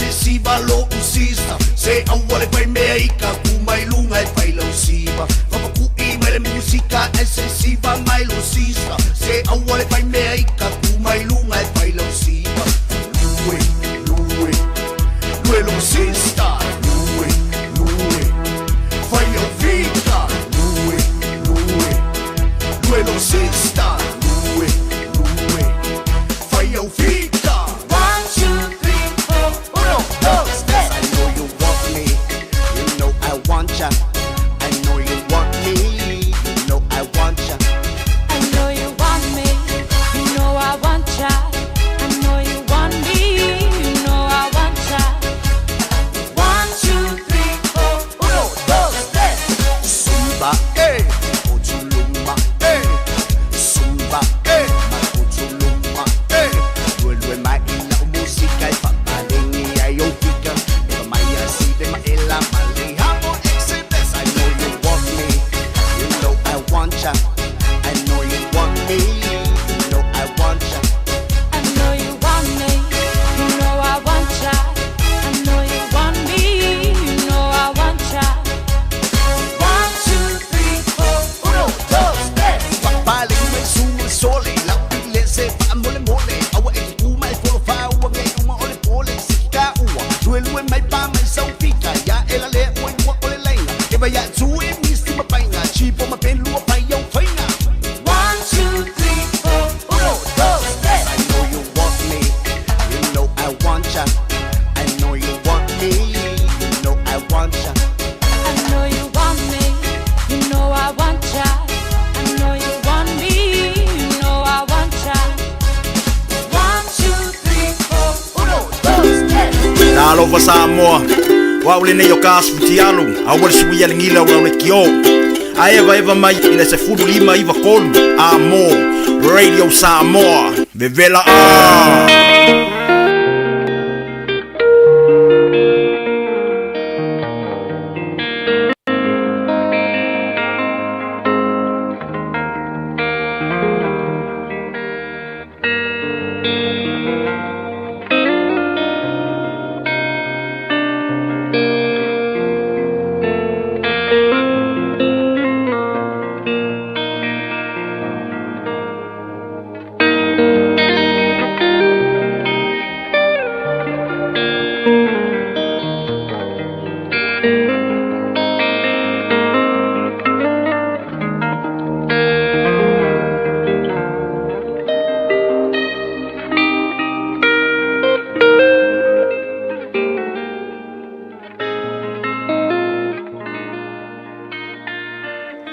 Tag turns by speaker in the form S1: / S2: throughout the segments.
S1: se siva lo usista se awale pai mea ika kumai lunga e pai lau siva Fapaku I mai le musika e se siva mai lo sista se awale pai mea ika kumai lunga e pai lau siva Lue, lue, lue lo sista Lue, lue, fai au vita Lue, lue, lue lo sista Lue, lue, fai au vita
S2: 1, 2, 3, 4, 1, 2, 3.
S1: I know you want me, you know I want ya. I know you want me, you know I want ya.
S2: I know you want me, you know I want ya. I know you want me, you know I want ya. 1, 2, 3, 4, 1, 2, 3.
S1: Zumba, Ochuluma, Zumba, Ochuluma, Lue mai ila musica e papalengi ai opica. Eva mai aside ma ela mali hamo exodus. I know you want me, you know I want ya. I know you want me, you know I want ya.
S2: I know you want me, you know I want ya. I know you want me, you know I want ya. 1, 2, 3, 4, 1, 2, 3.
S1: Papalengi mai suma sole, la pile se fa mole mole. Awa e uma e folo fa ua ngai uma ole pole sika ua. Lue mai pa mai sau pika ya ela le oi ua ole lenga. Eva ya tu e misi ma painga, chipo ma pen lua pai au fainga.
S2: 1, 2, 3, 4, 1, 2, 3.
S1: I know you want me, you know I want ya. I know you want me, you know I want ya.
S2: I know you want me, you know I want ya. I know you want me, you know I want ya. 1, 2, 3, 4, 1, 2, 3.
S3: Nalo fa Samoa wa ule ne yokas futialu awal suia ngila wa le kio aeva eva mai ina se fudu lima iva kolu amo radio Samoa bevela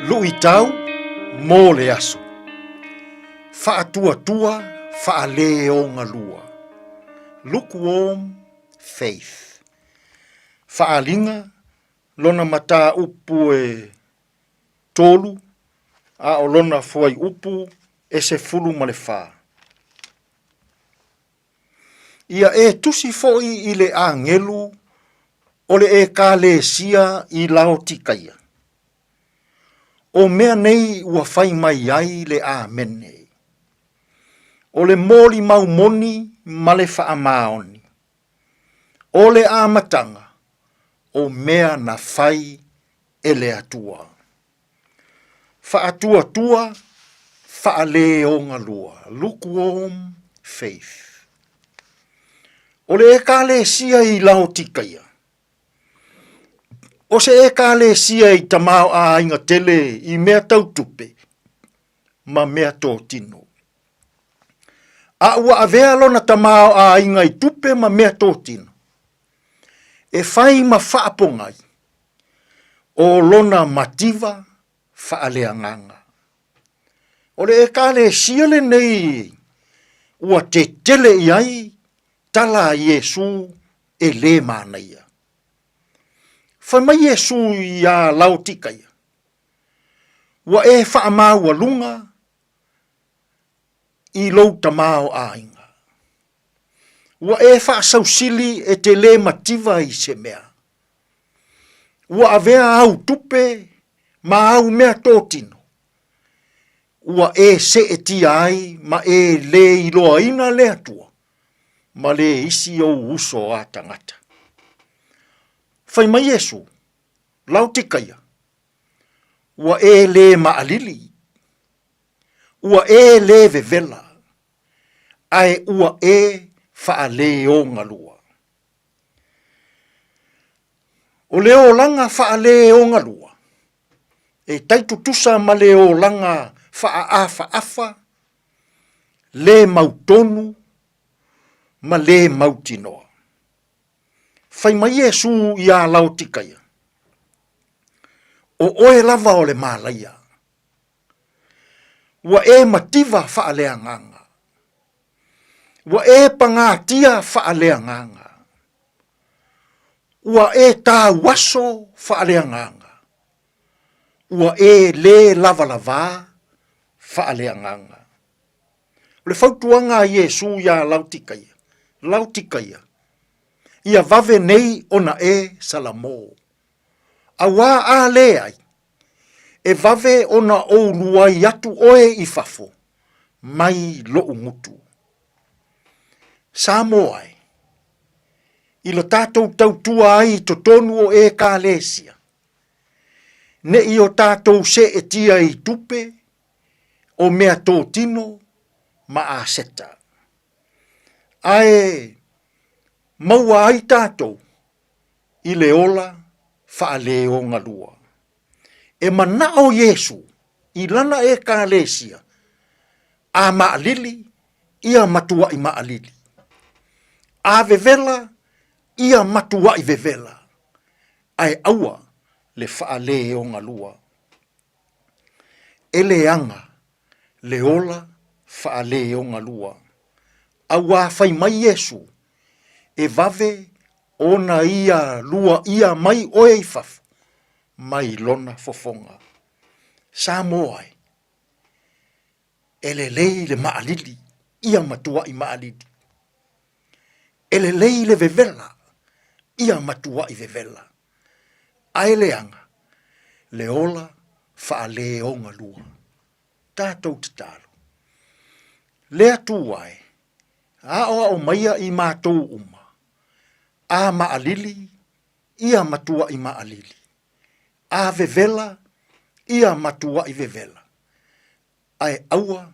S4: Luitau mo le aso. Fa'atua fa'ale o ngalua. Lukewarm faith. Fa'alinga lona mata upu e tolu a o lona fuai upu e se fulu ma le fa. Ia e tusi foi i le angelu o le e ka le sia i lao tikaia. O mea nei ua fai mai ai le amene. O le moli mau moni ma le faa maoni. O le amatanga o mea na fai e le atua. Faa tua, faa le o ngalua. Lukewarm faith. O le eka le sia i lao tikaia. O se eka le sia i tamao a inga tele i mea tautupe, ma mea tō tino. A ua avea lona tamao a inga i tupe ma mea tō tino. E fai ma whaapongai, o lona mativa whaaleanganga. O le eka le sia le nei, ua te tele i ai, tala Yesu e le manaia. Fai mai Yesu i a lautikaia. Wa e whaamau a lunga i lou tamao a inga. Wa e whaasausili e te le mativa i se mea. Wa avea au tupe ma au mea tōtino. Wa e se e ti ai ma e le iloa ina le atua. Ma le isi o uso a tangata. Fai mai Yesu, lau tikaia. Ua e le maalili. Ua e le vevela. Ai ua e faale o ngalua. O leo langa faale o ngalua. E taitutusa ma leo langa faa afa. Le mautonu ma le mautinoa. Fai mai Yesu ia lau tikaia. O oe lava o le malaia. Wa e mativa faalea nganga. Wa e pangatia faalea nganga. Wa e ta waso faalea nganga. Wa e le lava lava faalea nganga. Le fautuanga Yesu ia lau tikaia. Lau tikaia. Ia vave nei ona e salamo. Awa a le ai. E vave ona o luai atu oe i fafo. Mai lo umutu. Samoa ai. Ilo tātou tautua ai to tonu o e kālesia. Ne i o tātou se e tia i tupe. O mea tō tino ma a seta. Ae maua ai tātou. I le ola faale o ngalua. E mana o Yesu. I lana e kālesia. A maalili. Ia matua i maalili. A vevela. Ia matua i vevela. Ai aua le faale o ngalua. E le anga. Le ola faale o ngalua. Aua fai mai Yesu. E vave ona ia lua ia mai oe i fafu. Mai lona fofonga. Samoa ai. Ele lei le maalili. Ia matua i maalili. Ele lei le vevela. Ia matua i vevela. Aele anga. Le ola faale o ngalua. Tātou te talo. Le atu ai. A o maia i mātou uma. A maalili. Ia matua i maalili. A vevela. Ia matua i vevela. Ai aua.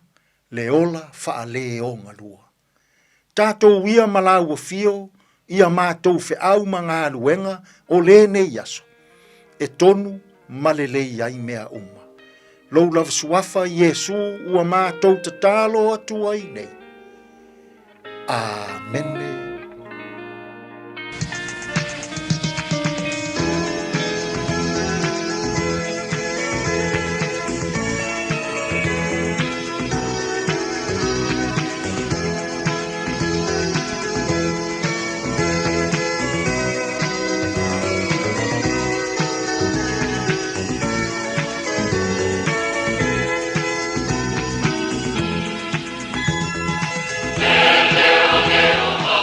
S4: Le ola faale o ngalua. Tātou ia malau fio. Ia mātou fe au mga aluenga. O le ne yaso. E tonu malelei ai mea uma. Lou lava suafa Yesu ua mātou te talo atu ai nei. Amene.
S5: Leo, leo,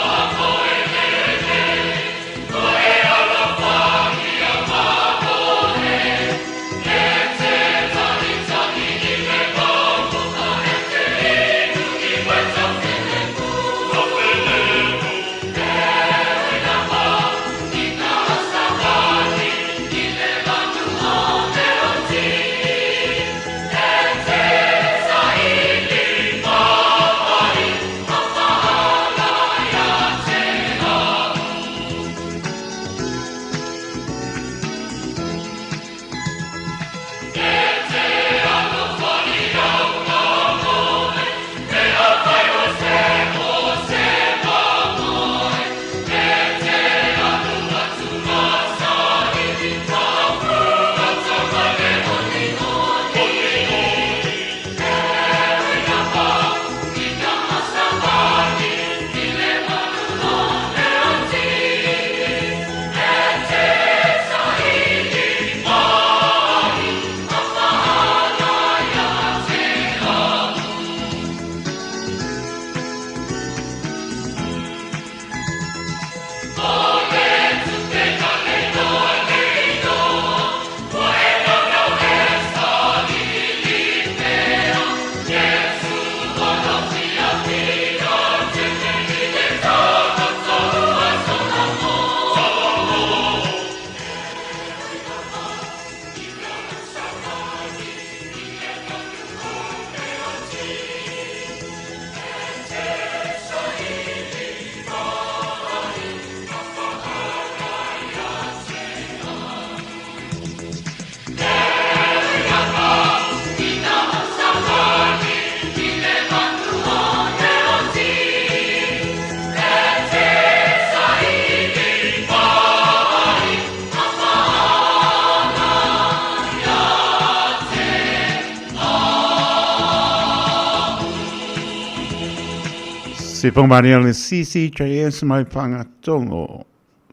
S5: Se pōmari le CCJS mai panga tongo.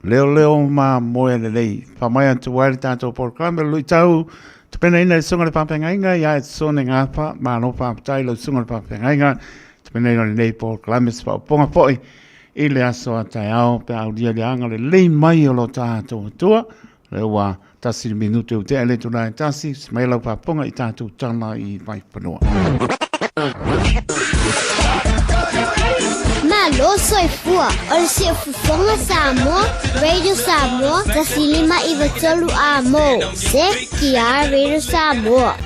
S5: Leo ma moe le lei. Pamai atu wai le tātou porklame lui tau. Tupena ina le sunga le papengainga, ia e sone ngāpa, ma no papatai le sunga le papengainga. Tupena ina le lei porklame se ponga poi. I le aso a tai au, pe au dia le anga le lei mai o lo tātou tua. Le ua tasi le minuto u te ele tuna e tasi, se mai lau paponga I tātou tana I mai panua.
S6: Malo soy fua, ol si Fofoga Samoa, Radio Samoa, tasi lima iwa tolu a mo, se kia Radio Samoa.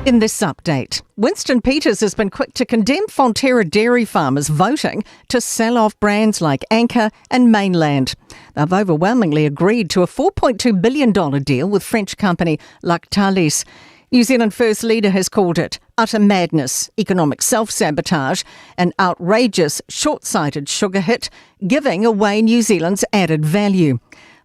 S7: In this update, Winston Peters has been quick to condemn Fonterra dairy farmers voting to sell off brands like Anchor and Mainland. They've overwhelmingly agreed to a $4.2 billion deal with French company Lactalis. New Zealand First Leader has called it utter madness, economic self-sabotage, and outrageous, short-sighted sugar hit, giving away New Zealand's added value.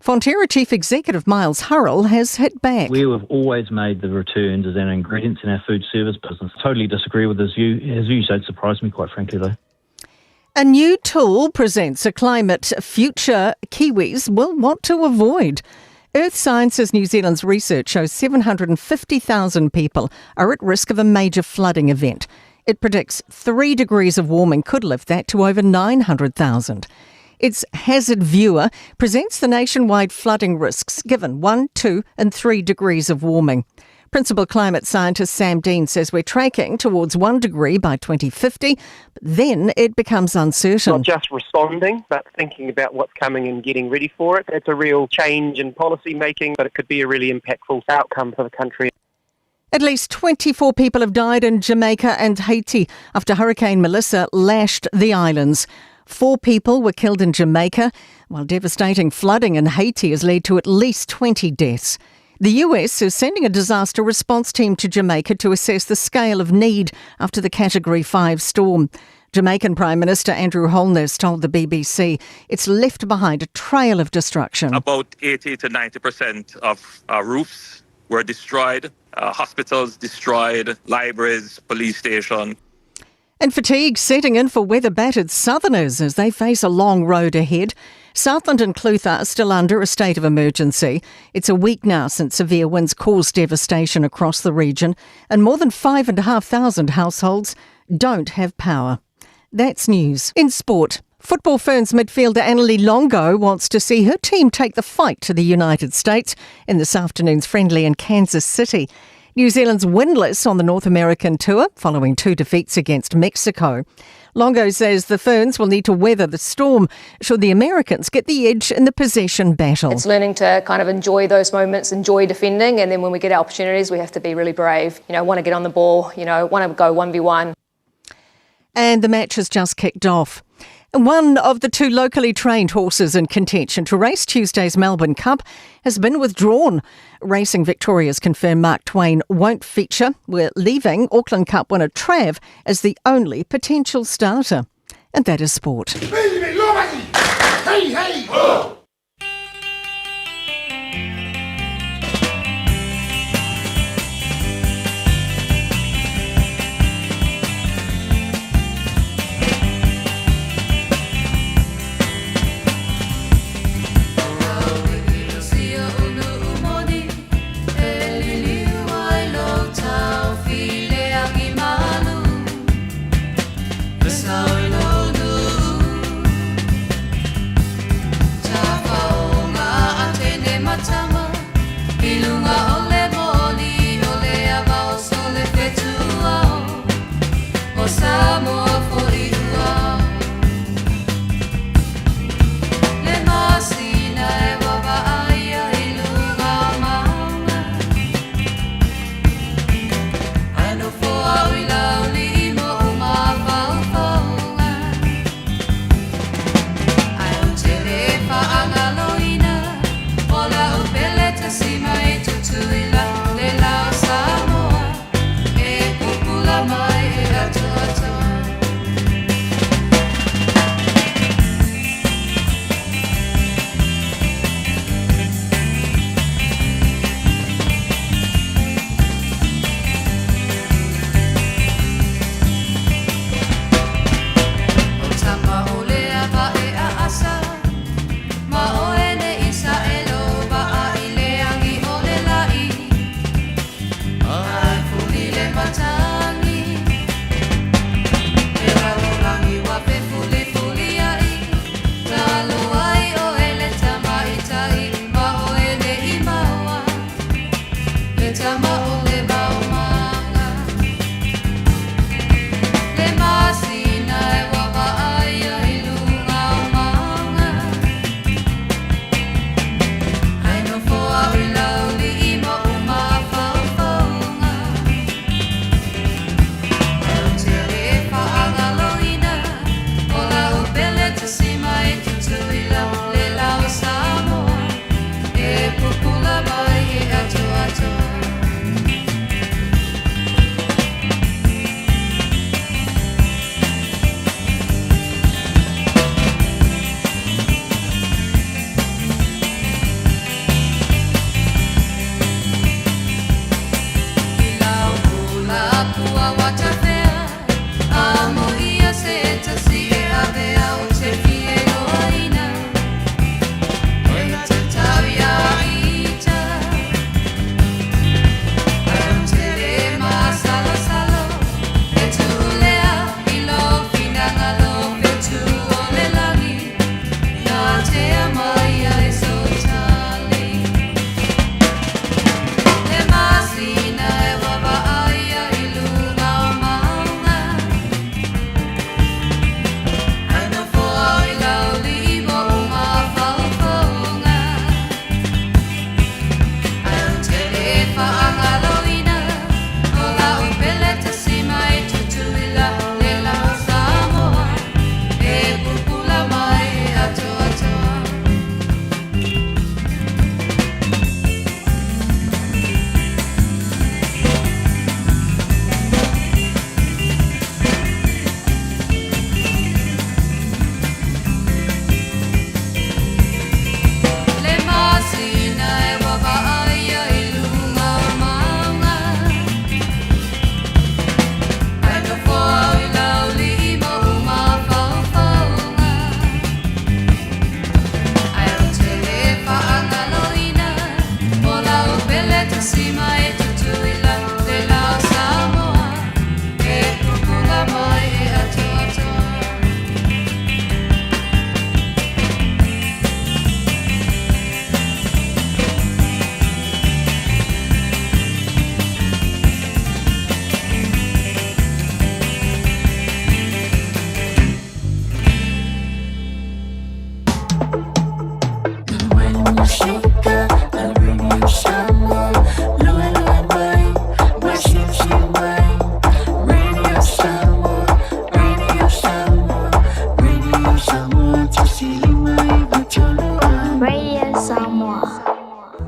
S7: Fonterra Chief Executive Miles Hurrell has hit back.
S8: We have always made the returns as an ingredient in our food service business. Totally disagree with his view. His views don't surprise me, quite frankly, though.
S7: A new tool presents a climate future Kiwis will want to avoid. Earth Sciences New Zealand's research shows 750,000 people are at risk of a major flooding event. It predicts 3 degrees of warming could lift that to over 900,000. Its Hazard Viewer presents the nationwide flooding risks given 1, 2 and 3 degrees of warming. Principal climate scientist Sam Dean says we're tracking towards 1 degree by 2050, but then it becomes uncertain.
S9: Not just responding, but thinking about what's coming and getting ready for it. It's a real change in policy making, but it could be a really impactful outcome for the country.
S7: At least 24 people have died in Jamaica and Haiti after Hurricane Melissa lashed the islands. 4 people were killed in Jamaica, while devastating flooding in Haiti has led to at least 20 deaths. The US is sending a disaster response team to Jamaica to assess the scale of need after the Category 5 storm. Jamaican Prime Minister Andrew Holness told the BBC it's left behind a trail of destruction.
S10: About 80 to 90% of roofs were destroyed, hospitals destroyed, libraries, police station.
S7: And fatigue setting in for weather-battered southerners as they face a long road ahead. Southland and Clutha are still under a state of emergency. It's a week now since severe winds caused devastation across the region, and more than 5,500 households don't have power. That's news. In sport, Football Ferns midfielder Annalie Longo wants to see her team take the fight to the United States in this afternoon's friendly in Kansas City. New Zealand's winless on the North American tour following 2 defeats against Mexico. Longo says the Ferns will need to weather the storm should the Americans get the edge in the possession battle.
S11: It's learning to kind of enjoy those moments, enjoy defending, and then when we get opportunities, we have to be really brave. Want to get on the ball, want to go 1v1.
S7: And the match has just kicked off. One of the 2 locally trained horses in contention to race Tuesday's Melbourne Cup has been withdrawn. Racing Victoria's confirmed Mark Twain won't feature. We're leaving Auckland Cup winner Trav as the only potential starter. And that is sport.
S1: Hey, hey, oh.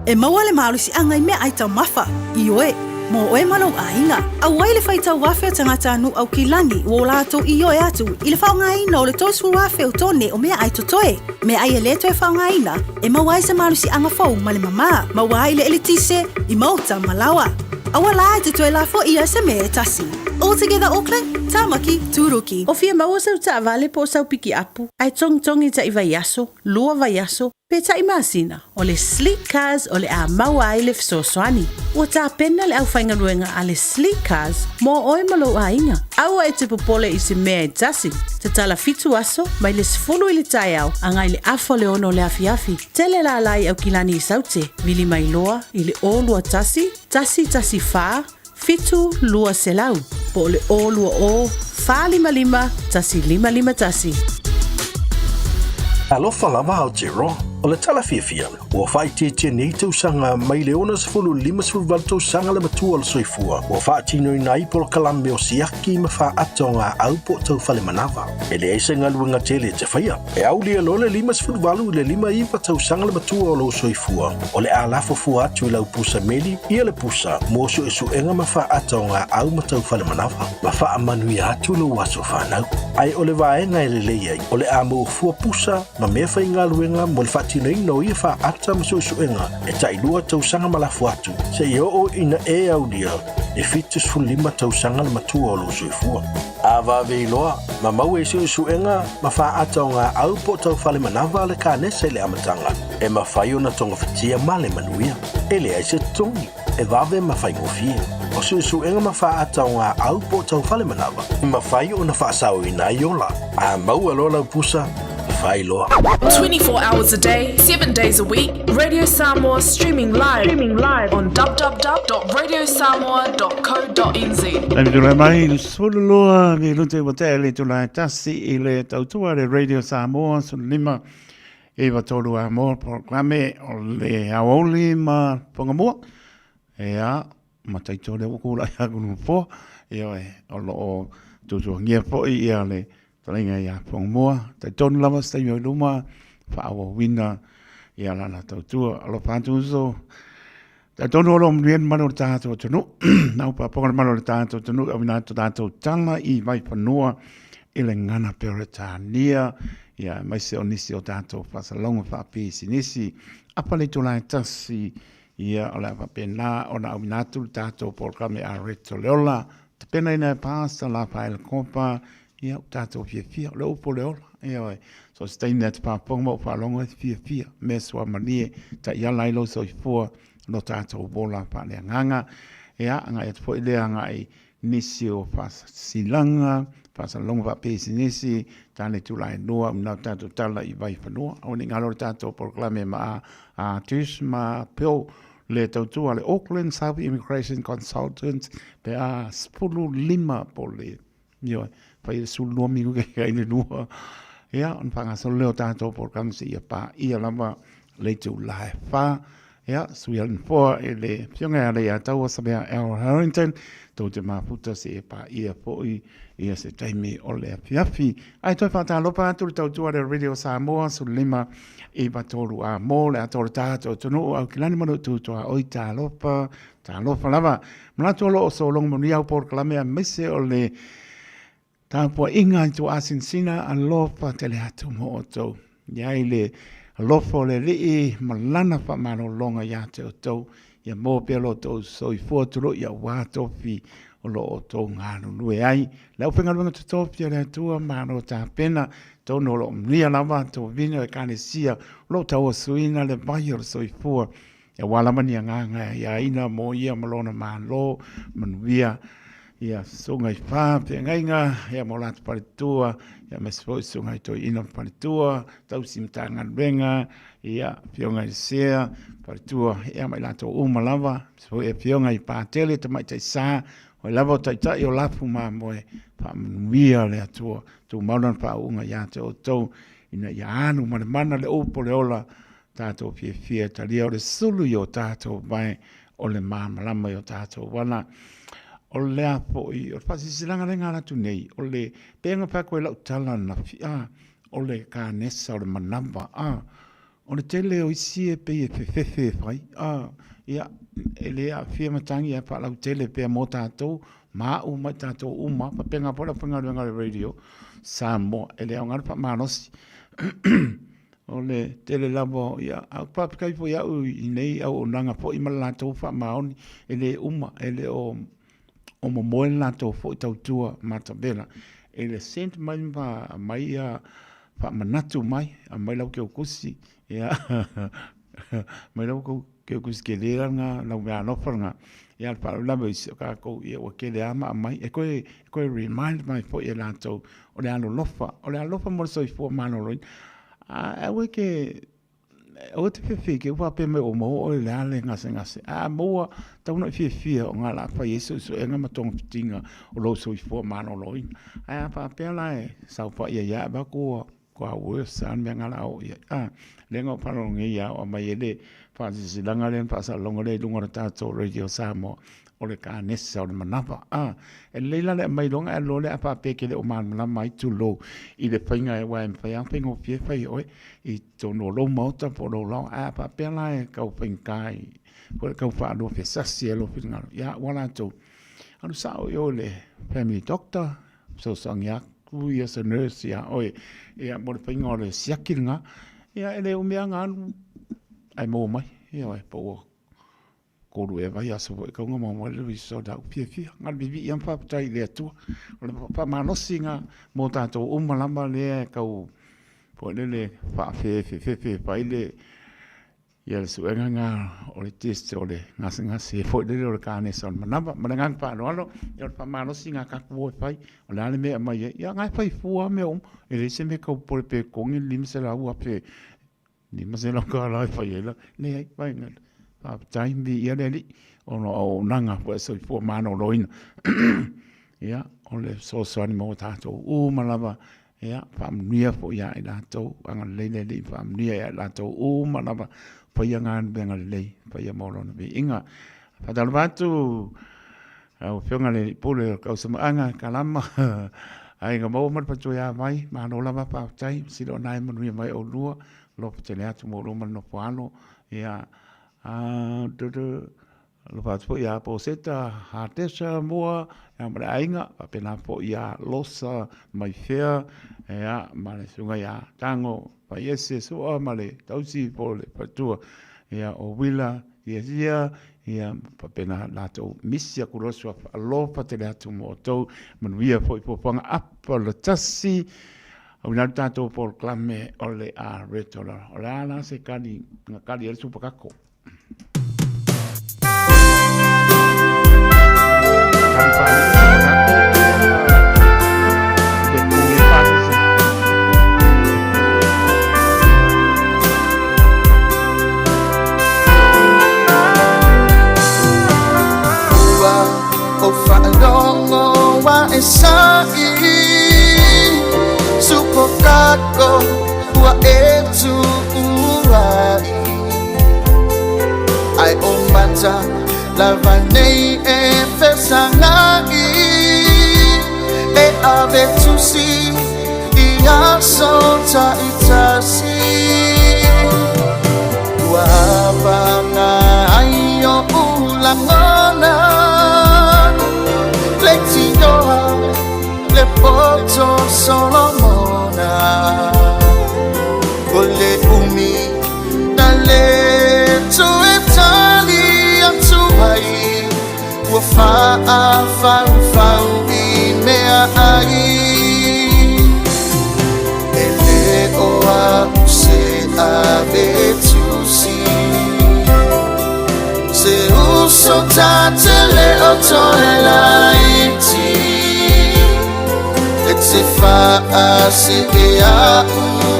S12: E maua le malusi anga I mea ai tau mafa, I oe, mo oe malau ainga. A wai le fai tau wafe o tangata anu au kilani, o lato I oe atu, I le whaonga ina o le tosu wafe o tone o mea ai totoe. Mea ai e leto e whaonga ina, e mawai sa malusi anga fau ma le mama, mawai le elitise, I mauta malawa. Awa la te toe la fo ia se me e tasi. All together Auckland, Tamaki, Turuki.
S13: O fia maua sau ta vale po sau piki apu. Ai tong ta I vaiaso, lua vaiaso, pe ta I masina. O le sleek cars o le a maua ai le fisosoani. Ua ta pena le au whainga ruenga a le sleek cars, mo oe malo a inga. Aua e te popole I se mea e tasi. Te tala fitu aso, mai le sifulu I le tai au, angai le afo le ono le afiafi. Tele la lai au kilani I saute, vili mai loa, I le o lua tasi fa, fitu lua selau, po le o lua o, fa lima, tasi lima tasi.
S14: Alofa lava au te roa. O le tala fia, ua whai te nei tausanga mai le ona sifulu lima sifulu wal tausanga le matua le soifua. Ua wha tino I nai polo kalambe o siaki ma wha atonga au po tau whale manawa. E le eise ngā luenga tele te whaia. E au lia lo le lima sifulu walu le lima iwa tausanga le matua o lo soifua. O le a lafo fua atu I lau pusa meli, ia le pusa, mosu e suenga ma wha atonga au ma tau whale manawa. Ma wha amanui atu lo waso whanau. Ai o le vaenga e le leiai, o le a mo fua pusa, ma mea whai ngā luenga mo le whatinei no ia wha ata ma suenga e tailua tausanga malafu atu. Se I o ina e au lia, e fitus fu lima tausanga le matua o lo soifua. A vave iloa, ma mau e suenga, ma wha ata o ngā au po tau whale manawa le ka nese le amatanga. E ma whai o na tonga whatia ma le manuia. E le aise tongi, e vave ma whai ngofie. O suenga ma wha ata o ngā au po tau whale manawa. I ma whai o na wha sao ina I ola. A mau alola pusa, whailoa.
S15: 24 hours a day, 7 days a week. Radio Samoa streaming live on www.radiosamoa.co.nz.
S5: Nami tula mai lu sululua mi lute wate le tula tasi i le tautua le Radio Samoa sulima e watolu a mo programe o le Aoauli ma Fofogamua. Ea, ma taito le ukula ia kunu po. Ea o lo tutu ngia po i ia le talinga ia Fofogamua. Taitonu lama stai o luma whaawa wina ia lana tautua. Alo pātu uso. Taitonu olo mrien mano le tātou tunu. Nau pa ponga mano le tātou tunu. Au nātou tātou tala i vai panua i le ngana peretania. Ia mai se o nisi o tātou whasalonga whapi sinisi. Apa le tula tasi ia o la whapena o na au nātou tātou programe a reto leola. Te pena ina pāsta la paela kompa. Ia tātou fia le upo leola. Ia oi. So steina te pāponga o whalonga fia. Mesua manie ta ia lailo so i fua. No tātou bola pa le nganga. Ea anga e tfo ile anga i nisi o silanga. Whasalonga whapi sinisi. Tāne tūlai noa, mnau tātou tala i vai whanua. Au ni ngalo tātou proklame ma a tis ma peo le tautua le Auckland South Immigration Consultants pe a spulu lima po le. Ioi, whai le sulu noa mingu kei le noa. Ia, on whangasolo leo tātou proklame si ia pa ia lama le tūlai wha. Ia, sui alin fōa e le pionga ale a taua sabea Al Harrington. Tau te mafuta se e pa ia poi ia se taimi o le afiafi. Ai toi whatalopa atu le tautua le Radio Samoa su lima e batolu a mo le atoro tātou tunu au kilani manu tūtua oi tālopa lava. Mnatu olo o so long moni au por kalame a mese o le tāpua inga i tu asinsina a lopa tele atu mo o tau. Iai le lofo le lii malana wha mano longa ia te o tau. Ia mō pelo tō soi fuaturo ia wātofi o lo o tō ngānu nui ai. Lau whengarunga tu tōpia rea tua māno tā pena tō no lo mria lava tō vina e kāne sia lo tau suina le vai o soi fua. Ia walamani a nganga ia ina mō ia malona mālo manuia. Ia sungai whā pia ngainga ia mō lātu paritua. Ia mesfoi sungai tō ina paritua. Tau simtangan venga. Ia pionga i sea. Paritua ia mai lato umalava. So e pionga i pātele te mai tai sā. O lava o taitai o lapu mā moe. Pa manuia le atua. Tu maunan pa unga ia te o tau. Ina ia anu mane mana le upo le ola. Tātou fia talia o le sulu i o tātou vai. O le māmalama i o tātou wana. O le apo i. O pasi silanga le ngā tu nei. O le penga pako e lau tala na fia. O le kānesa o le manamba. O le tele o isi e pe e fefefe fai. Ia, e le a fia matangi e pa lau tele pe a mō tātou. Mā u mai tātou uma. Pa penga pola penga ruenga le radio. Samoa. E le au ngara pa mānosi. O le tele labo. Ia, au papikai po ia u i nei au o nanga po i malatou fa maoni. E le uma. E le o momoe latou fo i tautua matabela. E le sent mai mai a fa manatu mai. A mai lau ke o kusi. Ia, mai lau ke o kusi ke lera nga, lau mea nofar nga. Ia, pa lama isi o kako ia o ke le ama a mai. E koe remind mai fo i latou. O le alo lofa. O le alo lofa mo so i fo mano loin. A we ke... O te whiwhi ke uwape me o mo o le ale ngase. A moa tauna i o ngā la pa Yesu so e ngama tonga pitinga o lo so i fua mano loin. A pa pēla e sau pa ia ba kua uesa an mea ngala o ia. Lenga o palonga ia o mai ele pa sisilanga len pa sa longa le lunga tātou Radio Samoa o le ka nesa o le manapa. E leila le mai longa e lo le a pa peke le o manala mai tu lo i le whainga e wae mwhai ang whaingo pie whai oe i tono lo mauta po lo lau a pa pēla e kau whainkai po le kau whaano pe sasi e lo whingaro. Ia wala tau. Anu sao i o le family doctor so sangiak ia sa nurse ia oe ia mo le whainga o le siakiringa ia ele o mea ngānu ai mō mai ia oe po koru e vai aso e kaunga maua le viso da pia ngal bibi iam whapatai le atua o le whamanosi ngā mō tātou umalama le kau po le whawhewhewhewe pai le ia le suenga ngā o le teste o le ngasi e fo le o le kāne son manamba manangang pa no ia le pamano si ngā kaku o pai o le ale mea mai ia ngai pai fua me e le se me kau pole pe kongi lima se la ua pe lima se la ka la pai ela le ai pai ngā pa tai mi ia le li o no o nanga po so fua mano loina ia o le so ani mo tatou malava ia famnia po ia i latou anga le famnia ia latou malava pa ia ngā benga lei, pa ia maurona me inga. Whatalawatu, au whionga le pule kau samaanga, kalama, ai ngā mau marpatu ia mai, mahano lama pātai, silo nai manuia mai o lua, lopa tele atu mo roma no poano, ia, lopa atu po ia po seta, hātesa mua, ia mara ainga, apena po ia losa, mai whea, ia, mare sunga ia tango, pa iese soa male tausi po le patua ia o wila ia papena latou misia kurosua alofa te le atu mo tau manuia po ipopanga apa le tasi au nau tātou por klame o le a retola o le ala se kani ngakari ele supakako
S16: Esai supokako wa etu uai ai omata lavanei e fesangai e avetusi ia sota itasi wa banga ayo ulangona le poto Solomona ole umi na le tu Italia tu ai wa fa i mea ai ele oa se ave tu si se uso tatele otoelaiti se fa se a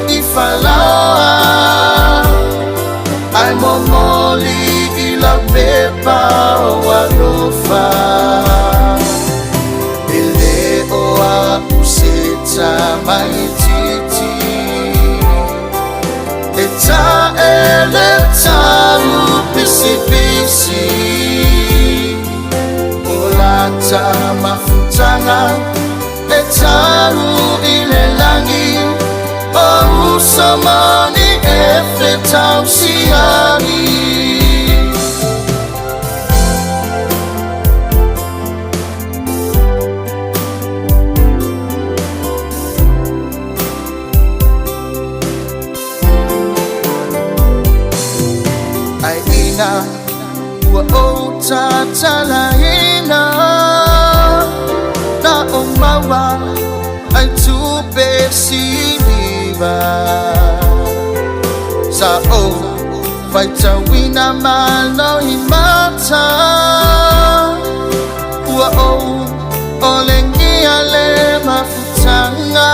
S16: i falawa ai momoli i la pepa o alofa ele o a useta mai titi e ta ele ta pisi o la ta mafutanga Taru ile langi o samani efe tausiani Aina wa o tatalaina na omawa ai tupe siliva sa o faita wina malo himata wa o olengi ale mafutanga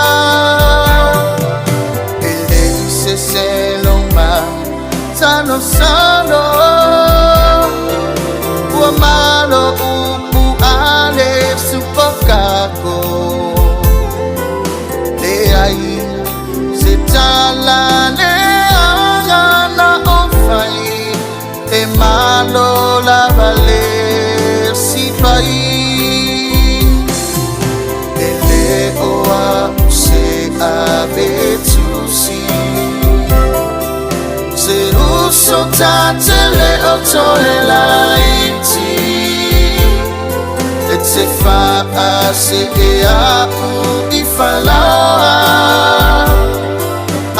S16: ele se seloma sano sano wa malo upu ale supokako ai se tala le ana ofai e malo la vale si pai ele oa se ave tu si se russo tatele otoelaiti et se fa se a i falawa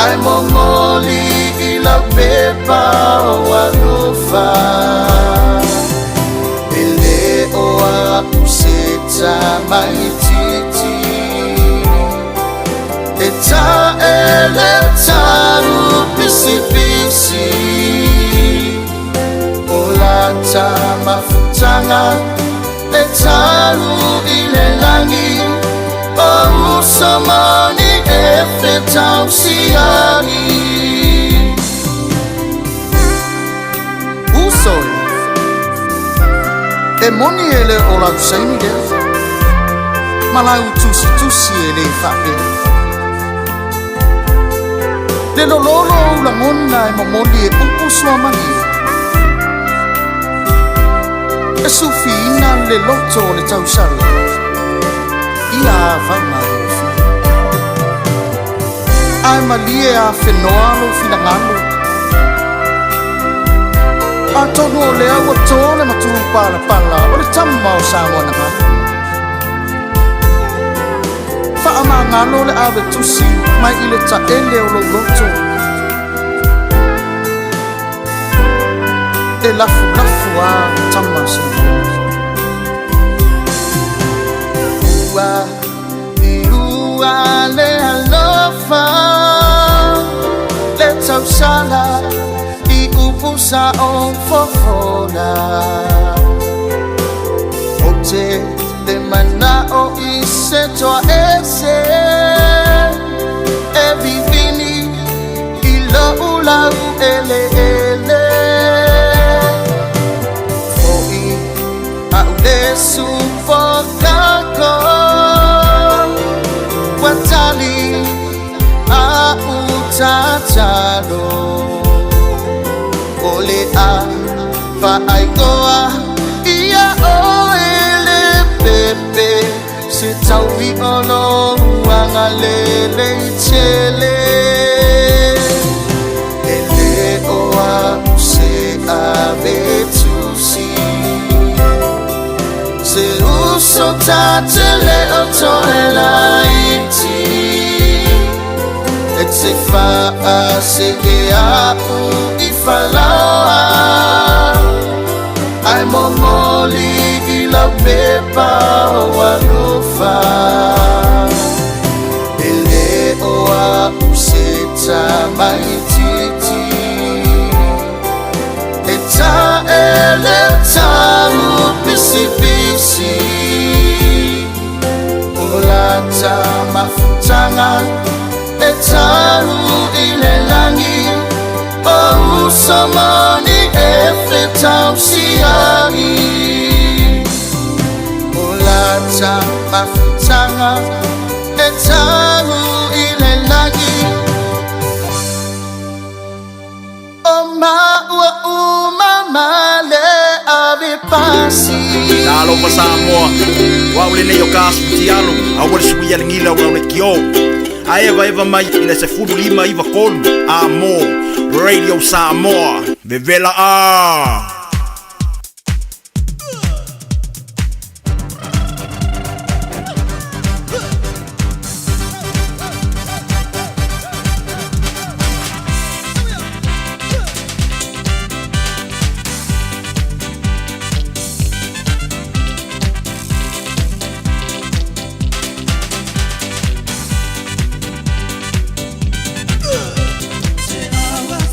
S16: ai momoli i la pepa o alofa ele o a useta mai titi e ta ele taru pisi mafutanga e tau I le langi o usamani e whetau siani Usoi e moni e le o lau saini lea Malau tusi e le whape Le lololo ula ngona e mamoli e upu suamani E sufina le loto le tausara Ia vama Ai malie a whenoa lo fina ngalo A tono o le awa tole maturu pala O le tamma o Samoa na ngalo Whaama ngalo le awe tusi Mai I le ta ele o lo loto E lafu a tamma se Ua le alofa Le tausala I upusa o fofola O te mana o I se toa ese E vivini I lo ulau ele Foi au le sufokako Watali a utatalo Ole a whaaigoa Ia o ele pepe Se tau vi ono uanga lele I tele Ele oa se ave tusi Se uso tatele o toela iti E te faa se e au I falaoa Ai momoli I la pepa o alufa Ele oa useta mai titi E ta ele tau pisi Olata mafutanga E tau I le langi O usamani e whetau siani Olata mafutanga E tau I le langi O maua umama le ave pasi
S3: Talo pa Samoa Aoauli nei o kaasuti alu Aoauli suia le ngila ua le kio A eva mai ina se fulu lima iwa kolu Amo Radio Samoa Vevela a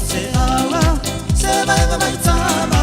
S16: Se awa, se vai vai tama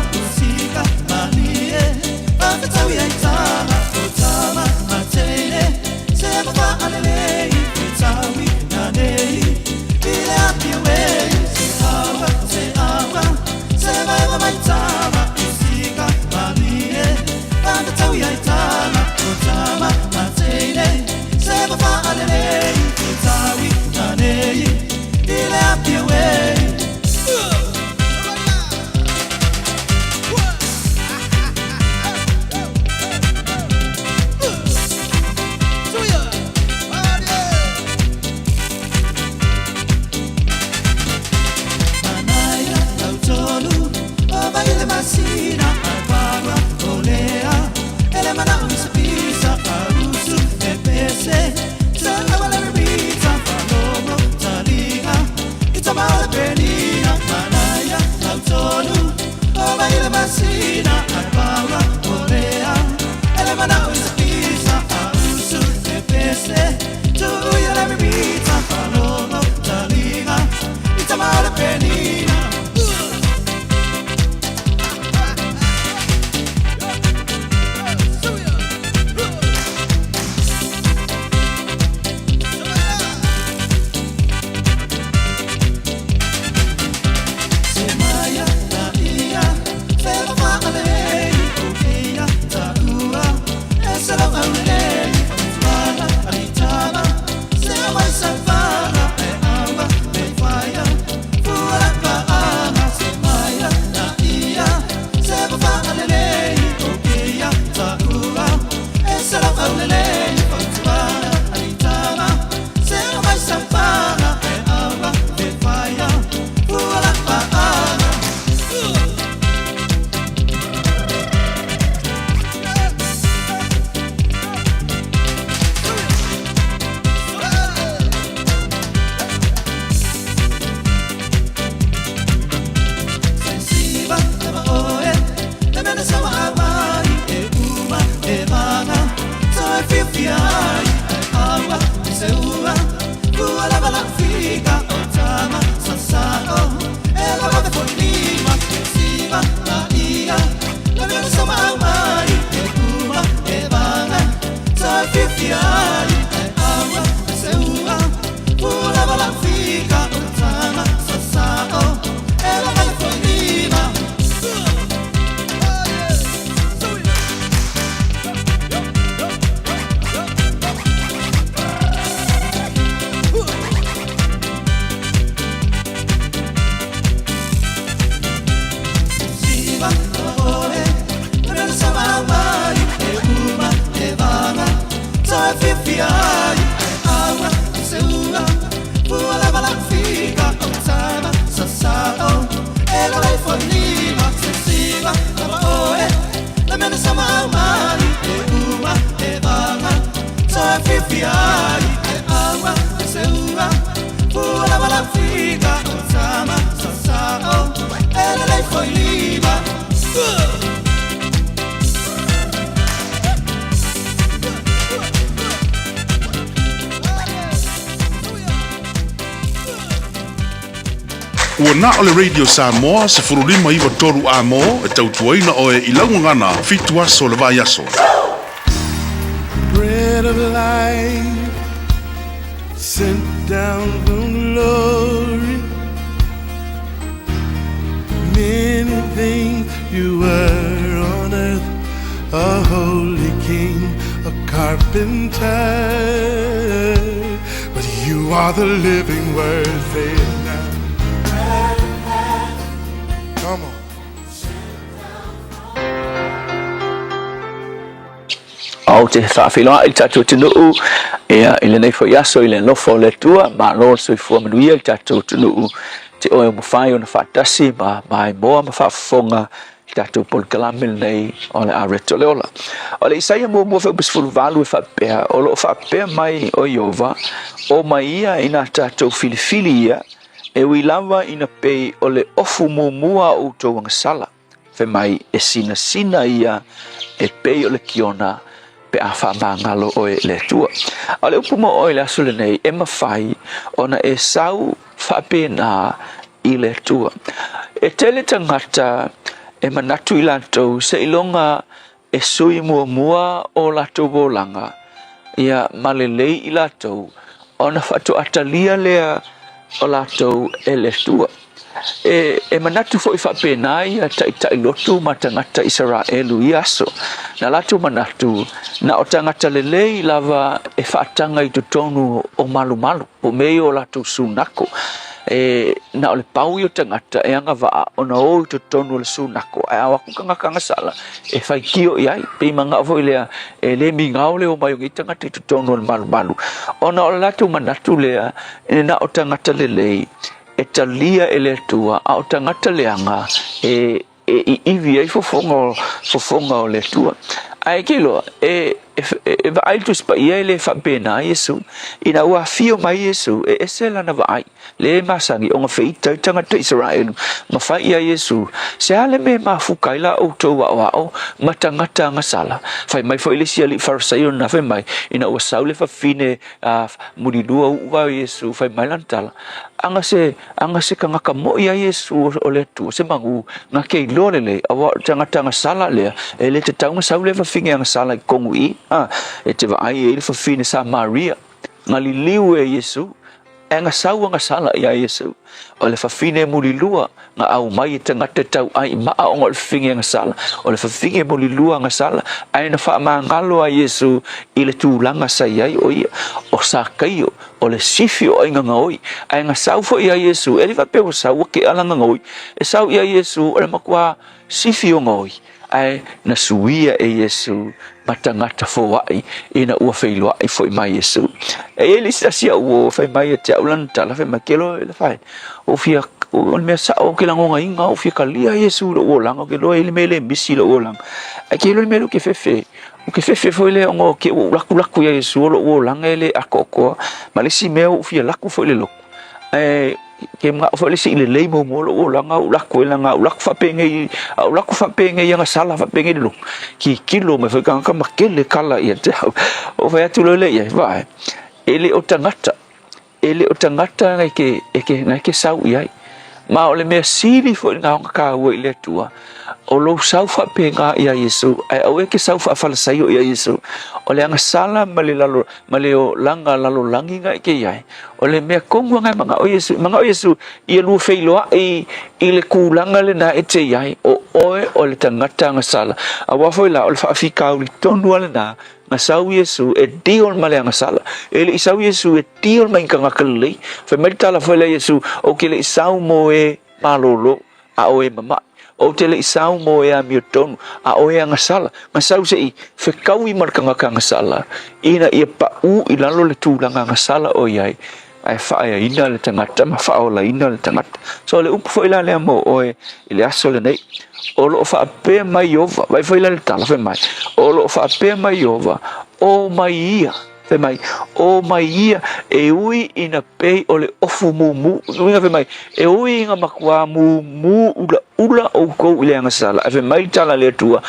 S1: mali e uma e vanga so fifiari e awa se ua pula bala fica sama sasao ele lei foi liba
S17: Ua na ole Radio Samoa se furulima iwa toru amo e tautuaina o e ilaungana fitu aso le vai aso.
S1: Bread of life sent down from glory. Many things you were on earth, a holy king, a carpenter, but you are the living word. Say it now. Come on.
S18: Au te whawhiloa I tātou tunu ia I le nei fo yaso I le nofo le tua ma lo so I fua manuia I tātou tunu te oe mo whai o na whatasi ma mai moa ma whafonga I tātou pol kalame nei o le areto leola o le isaia mua mua whau bisfuru valu e whapea o lo whapea mai o Iova o mai ia I nā tātou filifili ia e ui lava ina pei o le ofu mua o tau angasala. Fe mai e sina ia e pei o le kiona pe a whamangalo o e le tua. O le upu mo o le aso le nei e mawhai ona e sau whapena I le tua. E tele tangata e manatu I lantou se ilonga e sui mua o latou bolanga. Ia malelei I latou ona whatu atalia lea o latou e le tua. E manatu fo I whapena ia tai lotu ma tangata Israelu I aso. Na latou manatu na o tangata lelei lava e whaatanga I tutonu o malu. Po mei o latou sunako. Na o le pau I o tangata e anga waa o na o I tutonu le sunako. E awa kukanga sala e whaikio iai. Pei manga o lea e le mingao leo mai o I tangata I tutonu o le malu. O na o latou manatu lea e na o tangata lelei e talia e le tua a o tangata leanga e iwi ai fofonga o le tua. Ai kilo e vai tu spa ia le fa pena Yesu ina ua fio mai Yesu e sela na vai le masangi o ngafeita tangata Israel ma fa ia Yesu se ale me mafukai la o to wa o matangata ngasala fai mai foi le sia li farsaio na fai mai ina ua saule fa fine muri dua ua Yesu fai mai lantala anga se kanga mo ia Yesu o le tu se mangu nga ke lolele awa tangata ngasala le e le te tau saule fa finge ngasala kongui e te vai e fa fine sa Maria ngali liu e Yesu e nga sau nga sala ia Yesu o le fa fine muri lua nga au mai te ngate tau ai ma o ngol finge nga sala o le fa finge muri lua nga sala ai na fa mangalo a Yesu i le tūlanga sa iai o ia o sa kaio o le sifi o inga ngoi ai nga sau fo ia Yesu e li va peo sau ke alanga ngoi e sau ia Yesu o le makua sifi o ngoi ai na suia e Yesu matangata fo wai ina ua feilua I fo mai Yesu e ele sia o fai mai te ulan tala fai makelo le fai o fia o me sa o ke lango ngai nga o fia kalia Yesu lo langa ke lo ele mele misi lo lang a ke lo melo ke fefe o ke fefe fo le ngo ke o laku ya Yesu lo langa ele akoko malisi me o fia laku fo le lo ke mga fo le si le mo lo langa o laku fa penge nga sala fa penge lo ki kilo me fa ka makele kala ia te o fa tu le ia vai ele o tangata ngai ke sau iai ma o le mea sili fo nga ka o ile tua o lo sau fa penga ia Yesu ai o ke sau fa fala sai o ia Yesu o le anga sala male o langa lalo langi ngai ke iai o le mea kongu ngai manga o Yesu ia lu feiloa I le kulanga le na ete iai o oe o le tangata nga sala a wa foi la o le fa fika o le tonu ale na nga sau Yesu e diol male nga sala ele sau Yesu e diol mai ka ngakale fa mai tala foi le Yesu o ke le sau mo e malolo a o e mama o te le isau mo e a miotonu a o e anga sala ma sau se I whekau I markanga ka anga sala ina ia pa u I lalo le tūlanga anga sala o iai ai whae ina le tangata ma whaola ina le tangata so le upu whaila lea mo oe i le aso le nei o loo whaapea mai ova vai whaila le tala whe mai o loo whaapea mai ova o mai ia whe mai o mai ia e ui ina pei o le ofu mumu nuinga whe mai e ui inga makua mumu ula o kou i le angasala whe mai tala le tua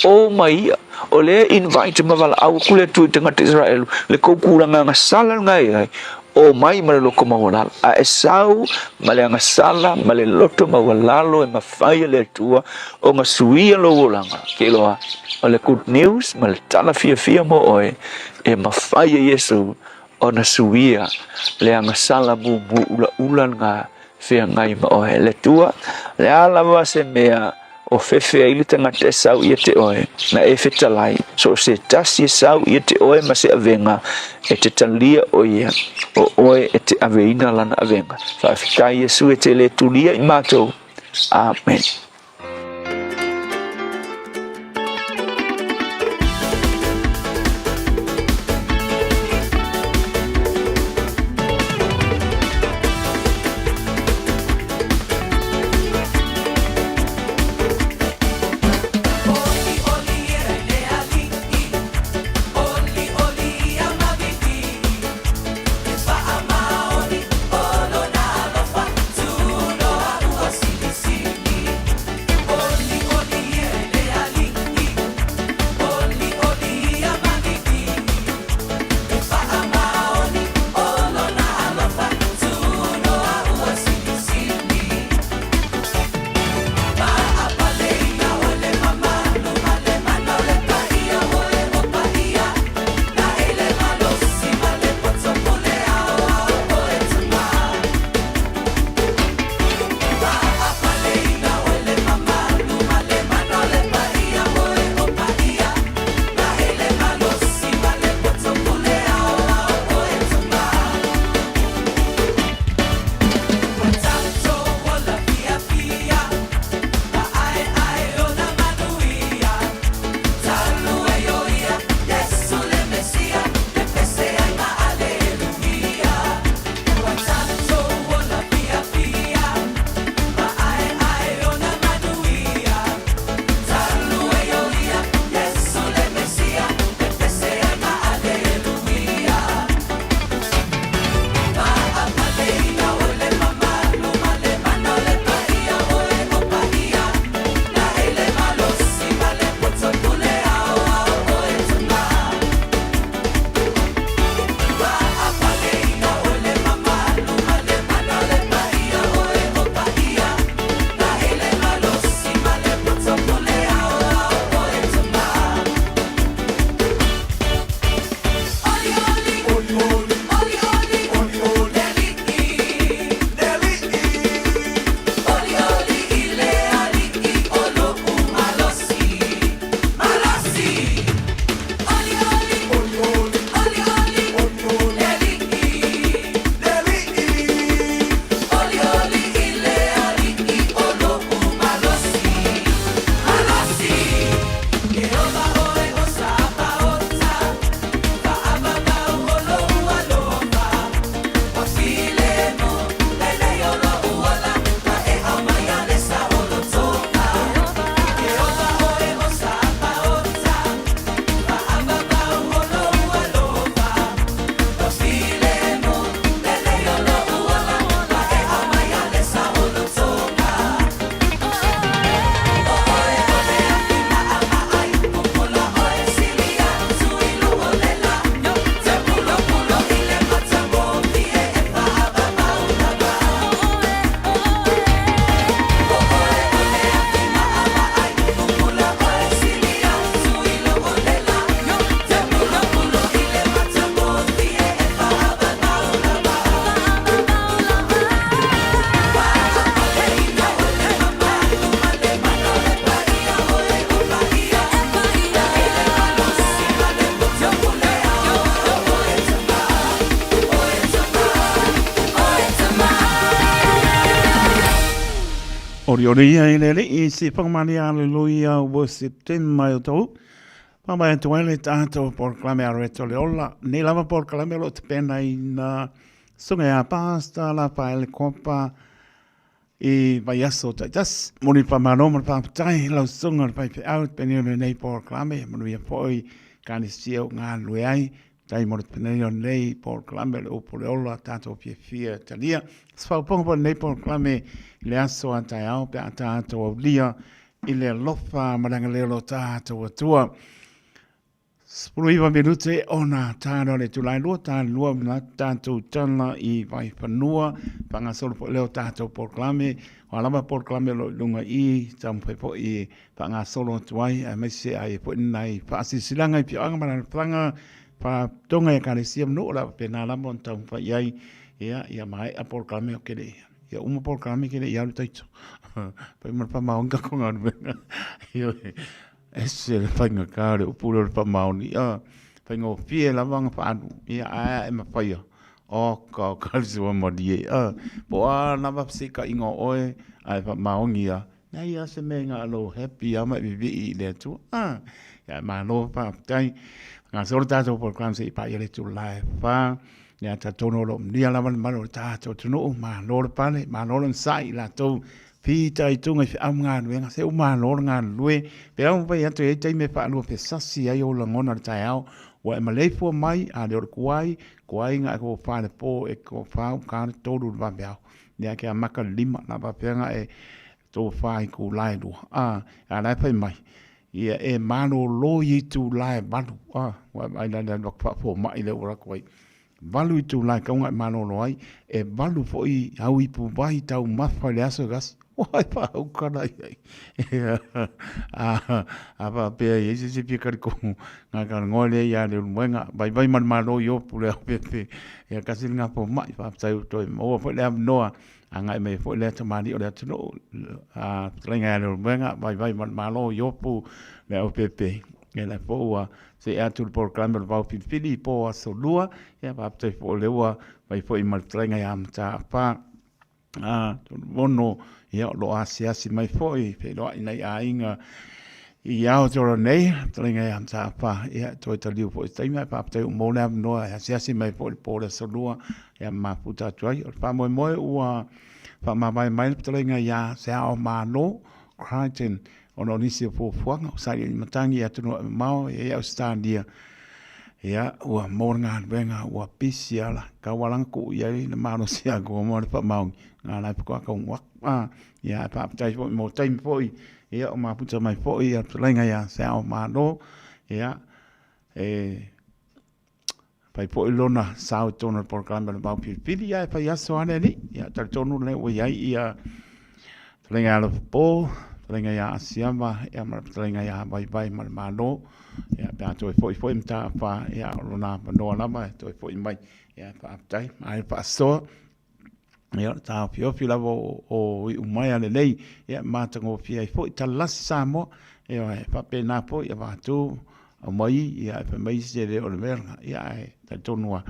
S18: o mai ia o le invite mavala au kule tu tangata Israel le kou kuranga angasala ngai ai o mai ma le loko mawalalo a e sau ma le angasala ma le loto mawalalo e mawhaia le tua o ngā suia lo wolanga ke loa o le good news ma le tala fia mo oe e mawhaia Yesu o na suia le angasala mu ula ngā whia ngai ma oe le tua le alawa se mea o fefe ai le tangata e sau ia te oe na e fetalai so se tasi e sau ia te oe ma se avenga e te talia o ia o oe e te aveina lana avenga whaafikai Yesu e te le tulia i mātou Amen.
S5: Orioria i le i si whakamani aleluia o September o tau. Pama e tuele tātou por klame a reto le ola. Ni lama por klame lo te pena i na Sunga ya pasta la pa ele kopa I vai aso tas moni pa mano mo pa tai la sunga pa pe out pe ni nei por klame mo ia foi kani sio nga luai tai mo pe nei por klame o por ola tato pe fia talia sfa pong po nei por klame le aso antai au pe tato lia ile lofa maranga le lo tato tua Spruiva minute ona tāna le tulai lua tāna lua na tātou tana I vai whanua whangasolo po leo tātou porklame o alama porklame lo lunga I tamu po I whangasolo tuai a meise ai po nai whaasisilanga I pio angamana whanga wha tonga e kare siam no la pena lama on tamu wha iai ia mai a porklame o kere ia uma porklame kere ia taito pa ima pa maonga konga Ese le whainga kāre o pūra le whamaoni. Whainga o fie la wanga whaanu. Ia e mawhaia. O ka o karisi wa mori e. Po a na wapsika ingo oe. Ai whamaongi a. Nei a se me ngā alo happy ama I vivi I le tu. Ia ma lo whaptai. Ngā soro tātou por kram se I pa I le tu lai wha. Ia ta tono lo mnia la wana maro tātou tunu. Ma lo le pale. Ma lo le nsai la tau. Pita I tunga I am ngā nuenga, se uma lor ngā lue, pe au pai atu e teime pa anua pe sasi ai o langona tai au, wa e maleifua mai, a leo kuai ngā e ko whāne pō e ko whāu kāne tōru rwa me au. Nea ke a maka lima, nā papenga e tō whāi ku lai rua. A lai pai mai, ia e mano lo I tu lai balu, wa ai lai lai wak whāpō mai leo ura kuai. Balu I tu lai kaunga e mano lo ai, e balu fo I au I pu vai tau mawha le aso gas, Wai pa au kana ai. Apa pe ai se pia kari ko nga ka ngole ya le mwenga bai man malo yo pule pe ya kasi nga po mai pa sai to mo po le noa anga me po le tamani o le tno lenga le mwenga bai man malo yo pu le o pe ele po se atu por clamor va pili po so lua ya pa te po le wa bai po I mal lenga ya ta pa mono ia lo asiasi mai foi pe lo nei ainga ia o toro nei tringa am ta pa ia toi ta liu foi tai mai pa te mo na no asiasi mai foi po le solua ia ma puta toi pa mo ua pa mai tringa ia se o ma no Crichton ono nisi po fuanga sai matangi atu no mau ia standia ia ua mornga venga ua pisiala ka walang ku ia na mano sia go mo pa mau ngā lai pukua ka ngwak ia pa tai mo tai foi ia o ma puta mai foi ia lenga ia se o ma no ia pai foi lona sao tona programa ba pili ia pa ia so ane ni ia ta tonu le o ia lenga lo po lenga ia asiama ia ma lenga ia bai ma no ia pa toi foi mta pa ia lona no la mai toi foi mai ia pa tai mai pa so ia ta pio la o mai ale lei ia mata ngo fia foi ta la samo ia pa pena po ia va tu o mai ia pa mai se le o verga ia ta tonua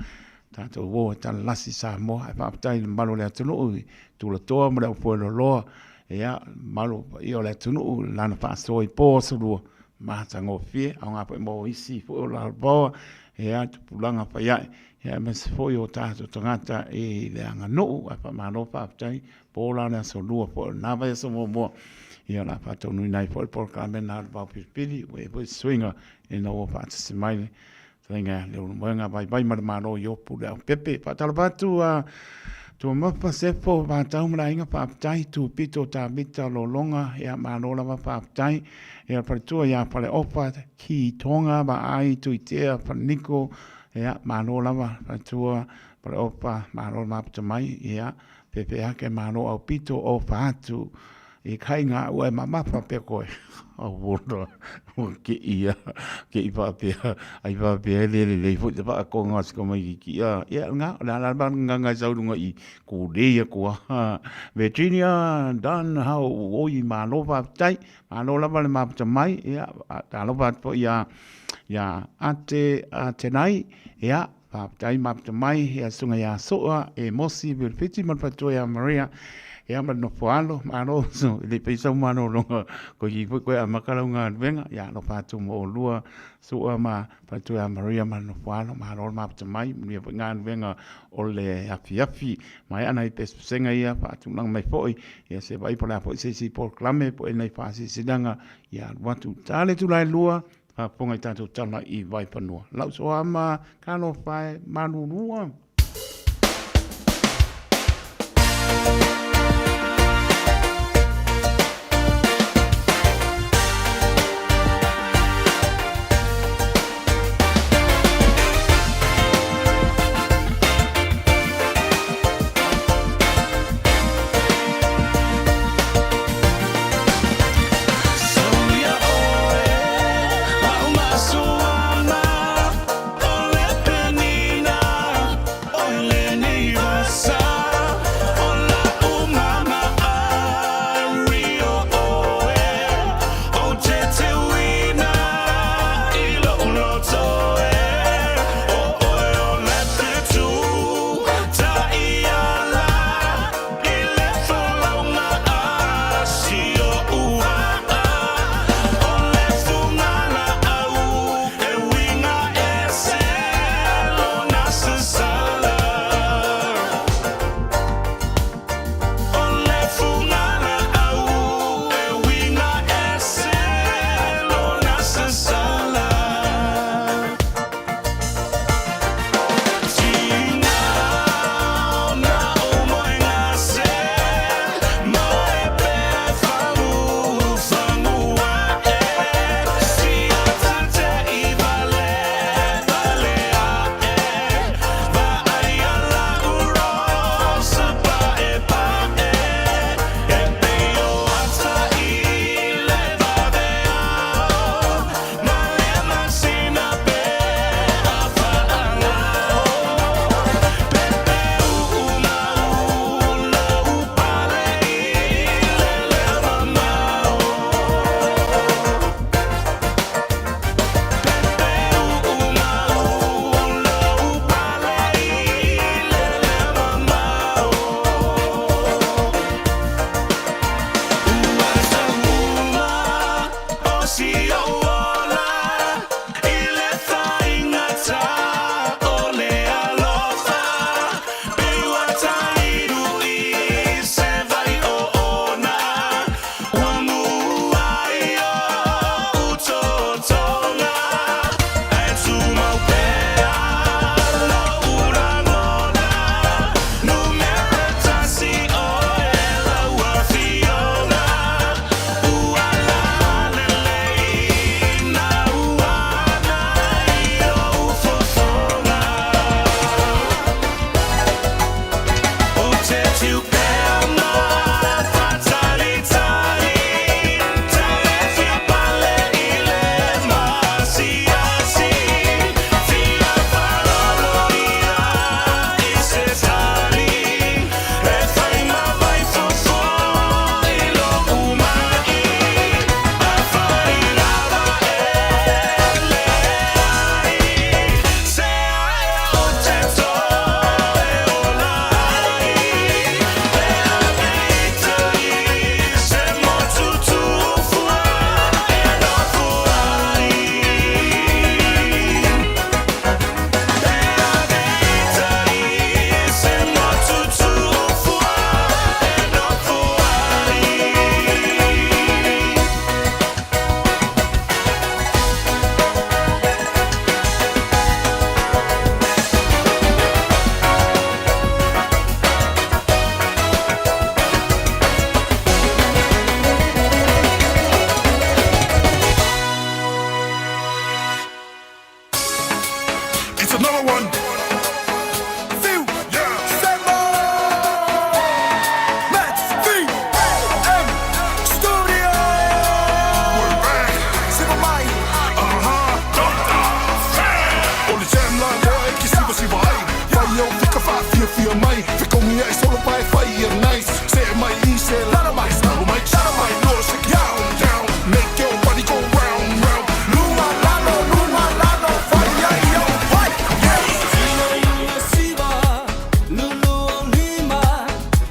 S5: ta to wo ta la samo pa tai malo le tonu tu lo to mo le po lo ia malo io le tonu la na fa so I po so lo mata ngo fia a nga po mo isi po la bo ia tu pulanga pa ia ia mes foi o tato tangata e le anga no pa mano pa tai pola na so lua po na va so mo ia na pa to nai po ka men na pa pili we swinga e no pa se mai tenga le mwenga bai mano yo pu le pepe pa tal pa tu ma pa se po pa tau mra inga pa tai tu pito ta mita lo longa ia mano la pa tai ia pa tu ia pa le opa ki tonga ba ai tu te pa niko ia mano lava tua para opa mano mapta mai ia pepe ake mano au pito o fatu I kainga ua mama pa pe koe au wono ke ia ke I pa pe ai pa pe le fu te pa ko ngas ko mai ki ia nga la nga sau dunga I ku de ko Virginia dan how o I mano pa tai mano lava le mapta mai ia ta lova po ia ate nai ia pa tai mapta mai ia sunga ia soa e mosi vil fiti man pa toia Maria ia ma no poalo ma no so le pesa mano longa ko i ko a makalonga venga ia no patu mo lua so ma patu a Maria ma no poalo ma ro ma mai mi ngan venga o le afi mai ana i pes senga ia patu lang mai foi ia se vai pola po se si por clame po nei fasi sidanga ia watu tale tu lai lua pa ponga i tatu tala i vai panua lau so ama kano fai manu lua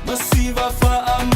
S19: Masiva fa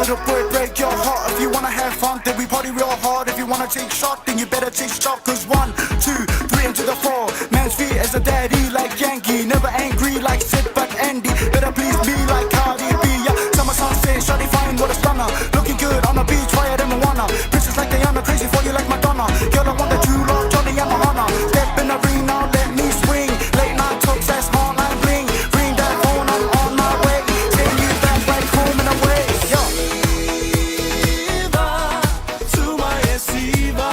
S19: little boy, break your heart. If you wanna have fun, then we party real hard. If you wanna take shot, then you better take shot. Cause 1, 2, 3 into the 4. Man's feet as a daddy like Yankee. Never angry like Sid but Andy. Better please me like Cardi B. Yeah, summer sunset, shawty fine, what a stunner. Looking good on the beach, fire than Moana. Princess like Diana, crazy for you like Madonna. Girl, I want the true love, Johnny and Mahana. Step in the ring now, let me swing. Late night talks, that's hotline bling. Ring that phone, I'm on my way. Send you back right home and away. Yo.
S1: Siva,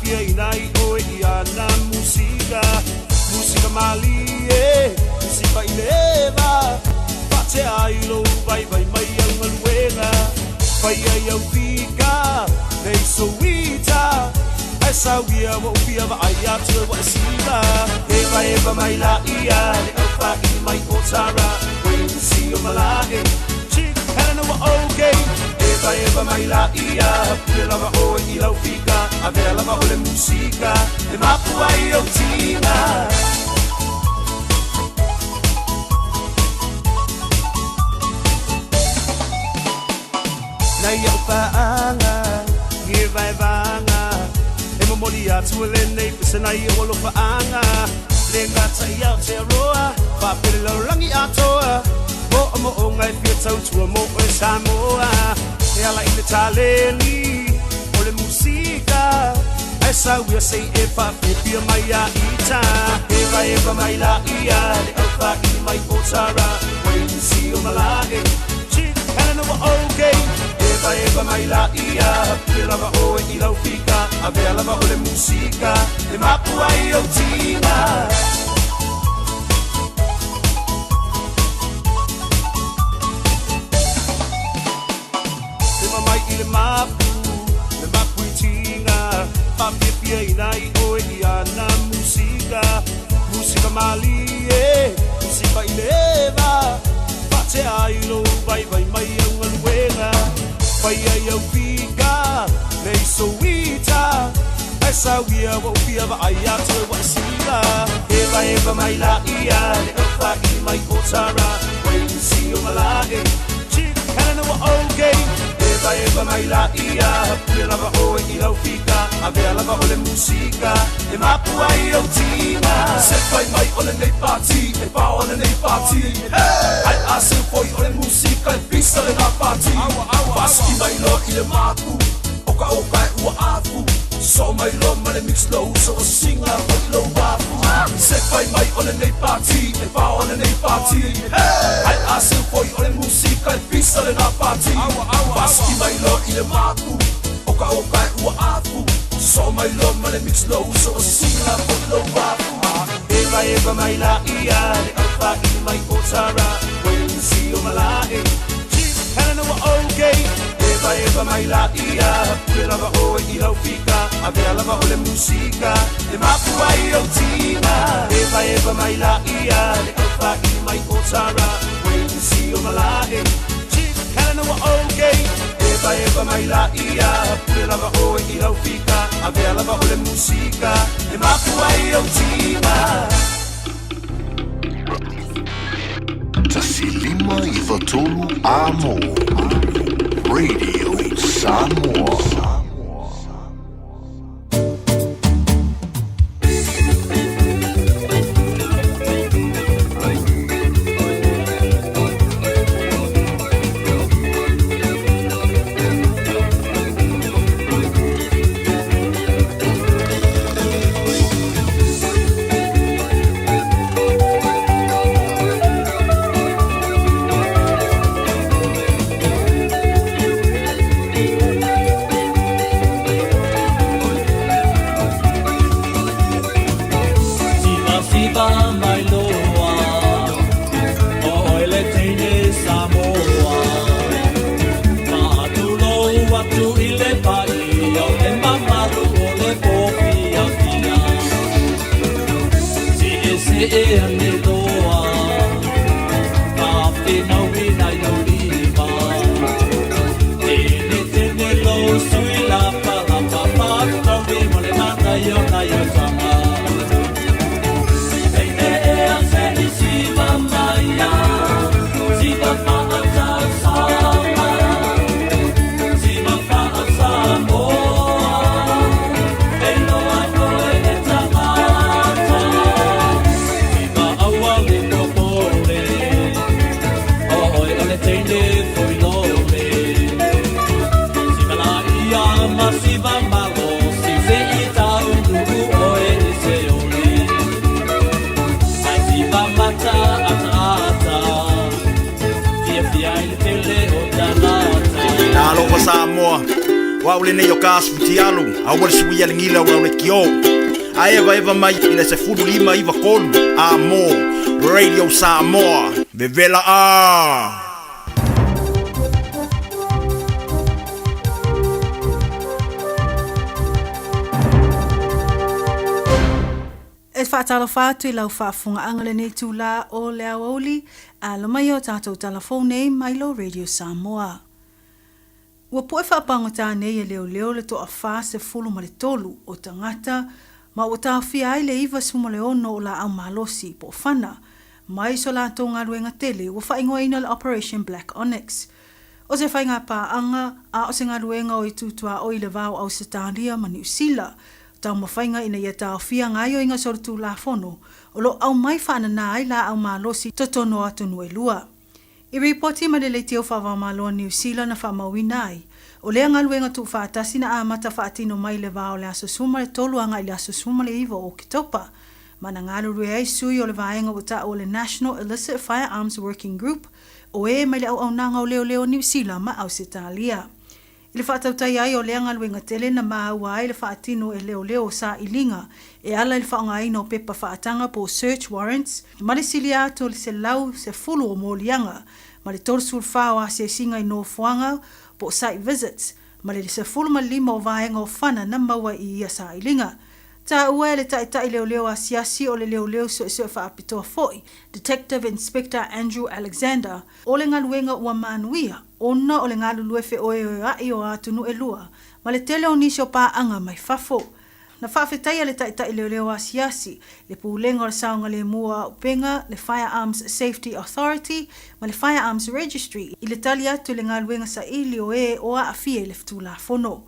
S20: pia inai oe iana musika Musika mali e Musika ileva Pate ailo vai vai mai au maluena Vai ai au fika Nei soita Esa wia wa upia wa ai atu wa siva Eva eva mai la ia Le au pa i mai o tara Wait to see o malake Chick helena wa okay Eva eva mai la ia Pule lava o i lau fika Avea lava o le musika E mapu ai o tina Nai au paanga Nge vai vanga E momoli atu le nei Pisa nai o lo paanga Le ngata i au te roa Whapere lau rangi atoa Mo o mo o ngai pia tau tua mo o e Samoa E ala i le taleli O le musika E sa wia sei e whape pia mai a ita Eva eva mai la ia Le au pa i mai o tara Wait to see o malake Chick helena wa okay Eva eva mai la ia Pia lava o e i lau fika Avea lava o le musika E mapu ai o tina Ema mai i le mapu I tinga Papia pia inai o e iana musika Musika mali e Musika ileva Pate ailo vai vai mai au aluena Vai ai au fika Nei soita Esa wia wa upia wa ai atu wa siva Eva eva mai la ia Le au pa i mai o tara Wait to see o malake Chick helena wa okay Eva eva mai la ia Pule lava o e i lau fika Avea lava o le musika E mapu ai au tina Se fai mai o le nei party E pa o le nei party Ai a se foi o le musika E pisa le na party Paski mai lo i le maku Oka oka e ua afu So mai lo ma le mix low So o singa o i lo wafu Se fai mai o le nei party E pa o le nei party Ai a se foi o le musika E pisa le na party Paski mai lo i le maku Oka oka e ua afu So mai lo ma le mix low So o singa o i lo wafu Eva eva mai la ia Le au pa i mai o tara Wait to see o malae Chick helena wa okay Eva eva mai la ia Pule lava o e i lau fika Avea lava o le musika E mapu ai o tina Eva eva mai la ia Le au pa i mai o tara Wait to see o malae Chick helena wa okay Eva eva mai la ia Pule lava o e i lau fika Avea lava o le musika E mapu ai o tina
S16: Tasilima i Vatolu Amo Radio Samoa
S3: Samoa Waule nei o kasputi alu, awal suia lingila ura le kio. Aeva eva mai ina se fulu lima iwa kolu. Amo, Radio Samoa, Vevela a.
S12: E whaatala whātu I lau whaafunga angale nei tūla o le Aoauli, a lamai o tātou telefone Milo Radio Samoa. Ua poe whaapanga tā nei e leo le toa wha se fulu ma le tolu o tangata, ma o tā whia ai le iwa suma le ono o la au malosi po whana, mai so la tō ruenga tele ua whaingoa ina le Operation Black Onyx. O se whainga pā anga, a o se ruenga o I tūtua o I le vau au Setaria ma New Zealand, tau mawhainga ina ia tau whia ngai o inga sorutu la fono, o lo au mai whaana nā ai la au malosi totono atu nue lua. I reporti ma le leitio whawa maloa New Zealand na whamawina ai, o lea ngaluenga tu whaatasi na amata whaatino mai le vao le aso suma le tolu anga I le aso suma le iwa o kitopa, ma na ngalu rue ai sui o le vaenga o ta o le National Illicit Firearms Working Group, o e mai le au nanga o leo New Zealand ma au Setalia. I le whaatautai ai o lea ngaluenga tele na mahaua ai le whaatino e leo sa ilinga, e ala le whaonga ina o pepa whaatanga po search warrants, ma le sili ato le se lau se fulu o molianga, ma le torsul whao a se singa I no fuanga po site visits, ma le se fulu ma lima o vaenga o whana na maua I ia sa ilinga. Ta ua le tai leo a siasi o le leo so whaapitoa foi, Detective Inspector Andrew Alexander, o le ngaluenga ua manuia, ona o le ngalulue fe oe ai o atunu e lua, ma le tele o nisio pā anga mai fafo. Na whaafetai le tai leo a siasi, le pūlenga o le saonga le mua upenga, le Firearms Safety Authority, ma le Firearms Registry, I le tali atu le ngaluenga sa ili o e o a afie le ftula fono.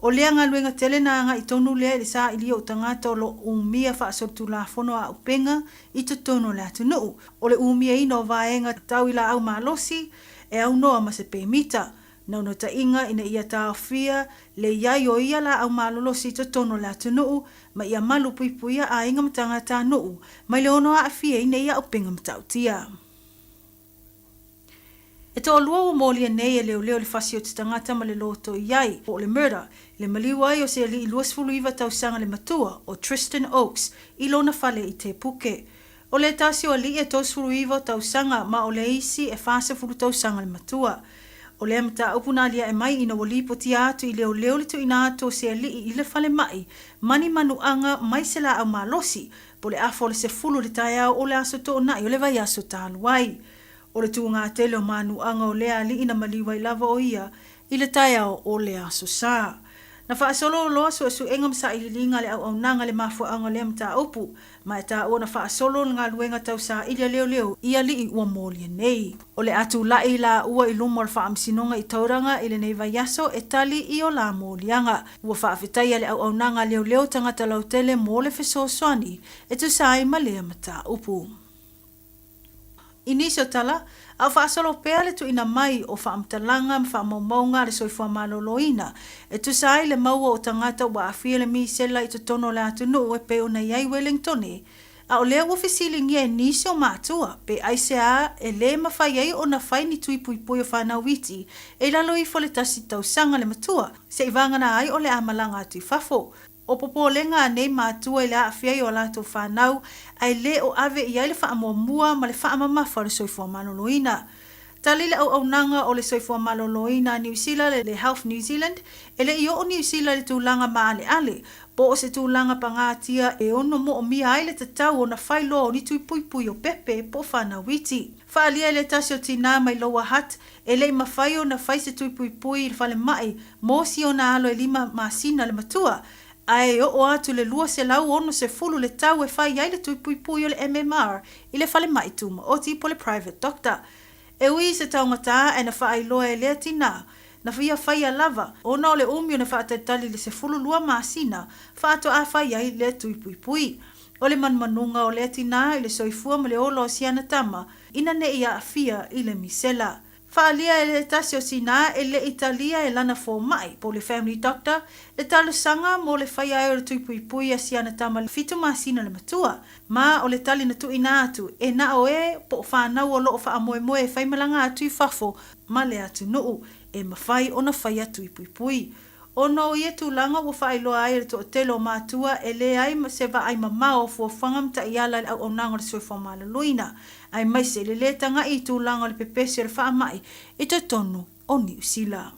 S12: O lea ngaluenga tele na anga I tonu lea le sa ili o tangata o lo umia whaasotu la fono a upenga I tono le atunu. O le umia ino vaenga tau I la au malosi e au noa ma se pēmita. Nau no ta inga ina ia tau fia le iai o ia la au malolosi tono le atunu ma ia malu puipuia a inga matangata nuu. Mai le ono a fia ina ia upenga matautia. E tō lua o mōlia nei e leo le whasi o te tangata ma le loto iai o le murder, le maliwai o se li I luasfulu iwa tausanga le matua o Tristan Oaks I lona whale I te puke. O le tasi o li e tōsfulu iwa tausanga ma o le isi e whasafulu tausanga le matua. O le amata upuna lia e mai ina wali poti atu I leo le tu ina atu o se li I le whale mai, mani manuanga mai se la au malosi, po le afo le se fulu le taiao o le aso tō nai o le vai aso tāluai. O le tūngā tele o manu anga o lea li ina maliwai lava o ia I le taiao o le aso sā. Na whaasolo o loa so su engam sa ililinga le au nanga le mafua anga le mta upu, ma e tā o na whaasolo ngā luenga tau sa ilia leo ia li I ua mōlia nei. O le atu lai la ua I lumo le whaamsinonga I tauranga I le nei vaiaso e tali I o la mōlianga. Ua whaafetai le au nanga leo tangata lautele mō le feso soani e tu sa I malea mta upu. Inisio tala, au whaasolo pēa le tu ina mai o whaamtalanga whaamaumaunga le soifua maloloina, e tu sai le maua o tangata ua awhia le mi sela I tono le atunu e pe o na iai Wellingtone, a o lea wafisili ngia e nisio mātua, pe aise a e le mawhai ei o na whai ni tui pui pui o whanawiti, e lalo I fole tasi tausanga le matua, se I vangana ai o le amalanga atu I fafo. O popo lenga nei mātua I le awhiai o lato whanau, ai le o ave I aile whaamuamua ma le whaamamafa le soifua maloloina. Tali le au nanga o le soifua maloloina New Zealand le Health New Zealand, e le I o New Zealand le tūlanga maale ale, po o se tūlanga pangatia e ono mo o mia aile te tau o na whailo o ni tui pui pui o pepe po whanawiti. Whaalia le tasi o tina mai loa hat, e le I mawhai o na whai se tui pui pui I whale mai, mo si o na alo e lima masina le matua, ai o atu le lua se lau ono se fulu le tau e whai ai le tui pui pui o le MMR I le whale mai tuma o ti po le private doctor. E ui se taungata e na whai loa e lea tina, na whia whai a lava, o na o le umio na whaatatali le se fulu lua masina, whaato a whai ai le tui pui pui. O le manmanunga o lea tina I le soifua ma le olo o siana tama, ina ne ia a fia I le misela. Whaalia e le tasi o sina e le Italia e lana fō mai po le family doctor, le talo sanga mo le whai ai o le tui pui pui a siana tama le fitu masina le matua, ma o le tali na tu ina atu e na o e po whanau o loo wha amoe moe e whai malanga atu I fafo ma le atu nuu e mawhai o na whai atu I pui pui. Ono ia tūlanga wa whailoa ai to telo mātua e le ai se va ai mamao fuafanga mta iala au onanga le soifo malaluina. Ai mai se le tanga i tūlanga le pepesi le whaamai i te tonu o New Zealand.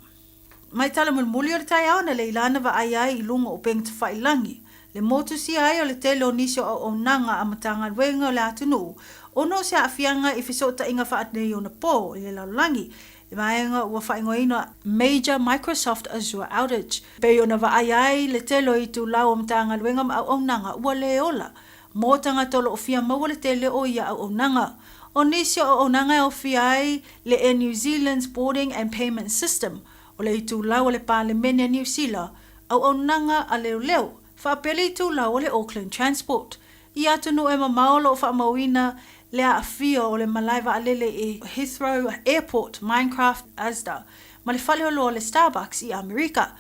S12: Mai tala mulmuli o le tai aona le ilana va ai ai i lunga o peng te whailangi. Le motu si ai o le telo nisio au onanga a matanga wenga o le atunu. Ono se afianga i fisota inga whaatnei o na po i le laulangi. Vaenga ua whaingoina major Microsoft Azure outage. Pei ona wa ai le telo i tu lau o mtanga luenga ma au nanga ua le ola. Mō tanga tolo o fia maua le tele o ia au nanga. O nisio o nanga o fia ai le Air New Zealand's boarding and payment system. O le i tu lau o le Parliament New Zealand au nanga a leo leo. Whaapele i tu lau o le Auckland Transport. I atunu e mamaolo o whaamawina le a fio o le malaiva alele e Heathrow Airport, Minecraft, Asda. Ma le whale o le Starbucks i Amerika.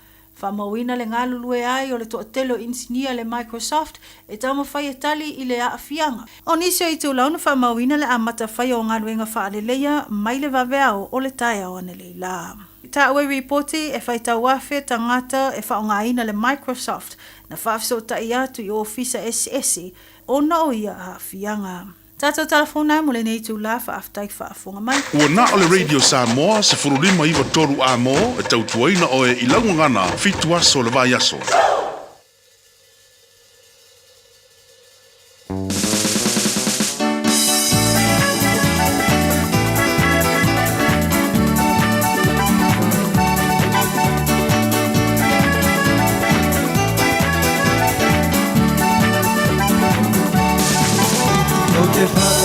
S12: Whamawina le ngalulue ai o le toatelo insinia le Microsoft e tamo whai e tali i le a fianga. O nisio i tu launa whamawina le amata whai o ngaluenga whaaleleia mai le vaveao o le taia o ane le la. Ta ue reporti e whai tau wafe tangata e whaongaina le Microsoft na whaafiso tai atu i ofisa SS o na o ia a fianga. Tātou telefona mo le nei tū la whaafitai whaafonga mai.
S17: Ua na o le Radio Samoa se furulima iwa toru a mo e tautuaina o e ilaungangana fitu aso le vai aso.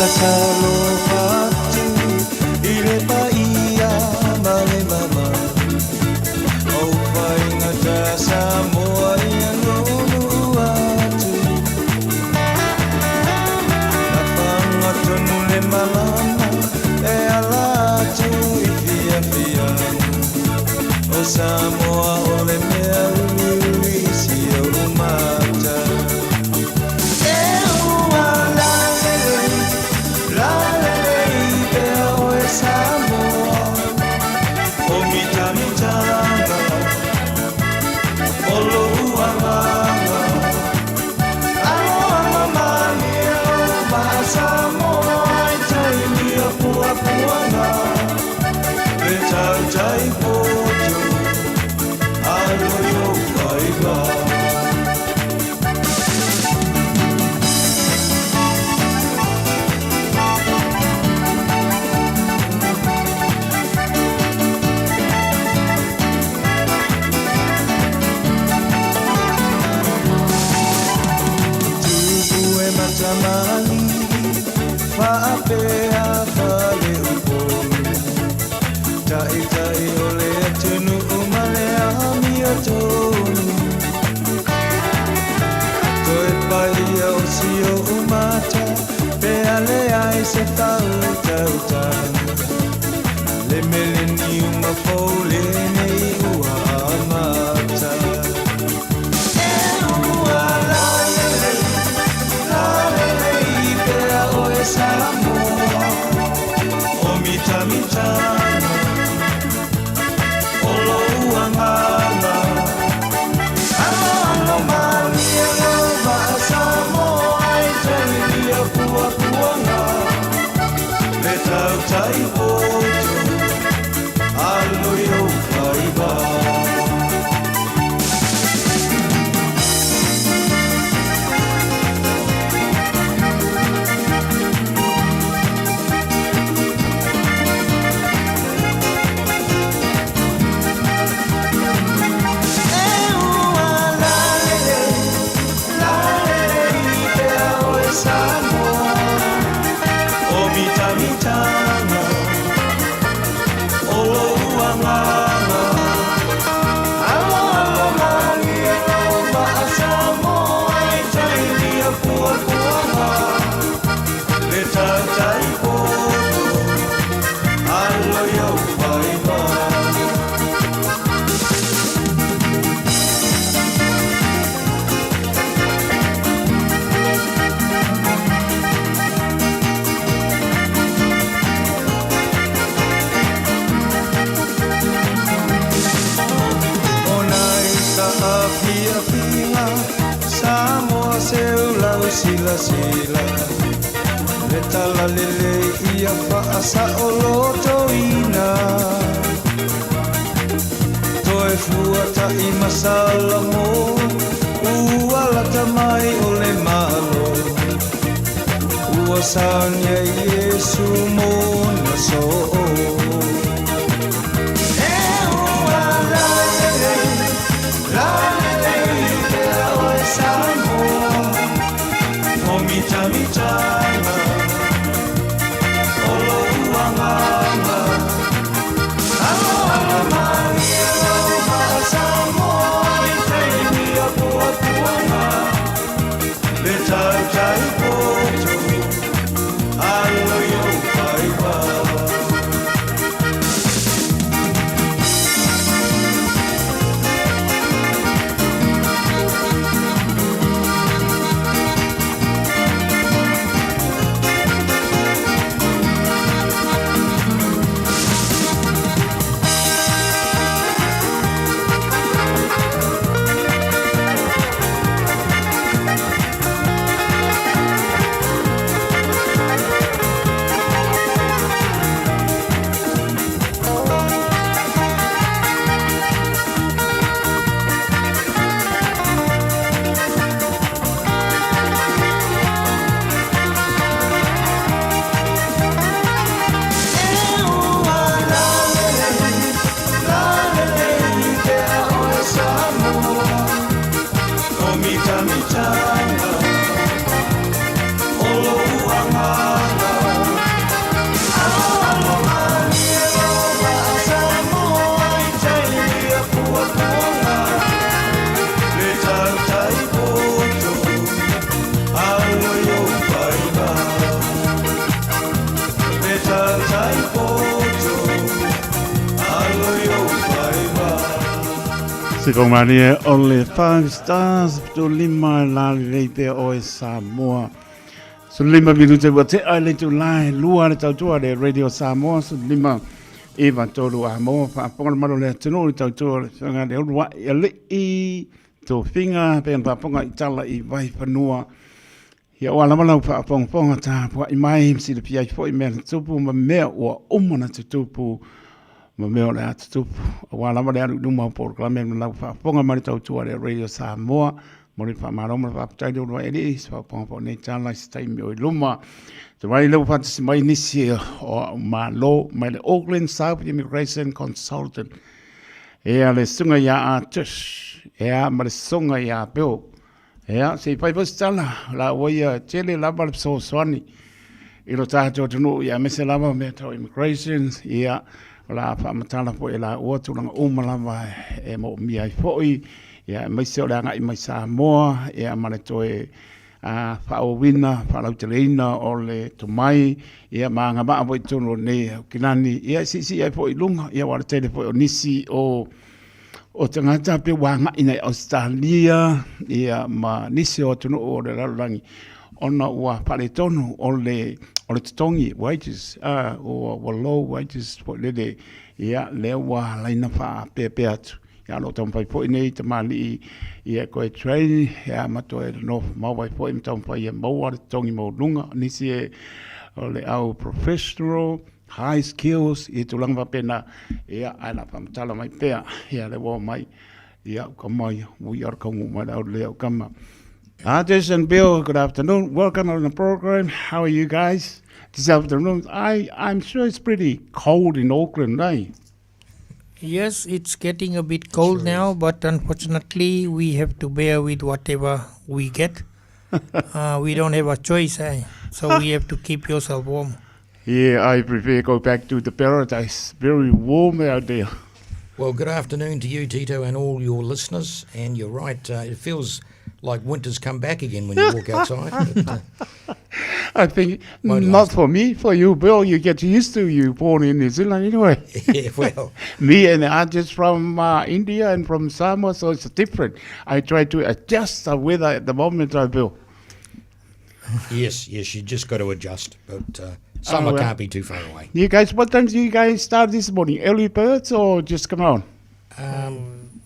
S20: Talo fatu i le paia male mama au whainga ta Samoa i anonu atu na whanga tonu le malama e ala atu i fia fia o Samoa o le mea ui si o umata se tau tau tau le millennium of ole nei ua amata e ua la le pera o e Samoa o mita mitana o lo ua ngana alo mami e va Samoa i te ia pua puanga tau tai potu alo yo whaiba sila sila le tala lele ia whaasa o loto ina toe fuata i masala mo ua lata mai o le malo ua sanya Yesu mo na so
S5: Se kong maria o le 5 stars to lima la le pe o Samoa. So lima minute wa te ai le tu lai lua le tau tua le Radio Samoa so lima eva tolu a mo pa ponga maro le tino le tau tua le nga le wa le I to finga pe pa ponga I tala I vai panua. Ya wala mana pa ponga ta pa I mai si le pia fo I me tupu ma me o umana tupu. Ma meo le atu tupu. Wala ma le anu numa por klame na lau whaponga mani tau tua le Radio Samoa. Mori whamaroma le whaputai le urua eri. Whaponga po ne tala si taimi o iluma. Te wai leu whatasi mai nisi o ma lo mai le Auckland South Immigration Consultant. Ea le sunga ia a tush. Ea ma le sunga ia peo. Ea se pai pos tala. La oia tele lava le so swani. Ilo tātou tunu ia mese lava me tau immigration. Ia la fa matala po ela o tulanga o malava e mo mi ai foi ya mai se ola ngai mai Samoa e amale toe a fa o wina fa la utelina o le to mai ia manga ba vo tunu ne kinani ia si ai foi lunga ia wa tele foi nisi o tangata pe wanga ina Australia ia ma nisi o tunu o le langi ona ua pale tonu o le tongi wages or low wages for le ia le wa laina fa pe atu ia lo tom pai po nei te mali ia ko train ia mato e no ma vai po im tom pai mo wa tongi mo lunga nisi e le au professional high skills I tulang va pena ia ana pa tala mai pe ia le wa mai ia ko mai we are ko mai le kama Artis and Bill, good afternoon. Welcome on the program. How are you guys this afternoon? I'm sure it's pretty cold in Auckland, eh?
S21: Yes, it's getting a bit cold now, but unfortunately we have to bear with whatever we get. We don't have a choice, eh? So we have to keep yourself warm.
S5: Yeah, I prefer go back to the paradise. Very warm out there.
S22: Well, good afternoon to you, Tito, and all your listeners. And you're right, it feels like winter's come back again when you walk outside.
S5: I think not for me, for you, Bill. You get used to you born in New Zealand anyway.
S22: Yeah, well.
S5: Me and I'm just from India and from Samoa, so it's different. I try to adjust the weather at the moment, Bill.
S22: Yes, you just got to adjust. But summer can't be too far away.
S5: You guys, what time do you guys start this morning? Early birds or just come on?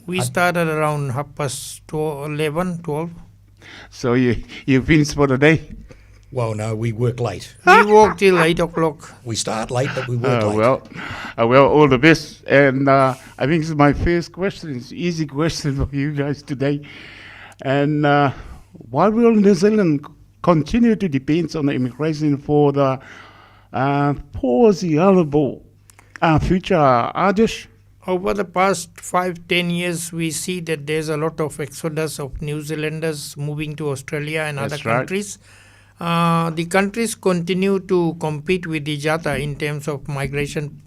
S21: We started around 11, 12.
S5: So you finished for the day?
S22: Well, no, we work late.
S21: We work till 8 o'clock.
S22: We start late, but we work late.
S5: Well, all the best. And I think this is my first question. It's an easy question for you guys today. And why will New Zealand continue to depend on the immigration for the foreseeable future, Adesh?
S21: Over the past 5-10 years, we see that there's a lot of exodus of New Zealanders moving to Australia and other countries. The countries continue to compete with each other in terms of migration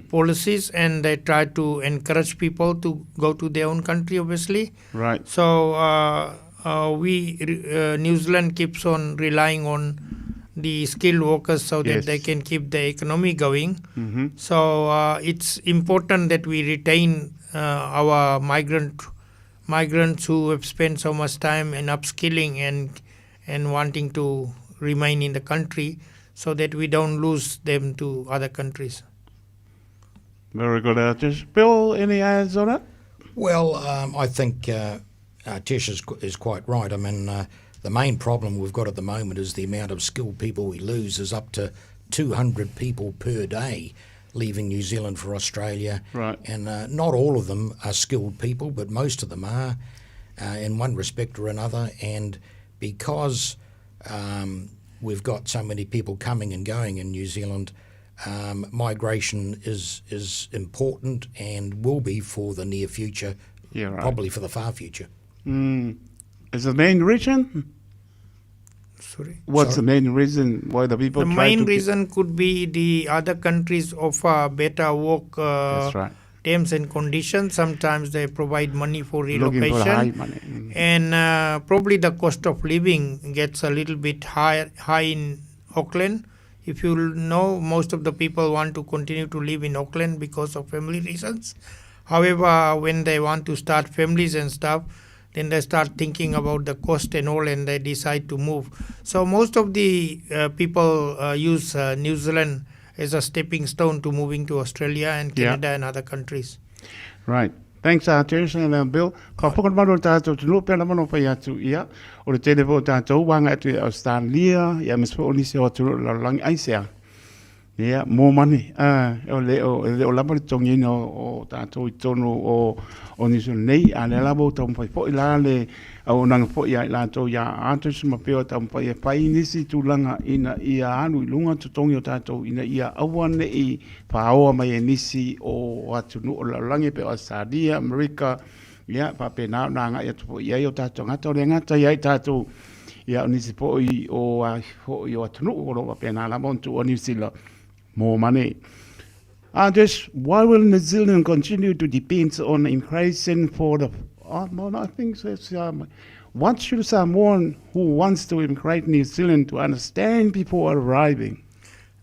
S21: policies, and they try to encourage people to go to their own country, obviously.
S5: Right.
S21: So New Zealand keeps on relying on the skilled workers so that they can keep the economy going.
S5: Mm-hmm.
S21: So it's important that we retain our migrants who have spent so much time in upskilling and wanting to remain in the country, so that we don't lose them to other countries.
S5: Very good, Tish. Bill, any ads on it?
S22: Well, I think Tish is quite right. I mean, the main problem we've got at the moment is the amount of skilled people we lose is up to 200 people per day leaving New Zealand for Australia.
S5: Right.
S22: And not all of them are skilled people, but most of them are in one respect or another. And because we've got so many people coming and going in New Zealand, migration is important and will be for the near future, probably for the far future.
S5: Is the main reason?
S21: Sorry?
S5: What's the main reason why the people
S21: The main reason could be the other countries offer better work terms and conditions. Sometimes they provide money for relocation.
S5: Looking for high money.
S21: And probably the cost of living gets a little bit high in Auckland. If you know, most of the people want to continue to live in Auckland because of family reasons. However, when they want to start families and stuff, then they start thinking about the cost and all, and they decide to move. So most of the people use New Zealand as a stepping stone to moving to Australia and Canada and other countries.
S5: Right. Thanks, Tish and Bill. Ka pokon mano tātou tunu pēna mano whai atu ia. O le tene po tātou wanga atu Australia, ia mispo o nisi o tunu la langi aisea. Ia, mō mani. O leo lama le tongi ina o tātou I tonu o nisu nei, a le labo tau mwhai po I la le au nanga po ia I lātou ia atu sima peo tau mwhai e pai nisi tūlanga ina ia anu I lunga tutongi o tātou ina ia awane I whaoa mai e nisi o atunu o la langi pe o Australia, Amerika, ia pape nā nga ia tupo ia o tātou ngata o le ngata ia I tātou ia o nisi po I o atunu o lo pape nā la montu o New Zealand. More money. Just why will New Zealand continue to depend on immigration for the? I think that's, what should someone who wants to immigrate New Zealand to understand before arriving?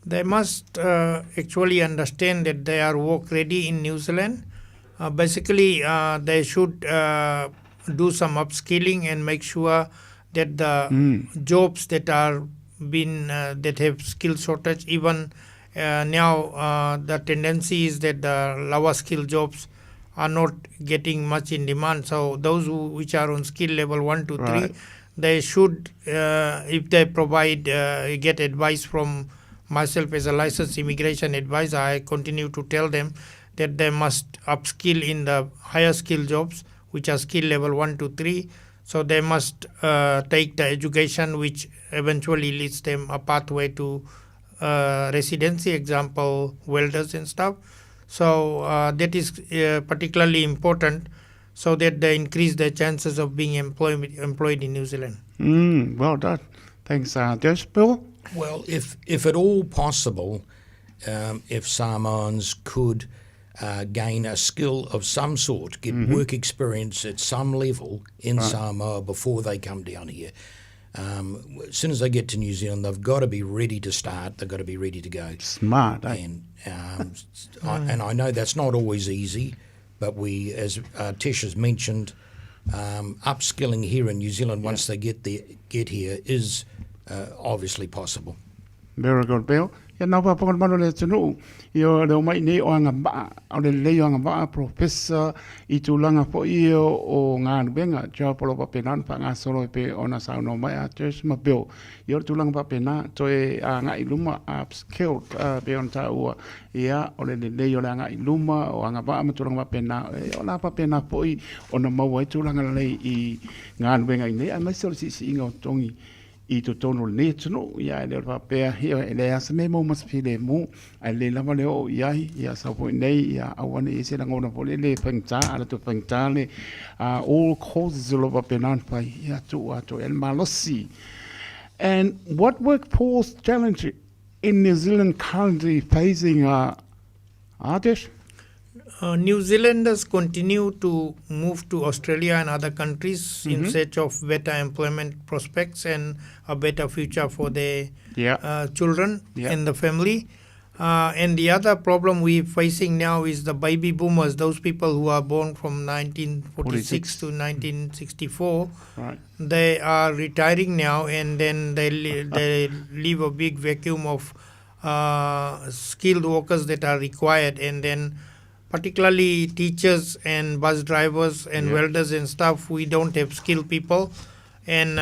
S21: They must actually understand that they are work ready in New Zealand. Basically, they should do some upskilling and make sure that the jobs that are that have skill shortage, even now the tendency is that the lower skill jobs are not getting much in demand. So those which are on skill level 1 to 3, they should, if they provide, get advice from myself as a licensed immigration advisor, I continue to tell them that they must upskill in the higher skill jobs, which are skill level 1 to 3. So they must take the education which eventually leads them a pathway to residency, example, welders and stuff. So that is particularly important so that they increase their chances of being employed in New Zealand.
S5: Well done. Thanks, Josh. Bill?
S22: Well, if at all possible, if Samoans could gain a skill of some sort, get work experience at some level in Samoa before they come down here. As soon as they get to New Zealand, they've got to be ready to start. They've got to be ready to go.
S5: Smart,
S22: and I know that's not always easy, but we, as Tish has mentioned, upskilling here in New Zealand once they get here is obviously possible.
S5: Very good, Bill. Ya nau pa pongan mano le tunu. Yo le mai nei o anga ba, o le le anga ba professor I tulanga po io o ngā benga ja polo pa penan pa ngā solo pe ona sa no mai a tes ma Bill. Yo tulanga pa pena to e ngā iluma upskilled pe on ta ua. Ia o le le yo ngā iluma o anga ba ma tulanga pa pena o na pa pena po I ona mau ai tulanga le I ngā benga nei a mai solo si inga o tongi. I to tono le tunu ia le papea ia le asa me mo mas file mo ale la vale o ia sa po nei ia awane ese la ngona po le pengta ala to pengta le all causes lo papenan pa ia to ato el malosi. And what workforce challenge in New Zealand currently facing Adesh?
S21: New Zealanders continue to move to Australia and other countries in search of better employment prospects and a better future for their children and the family. And the other problem we're facing now is the baby boomers, those people who are born from 1946 to 1964.
S5: Right.
S21: They are retiring now, and then they leave a big vacuum of skilled workers that are required, and then particularly teachers and bus drivers and welders and stuff, we don't have skilled people. And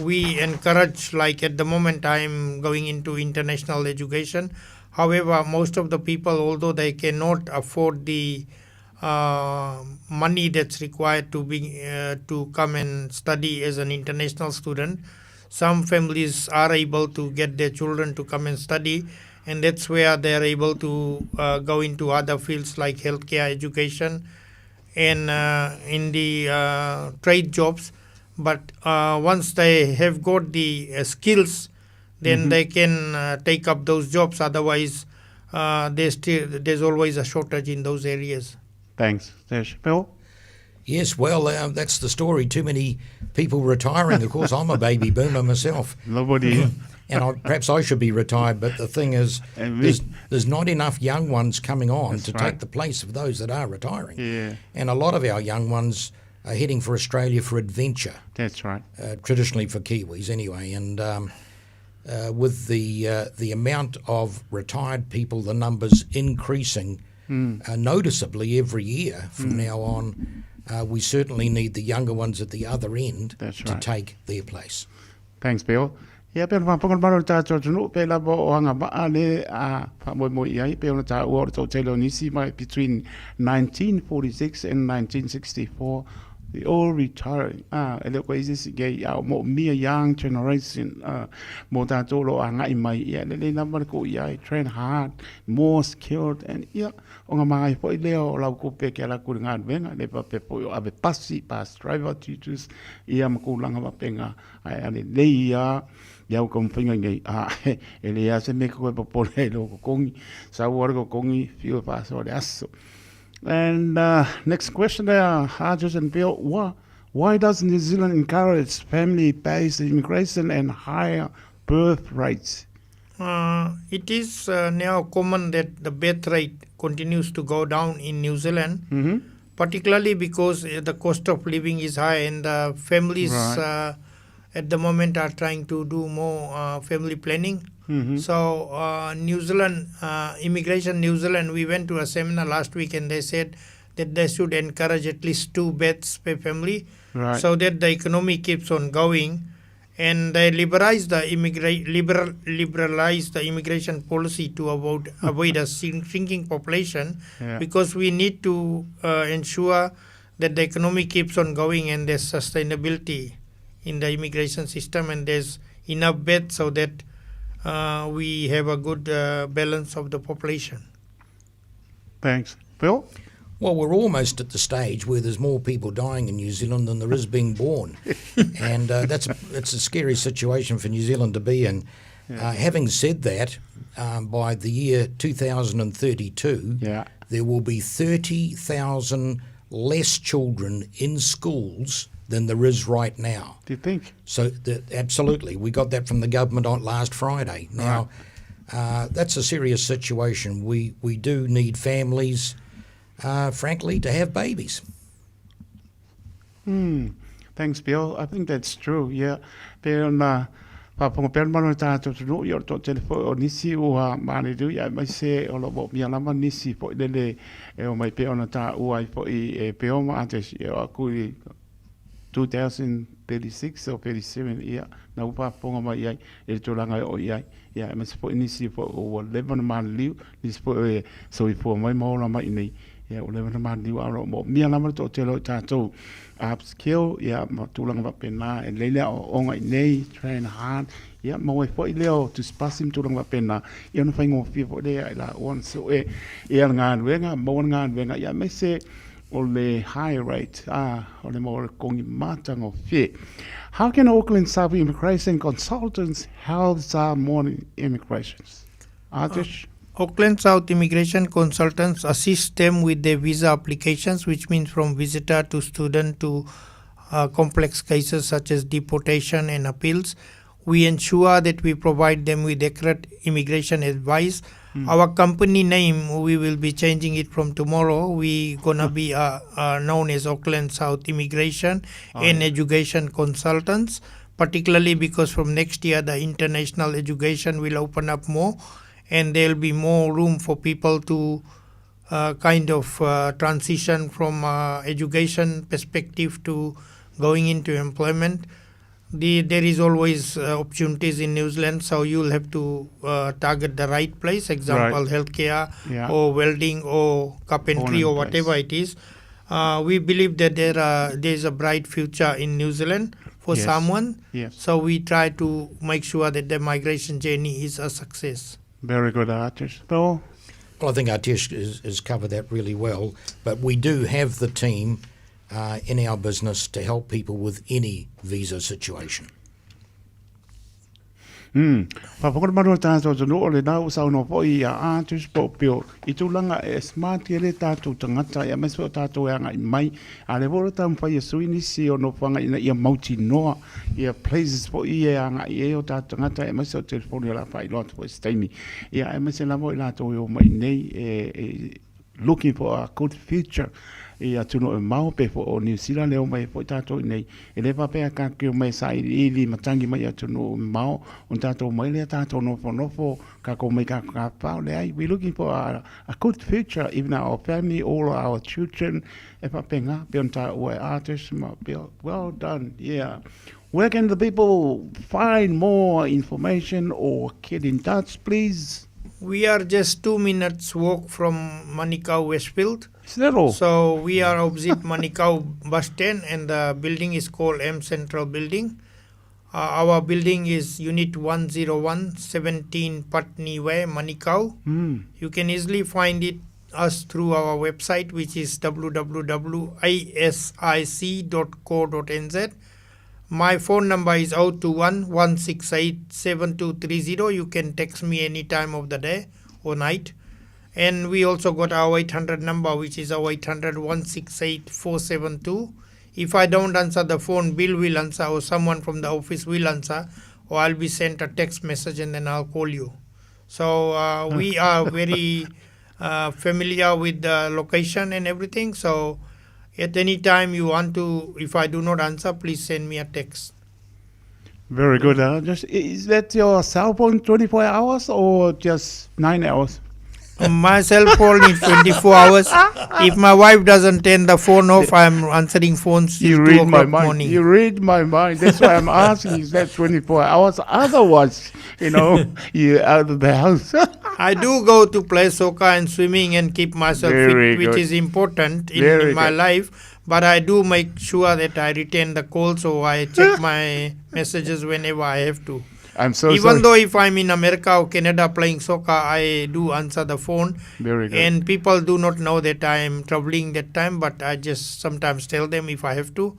S21: we encourage, like at the moment I'm going into international education. However, most of the people, although they cannot afford the money that's required to come and study as an international student, some families are able to get their children to come and study. And that's where they're able to go into other fields like healthcare, education, and in the trade jobs. But once they have got the skills, then they can take up those jobs. Otherwise, there's always a shortage in those areas.
S5: Thanks. Bill?
S22: Yes, well, that's the story. Too many people retiring. Of course, I'm a baby boomer myself.
S5: Nobody.
S22: And perhaps I should be retired, but the thing is, there's not enough young ones coming on to take the place of those that are retiring.
S5: Yeah.
S22: And a lot of our young ones are heading for Australia for adventure.
S5: That's right.
S22: Traditionally for Kiwis anyway. And with the amount of retired people, the numbers increasing noticeably every year from now on, we certainly need the younger ones at the other end to take their place.
S5: Thanks, Bill. Ia pe ma pongan maro ta tonu pe la bo anga ba le pa mo ia pe ona ta o to telo nisi mai between 1946 and 1964 they all retiring ele ko isi ge ya mo me young generation mo ta to lo anga mai ia le number ko ia train hard more skilled and ia onga mai po leo la ko pe ke la ku nga venga le pa pe po ave passi pas driver teachers ia mo ku langa ba penga ale le ia Yau kong pinga ngai ele ya se me ko po le lo kong sa war ko kongi fio pa so le aso. And next question there, Hodges and Bill, why does New Zealand encourage family-based immigration and higher birth rates?
S21: It is now common that the birth rate continues to go down in New Zealand, particularly because the cost of living is high and the families at the moment are trying to do more family planning. So New Zealand, Immigration New Zealand, we went to a seminar last week and they said that they should encourage at least 2 births per family so that the economy keeps on going. And they liberalize the immigration policy to avoid a shrinking population because we need to ensure that the economy keeps on going and there's sustainability in the immigration system and there's enough beds so that we have a good balance of the population.
S5: Thanks. Bill?
S22: Well, we're almost at the stage where there's more people dying in New Zealand than there is being born. And that's a scary situation for New Zealand to be in. Having said that, by the year 2032, there will be 30,000 less children in schools than there is right now.
S5: Do you think?
S22: So, absolutely. We got that from the government on last Friday. Now, that's a serious situation. We do need families, frankly, to have babies.
S5: Thanks, Bill. I think that's true. Yeah, Bill, Paponga pēr mano tātou tunu i o tō telefo o nisi ua māne riu ia mai se o lo mo mia lama nisi po i lele e o mai pe ona tā ua i po i e pe o ma ate e o aku i 2036 o 37 ia na upa ponga mai iai e tōranga o iai ia e mai se po i nisi po o 11 māne riu nisi po e so i po mai maola mai nei ia o 11 māne riu aro mo mia lama tō telo i tātou upskill ia matulanga wa pena e leile o onga i nei train hard ia mo e foi leo to spasim tulanga wa pena ia no faingo fia po le la on so e ia nga wenga mo nga wenga ia me se o le high rate o le mo kongi matanga fie. How can Auckland South Immigration Consultants help Samoan immigrations? Artish?
S21: Auckland South Immigration Consultants assist them with their visa applications, which means from visitor to student to complex cases such as deportation and appeals. We ensure that we provide them with accurate immigration advice. Our company name, we will be changing it from tomorrow. We gonna be known as Auckland South Immigration and Education Consultants, particularly because from next year the international education will open up more. And there'll be more room for people to transition from education perspective to going into employment. There is always opportunities in New Zealand, so you'll have to target the right place, example, healthcare or welding or carpentry or whatever it is. We believe that there's a bright future in New Zealand for someone. So we try to make sure that the migration journey is a success.
S5: Very good, Artish. Bill?
S22: Well, I think Artish has covered that really well, but we do have the team in our business to help people with any visa situation.
S5: Papakora manu tātou tunu o le nau sau no po i a Artish po pio i tūlanga e smart i le tātou tangata i a meso tātou e anga i mai a le vora tam whai a suini si o no whanga ina i a mauti noa i a places po i e anga i e o tātou tangata e meso telefoni o la whai lot po e staimi i a meso la mo i lātou i o mai nei looking for a good future i atuno e mau pe fo o New Zealand leo mai fo tātou nei e le pape a kakeo mai sa ili matangi mai atuno e mau on tātou mai le tātou nofo kako mai kako pao le ai we looking for a good future even our family all our children e pape nga pe on ta ue artist ma well done yeah. Where can the people find more information or get in touch please?
S21: We are just 2 minutes walk from Manukau Westfield.
S5: Is that all?
S21: So we are opposite Manukau bus stand and the building is called M Central Building. Our building is Unit 101, 17 Putney Way, Manukau. You can easily find us through our website, which is www.isic.co.nz. My phone number is 021-168-7230. You can text me any time of the day or night. And we also got our 800 number, which is our 800-168-472. If I don't answer the phone, Bill will answer or someone from the office will answer, or I'll be sent a text message and then I'll call you. So we are very familiar with the location and everything. So at any time you want to, if I do not answer, please send me a text.
S5: Very good. Is that your cell phone 24 hours or just 9 hours?
S21: My cell phone is 24 hours. If my wife doesn't turn the phone off, I'm answering phones till 2 o'clock morning.
S5: You read my mind. That's why I'm asking, is that 24 hours? Otherwise, you're out of the house.
S21: I do go to play soccer and swimming and keep myself fit, which is important in my life. But I do make sure that I return the calls, so I check my messages whenever I have to. Even though if I'm in America or Canada playing soccer, I do answer the phone.
S5: Very good.
S21: And people do not know that I am traveling that time, but I just sometimes tell them if I have to.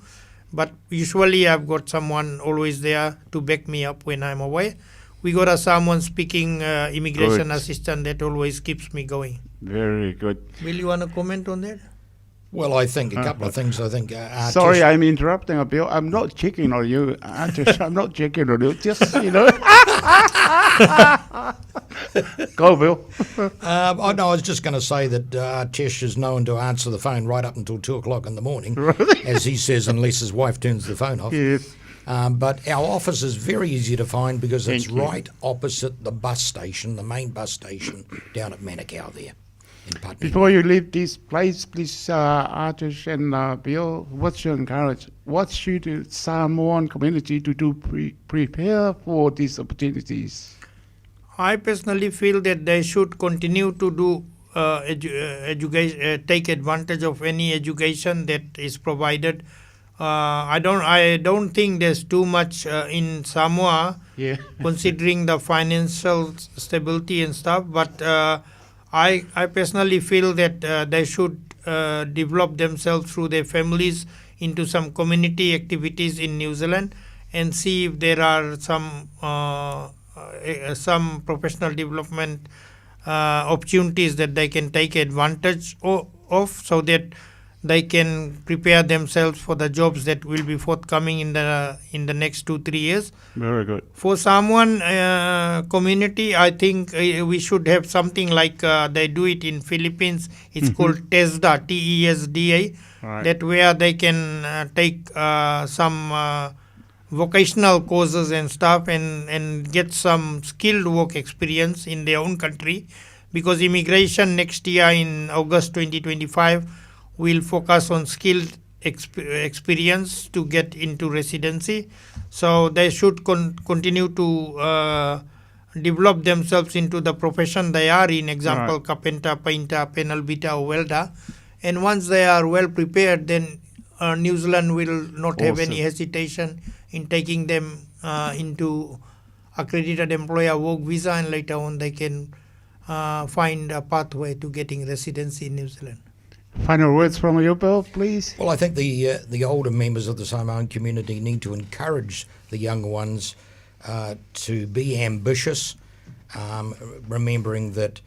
S21: But usually I've got someone always there to back me up when I'm away. We got a someone speaking immigration assistant that always keeps me going.
S5: Very good.
S21: Will you want to comment on that?
S22: Well, I think a couple of things. I think.
S5: Sorry, I'm interrupting, Bill. I'm not checking on you. I'm not checking on you. Just Go, Bill.
S22: I was just going to say that Tesh is known to answer the phone right up until 2 o'clock in the morning, as he says, unless his wife turns the phone off.
S5: Yes.
S22: But our office is very easy to find because it's right opposite the bus station, the main bus station down at Manukau there in Putney.
S5: Before you leave this place, please, Artish and Bill, what's your encouragement? What should the Samoan community to do prepare for these opportunities?
S21: I personally feel that they should continue to do take advantage of any education that is provided. I don't think there's too much in Samoa, considering the financial stability and stuff. But I personally feel that they should develop themselves through their families into some community activities in New Zealand and see if there are some professional development opportunities that they can take advantage of, so that they can prepare themselves for the jobs that will be forthcoming in the next 2-3 years.
S5: Very good.
S21: For Samoan community, I think we should have something like they do it in Philippines. It's called TESDA, TESDA.
S5: Right.
S21: That where they can take some vocational courses and stuff and get some skilled work experience in their own country, because immigration next year in August 2025 will focus on skilled experience to get into residency. So they should continue to develop themselves into the profession they are in, example, carpenter, painter, panel beater, or welder. And once they are well prepared, then New Zealand will not have any hesitation in taking them into accredited employer work visa, and later on they can find a pathway to getting residency in New Zealand.
S5: Final words from you, Bill, please.
S22: Well, I think the older members of the Samoan community need to encourage the younger ones to be ambitious, remembering that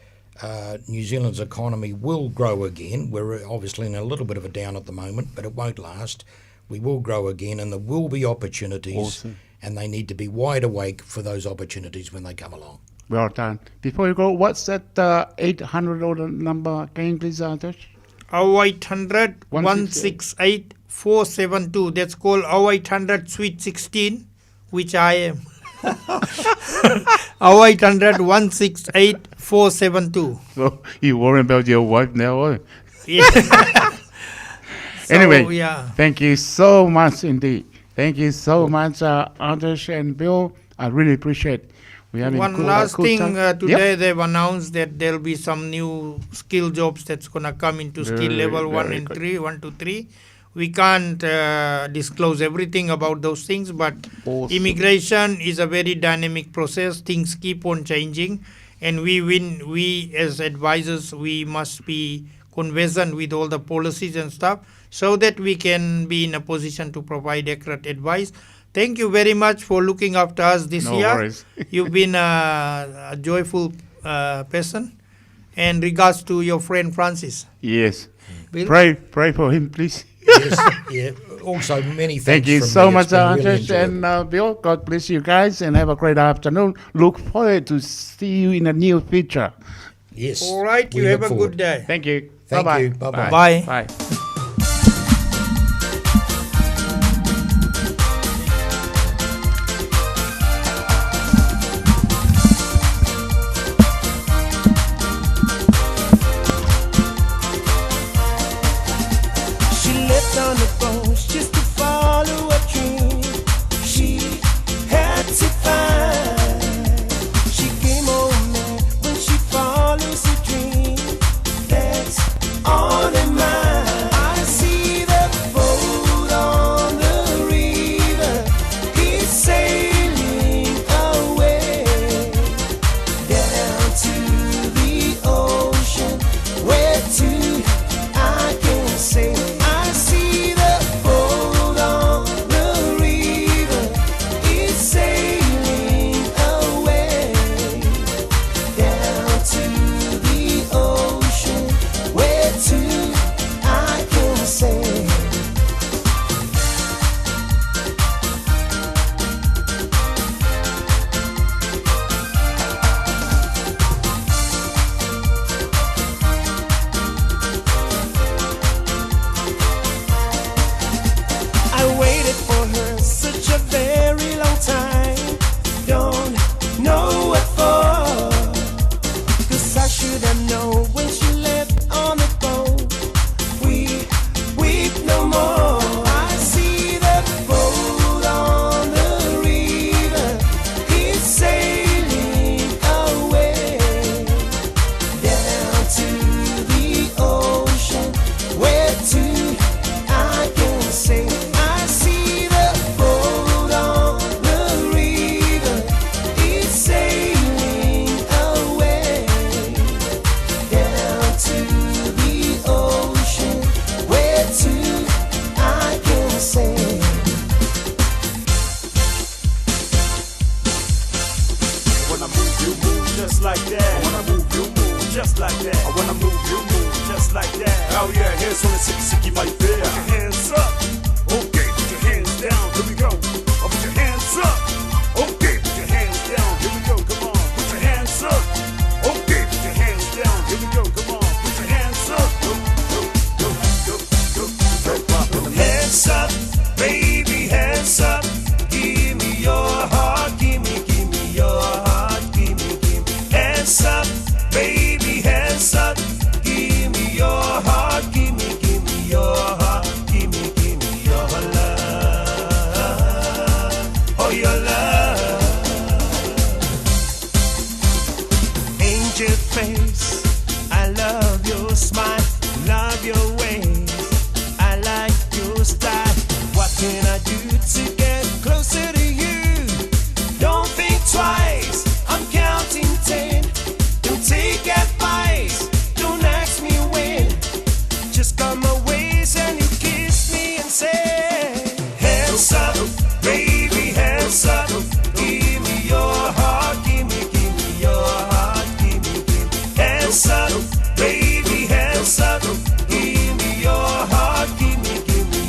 S22: New Zealand's economy will grow again. We're obviously in a little bit of a down at the moment, but it won't last. We will grow again, and there will be opportunities, and they need to be wide awake for those opportunities when they come along.
S5: Well done. Before you go, what's that 800 order number again, please, Artish?
S21: 0800 168 472. That's called 0800 Sweet 16, which I am. 0800 168 472.
S5: So you worry about your wife now, eh?
S21: Yeah.
S5: Anyway, thank you so much indeed. Thank you so much, Artish and Bill. I really appreciate it.
S21: One last thing, today they've announced that there'll be some new skill jobs that's going to come into skill level 1 to 3. We can't disclose everything about those things, but immigration is a very dynamic process. Things keep on changing, and we as advisors, we must be conversant with all the policies and stuff so that we can be in a position to provide accurate advice. Thank you very much for looking after us this year.
S5: Worries.
S21: You've been a joyful person. And regards to your friend Francis.
S5: Yes.
S21: Bill?
S5: Pray for him, please.
S22: Yes, yeah. Also, many thanks.
S5: Thank you
S22: from
S5: so
S22: me.
S5: much,
S22: It's been really
S5: Artish and Bill. God bless you guys and have a great afternoon. Look forward to see you in the near future.
S22: Yes.
S21: All right. You have a good day.
S5: Thank you.
S22: Thank
S5: Bye-bye.
S22: you. Bye-bye.
S21: Bye.
S5: Bye.
S20: She left on the bones just to follow a dream she had to find. She came home mad when she follows a dream that's on her mind. I see the boat on the river, he's sailing away down to the ocean. Where to? I can't say. I see the boat hands on the sicky my bear. Put your hands up. Okay, put your hands down. Here we go. Oh, put your hands up. Okay, put your hands down. Here we go. Come on. Put your hands up. Okay, put your hands down. Here we go. Come on. Put your hands up. Go. Hands up, baby, hands up. Give me your heart. Give me your heart. Give me. Hands up, baby, hands up. Give me your heart. Give me your heart. Give me your love. Oh, your love. Angel face, I love your smile, love your ways, I like your style. What can I do to get closer to you? Don't think twice, I'm counting 10. Don't take advice, don't ask me when. Just come my ways and you kiss me and say, hands up, baby, hands up. Give me your heart, give me your heart, give me. Hands up, baby, hands up. Give me your heart, give me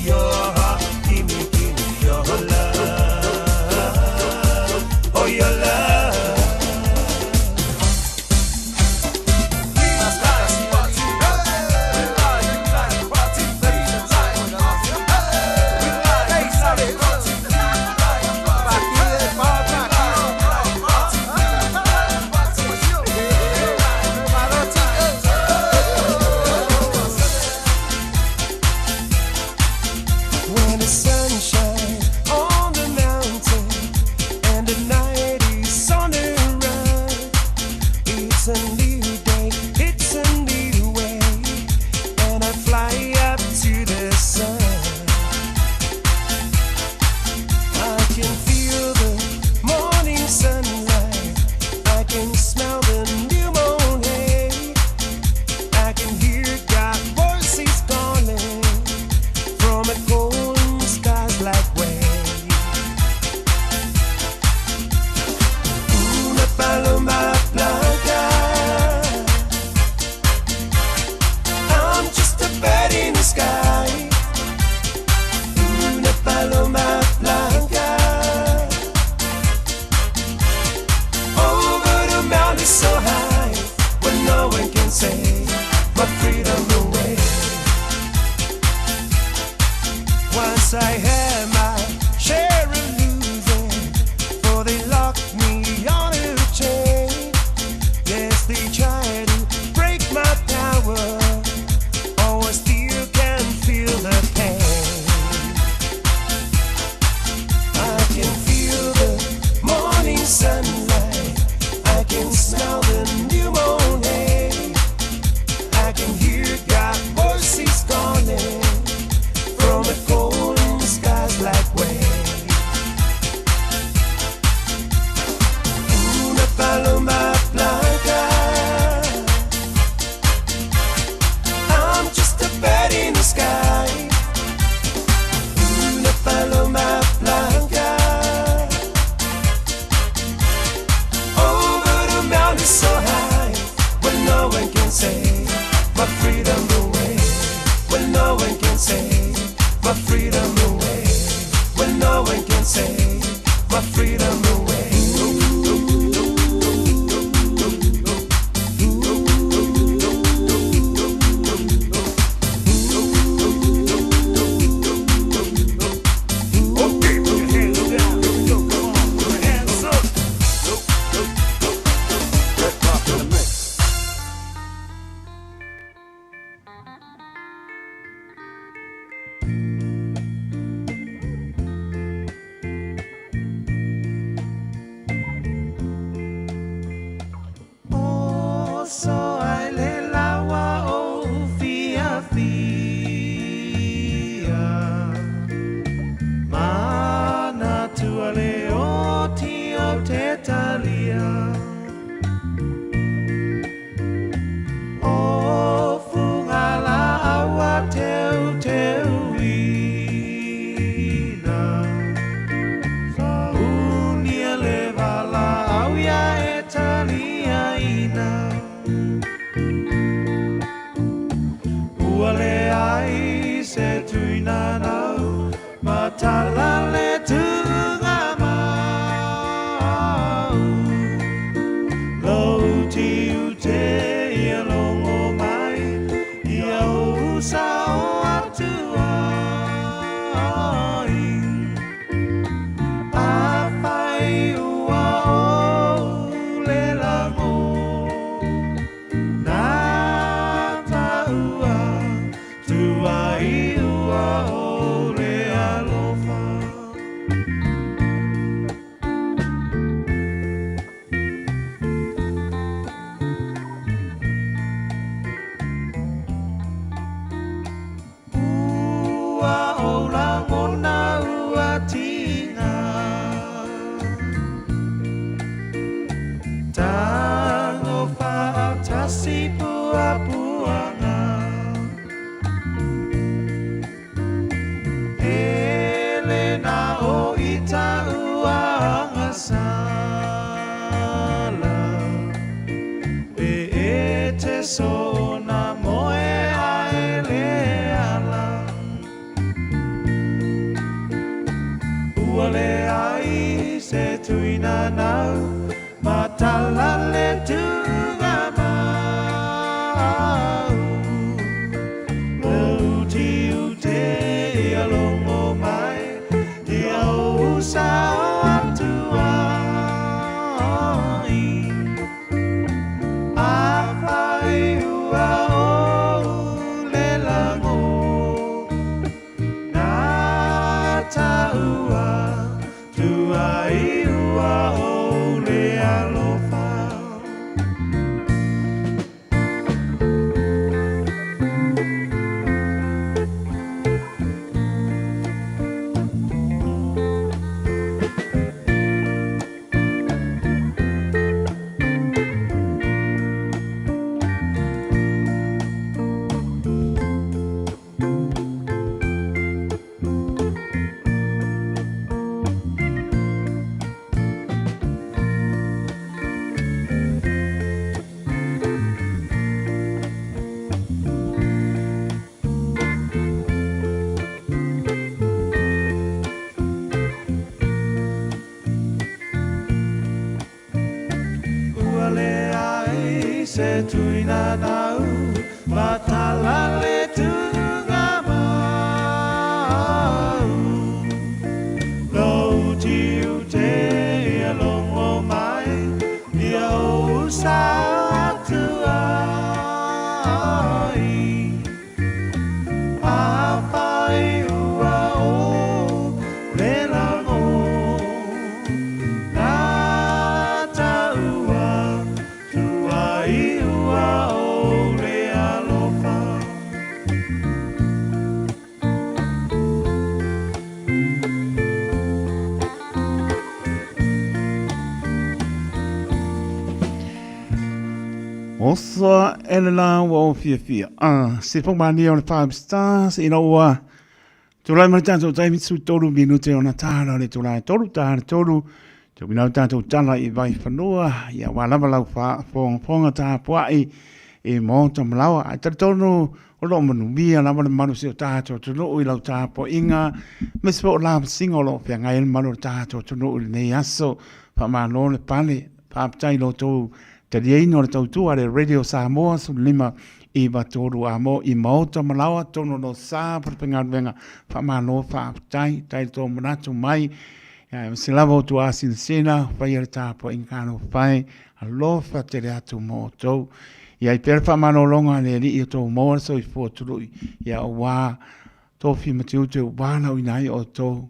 S20: your heart, give me your love. Oh, your love. When the sun shines on the mountain and the night is on the run, it's a new day, it's a new way, and I fly up to the sun. I can feel the morning sunlight, I can smell the new morning, I can hear God's voices calling from a golden skies like way. Una paloma blanca, I'm just a bird in the sky. Una paloma blanca, over the mountain so high, where no one can say my freedom away. Once I had my share of losing, for they locked me on a chain. Yes, they tried to break my power, oh, I still can feel the pain. I can feel the morning sunlight, I can smell the new morning, I can hear God's voices calling from the golden skies like way. Una paloma blanca, I'm just a bird in the sky. Una paloma blanca, over the mountain so high, where no one can say my freedom away, where no one can say my freedom away, when no one can say my freedom away. Okay, put your hands down. Here we go. Come on, put your hands up. Red Pop in the mix. tui na tau matala le tunga mau Lau tiu te alongo mai ia o sa tu ai Papai ua o le lango Na taua tuai ua o le alofa
S5: Osa elela wa fia. Se fo mani on 5 stars in oa. Tulai mai tātou tai mitsu toru minute ona tāra le tulai toru tāra toru. Te minau tātou tala I vai whanua. Ia walawa lau whonga tā puai e mōta malawa. Ai taritono o lo manu mia lawa le manu se o tātou tunu I lau tā po inga. Mesi po la singa o lo whia ngai le manu tātou tunu I nei aso. Pa mano le pale. Pa aptai lo tō te rieino le tautua le Radio Samoa su lima I watoru a mo I maota malawa tono no sā parpenga venga wha mano wha aptai tai tō manatu mai se lava o tu asin sena whai ar tāpo inkano whai a lofa te reatu mo tau ia I pere wha mano longa le li I tō moa so I fuaturu ia o wā tō whi matiu te wāna uinai o tō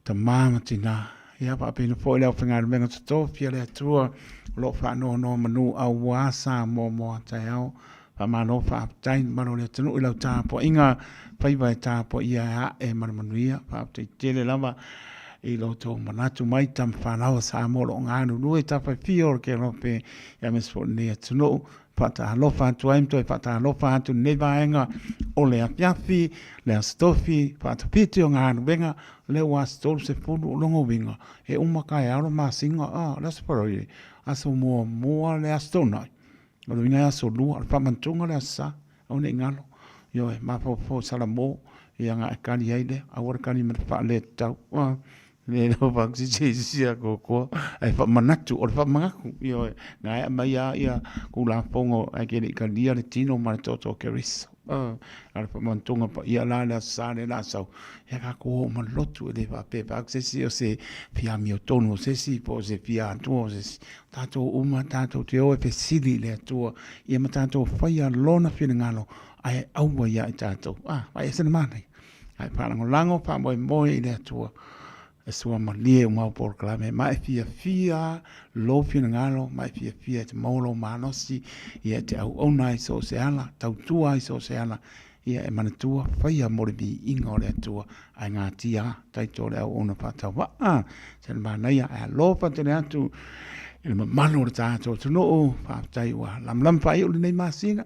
S5: ta māmatina ia pa pina fo leo whinga venga tō whia le atua lo fa no manu a wasa mo tai au fa mano fa tai mano le tunu I lau tāpo inga pai vai tāpo ia e manuia fa te tele lava I lo tō manatu mai tam whanau sa mo lo ngānu nui tawhai whio ke rope ia mes fo nea tunu pata alofa atu aim toi pata alofa atu nevaenga o le apiafi le astofi pata piti o ngānu venga le wa stolu se fulu longo winga e umakai aro masinga le separoi aso mua le astona o le winga aso lua al pamantunga le asa o ne ngalo yo e mafo salamo ia ngā kani aile awar kani me fa le tau le no vaksi sia ko ai fa manatu o fa mangaku yo ngai mai ia kula pongo ai ke ni kandia le tino martoto keris al fa mantunga pa ia la sale la sau ia ka ko malotu le va pe vaksi sia se pia mio tono se si po se pia to se tato uma tato te o pe sili le to ia matato fa ia lona fina ngalo ai au ia tato ai se mane ai pa lango pa mo le to e sua malie uma por clame mai fia lo fina ngalo mai fia te molo manosi ia te au onai so se ala tau tua so se ala ia e manatua faia moribi inga le tua ai ngā tia tai tole au ona pata wa se ma nei a lo pa te atu il mano le tato tuno pa tai wa lam pa i nei masina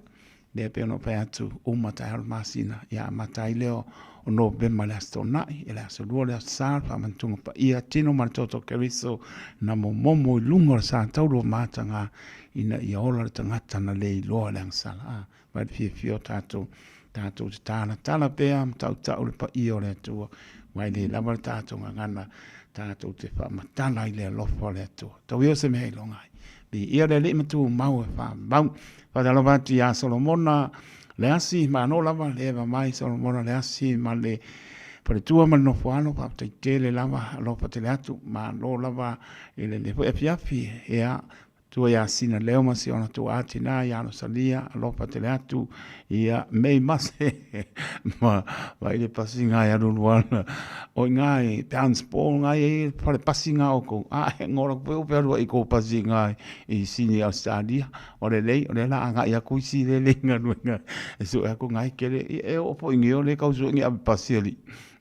S5: le pe no pa atu uma tai al masina ia matai leo o no ben malastona e la solua le sal pa mantunga pa ia tino martoto keriso na momo lungo sa tauro matanga ina ia ola tangata na le loa le sala va fio tato tala pe am tau le pa io le tu vai le lava tato ngana tato te fa matala ile lofo le tu tau io se me longai di ia le matu mau fa bau fa da lava ti a Solomona le asi ma no lava le va mai Solomona le asi ma le per tua ma no fuano pa te tele lava lo pa te atu ma no lava ile le e fiafi ia tu ia sina leo ma si ona tu atina ia no salia lo pa te atu ia mei mase ma vai le pasinga ia no wana o ngai pans po ngai pa pasinga o ko ngora pe i ko pasinga I sini Australia o le la anga ia ku si le nga so ko ngai kele e o po ngio le ka so ngi pasili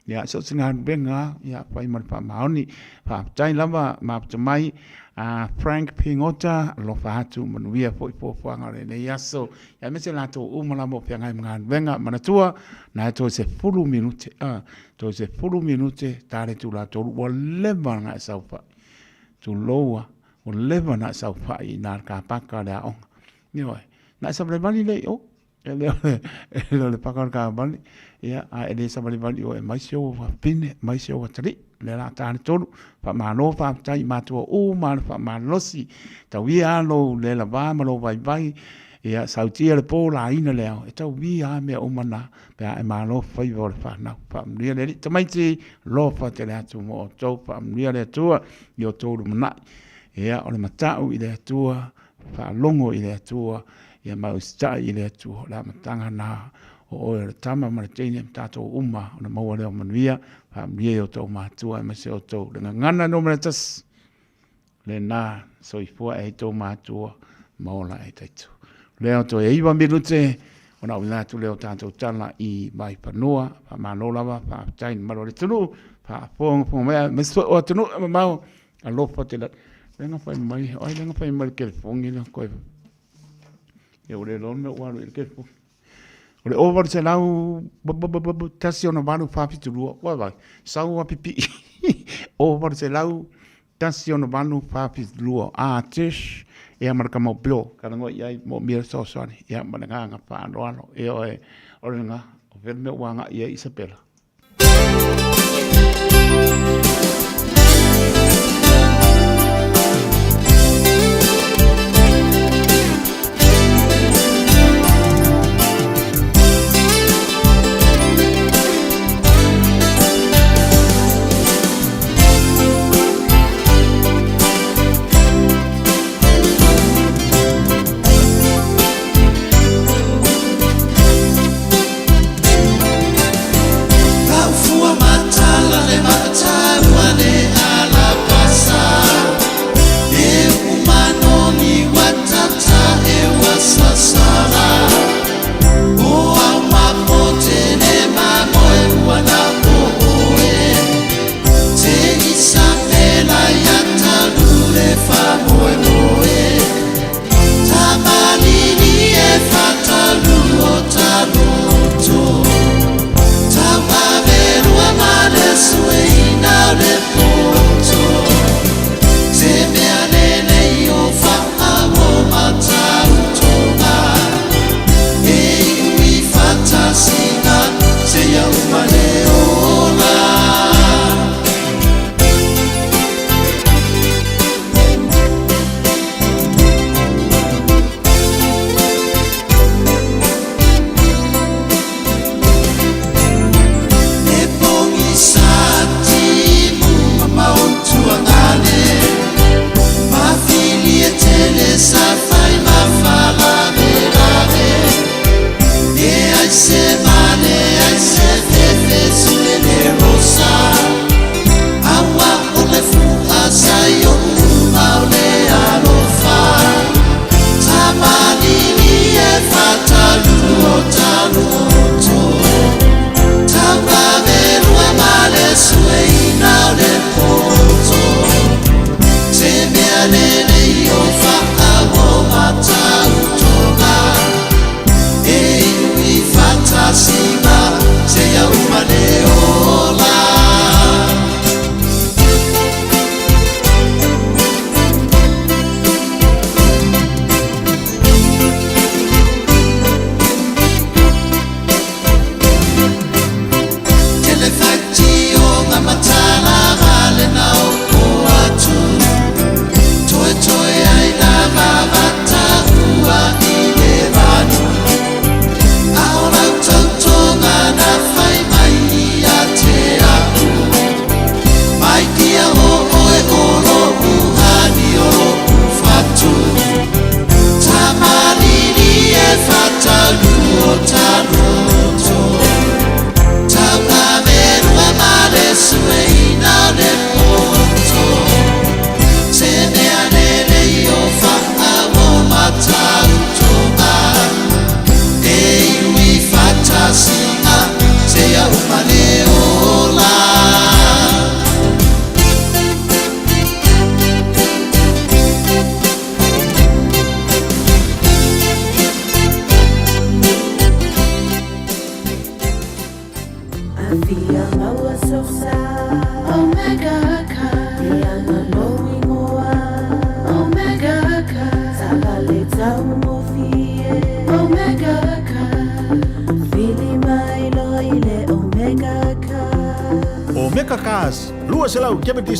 S5: ya so singa benga ya pai mar pa maoni pa tai lava ma mai Frank Pingota lo fatu manuia foi ngare le yaso ya mese la to umala mo pia ngai ngan venga manatua na to se fulu minute to se fulu minute tare tu la to wo leva nga saufa tu loa wo leva na saufa I na ka paka le on ni oi na sa bre bani le o le paka ka bani ya ele sa bre bani o mai sio va pine mai sio va tri le la tane tolu pa malo pa tai matua o ma fa malosi ta wi alo le la va malo vai Ia sautia le po la ina leo. E tau via mea umana. Pea e malo fai vore whanau. Whamria le tamaiti lofa te le atu mo o tau. Whamria le atua i o tōru manai. Ia o le matau i le atua. Whalongo i le atua. Ia maustai i le atua. La matanga na o le tama ma le teine tatou uma. O le maua leo manuia. Whamria o tau mātua e mase o tau. Le ngana no mena tas. Le nā soifua e tau mātua. Maola e taitu. Leo to e iwa minute, o na wina tu leo tātou tala i mai panua, pa mālolawa, pa tain maro le tunu, pa pōng mea, mesua o tunu, ma mau, a lofa te la, lenga whai mai, oi lenga whai mai ke fongi na koe, e ure lon me waru i ke fongi. O le over se lau, tasi ona waru whapitu lua, wai, sau a pipi, over se lau, tasi ona waru whapitu lua, a tish, e marka mo pio karango ia mo mira so soni ia mananga nga pa ano e o nga o verme wanga ia Isabela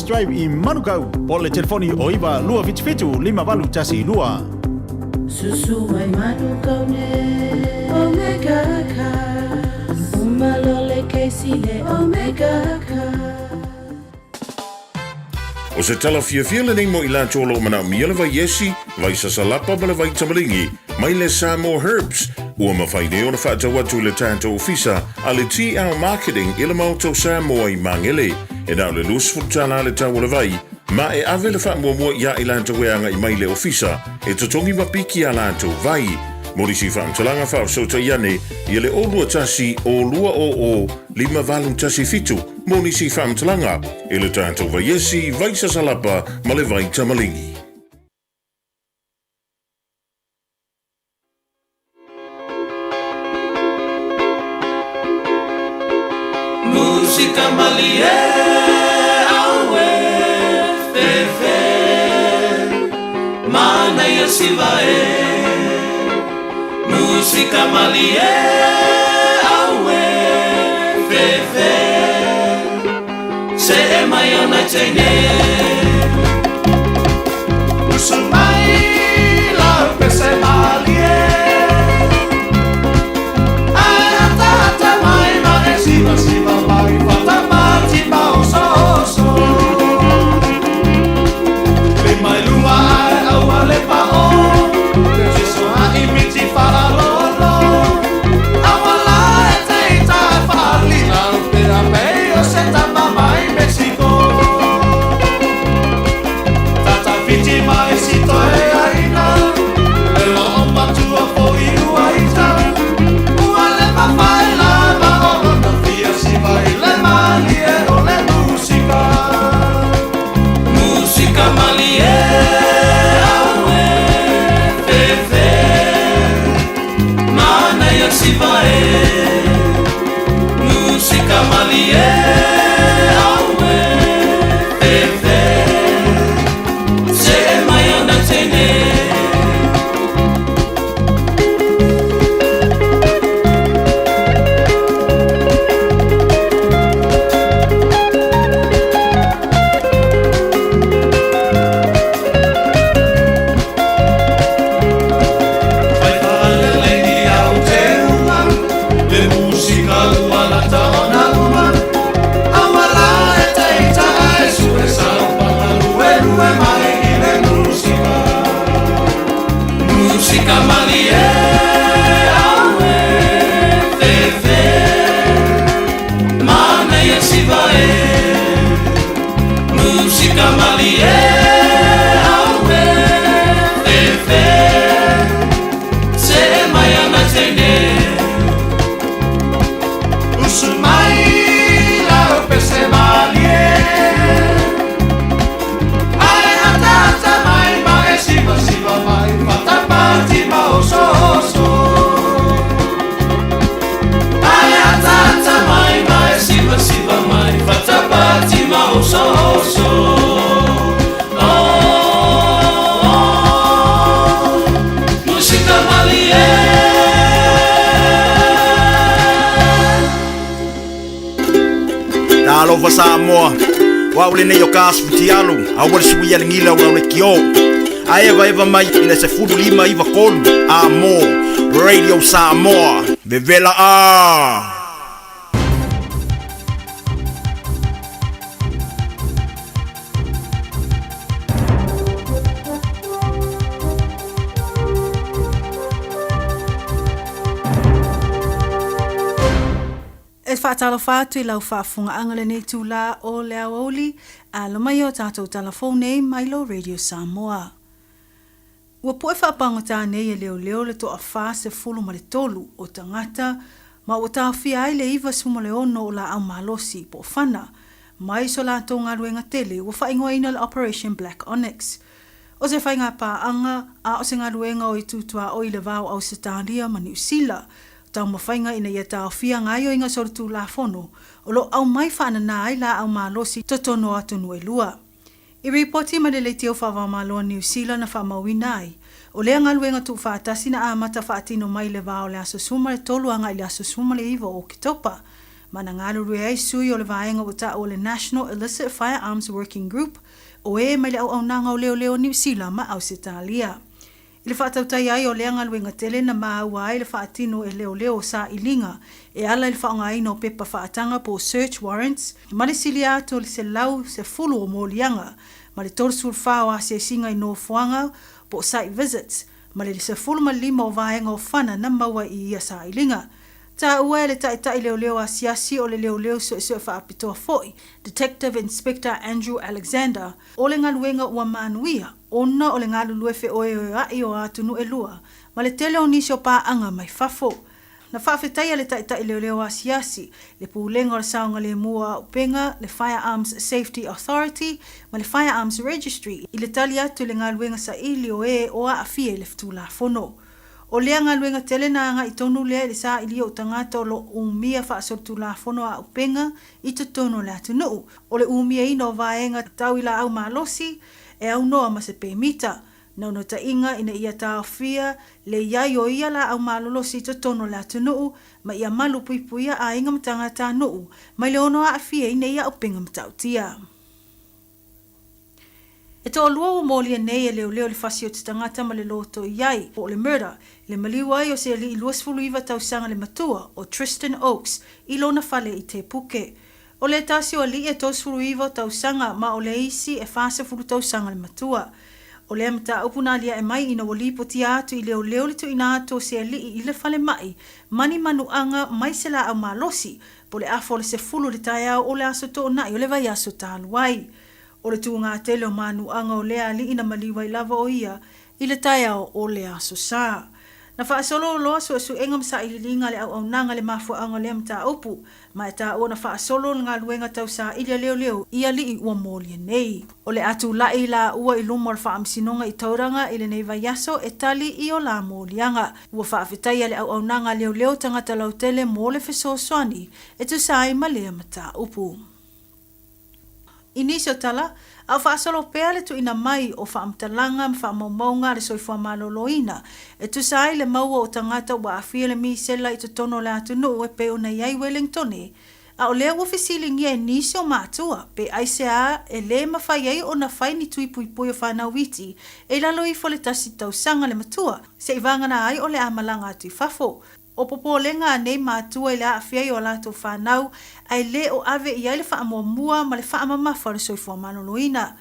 S3: Drive i Manukau, po le telefoni o iwa lua fitu lima walu tasi lua.
S13: Susu mai manu kaune Omega ka Umalole keisile Omega ka
S17: O se tala fia nei mo ila cholo mana miele vai yesi, vai sasalapa bale vai tamalingi, mai le Samoa herbs. Ua mawhaine o na whaata watu le tātou ofisa, a le TL marketing ila mauto Samoa I mangele. E nao le lus futala le tau le vai, ma e ave le wha mua ia I lanto weanga I mai le ofisa, e totongi mapiki a lanto vai. Morisi whaamtalanga whao sota iane, I le olua tasi o lua o lima valum tasi fitu, Monisi whaamtalanga, I le tātou vai esi, vai sasalapa, ma le vai tamalingi.
S20: Música malie awe fefe mana ia sivae Música malie awe fefe se mai ona tene Usumai la pese malie Siva, siva, mai, fata mati, bao, so. Le mai luma ai, Aoauli pao. Jesu a imiti whaarolo. Awala e teita e whaalina. Pera pei o se tama mai Mexico. Tata fiti mai sito e aina. Le lo matua po I uaita. Ua le mawhai la le malie o le musica Musica malie awe fefe Mana ia sivae Musica malie awe fefe Se mai ona tene Música malie awe fefe Mana ia sivae Música malie awe fefe Se mai ana tene Usumai la pese malie Ai atata mai siva siva mai Fata mati bao so Ai atata mai siva siva mai Fata mati bao so Música malie
S3: Talofa Samoa, Aoauli nei o kasfuti alu, Aoauli suia le ngila o le kio. A eva mai ina se fulu lima iwa kolu, Amo, Radio Samoa, Vevela a.
S12: E whaatalo whātu I lau whaafunga angale nei tūla o le Aoauli, a lomai o tātou telefone Milo Radio Samoa. Ua poe whaapangota nei e leo le toa wha se fulu ma le tolu o tangata, ma o tāwhia ai le iwa suma le ono o la au malosi po whana, mai so la tō ngā ruenga tele ua whaingoa ina le Operation Black Onyx. O se whainga pāanga, a o se ngā ruenga o I tūtua o I le vau au Setaria ma New Zealand, tau mawhainga ina ia tāwhia ngai o inga sorutu la fono, o lo au mai whaana nai la au malosi totono atu nue lua. I reporti ma le teo whawamaloa New Zealand na whamawina ai, o lea ngaluenga tu whaatasi na amata whaatino mai le vao le aso suma le toluanga I le aso suma le iwa o kitopa, ma na ngaluru ai sui o le vaenga o ta o le National Illicit Firearms Working Group, o e mai le au nanga o leo New Zealand ma au Setalia. I le whaatautai ai o leanga luenga tele na maaua ai le whaatino e leo sa ilinga e ala le whaongaina o pepa whaatanga po search warrants. Ma le sili ato le se lau se fulu o mōlianga ma le torsul whao a se singa i no fuanga po site visits ma le se fulu ma lima o vaenga o whana na maua i ia sa ilinga. Ta ua le tai leo a siasi o le leo so whaapitoa foi. Detective Inspector Andrew Alexander o le ngaluenga ua manuia ona o le ngalulue fe ai o atunu e lua ma le tele o nisi o paanga mai fafo. Na whaafetai le tai leo a siasi le pulenga o le saonga le mua upenga le Firearms Safety Authority ma le Firearms Registry i le tali atu le ngaluenga sa ili o o a afie le ftula fono. O lea ngā luenga tele na anga i tonu lea le sa ili o tangata o lo umia whaasotu la fono a upenga i te tono le atunuu. O le umia ino vaenga tau ila au malosi e au noa ma se pēmita. Nau no ta inga ina ia tā whia le iai o ia la au malolosi i te tono le atunuu ma ia malu puipuia a inga matanga tā nuu. Mai le ono a whia ina ia upenga matautia. E tō lua o mōlia nei e leo le whasi o te tangata ma le loto iai o le murder. Le maliwai o se li i luasfulu iwa tausanga le matua o Tristan Oaks i lona fale i te puke. O le tasi o li e tōsfulu iwa tausanga ma o le isi e whasa fulu tausanga le matua. O le amata upuna lia e mai ina wali poti atu i leo le tu ina atu se li i le fale mai. Mani manuanga mai se la au malosi po le afo le se fulu le tai au o le aso tō nai o le vai aso tāluai. O le tū ngā tele o manu anga o lea li ina maliwai lava o ia i le tai au o le aso sā. Na whaasolo o loa su engam sa i linga le au nanga le mafua anga le mta upu, ma e tā o na whaasolo ngā luenga tau sa i leo ia li i ua mōlia nei. O le atu lai la ua i lumo al whaamsinonga i tauranga i le nei vaiaso e tali i o la mōlianga. Ua whaafetai le au nanga leo tangata lautele mō le whesoswani e tu sa i ma lea mta upu. Inisio tala, au whaasolo pēa le tu ina mai o whaamtalanga ma whaamaumaunga le soifua maloloina. E tu sai le maua o tangata ua awhia le misela i tu tono le atunu e pe o na iai Wellingtone. A o lea ua fisilingia e nisio mātua, pe aise a e le mawhai ei o na whai ni tui pui pui o whanau witi, e lalo i fole tasi tausanga le matua, se i vangana ai o le amalanga atu i fafo. O popo lenga nei mātua i le awhiai o lato whanau, ai le o ave i ai le whaamua ma le whaamamafa le soifua maloloina.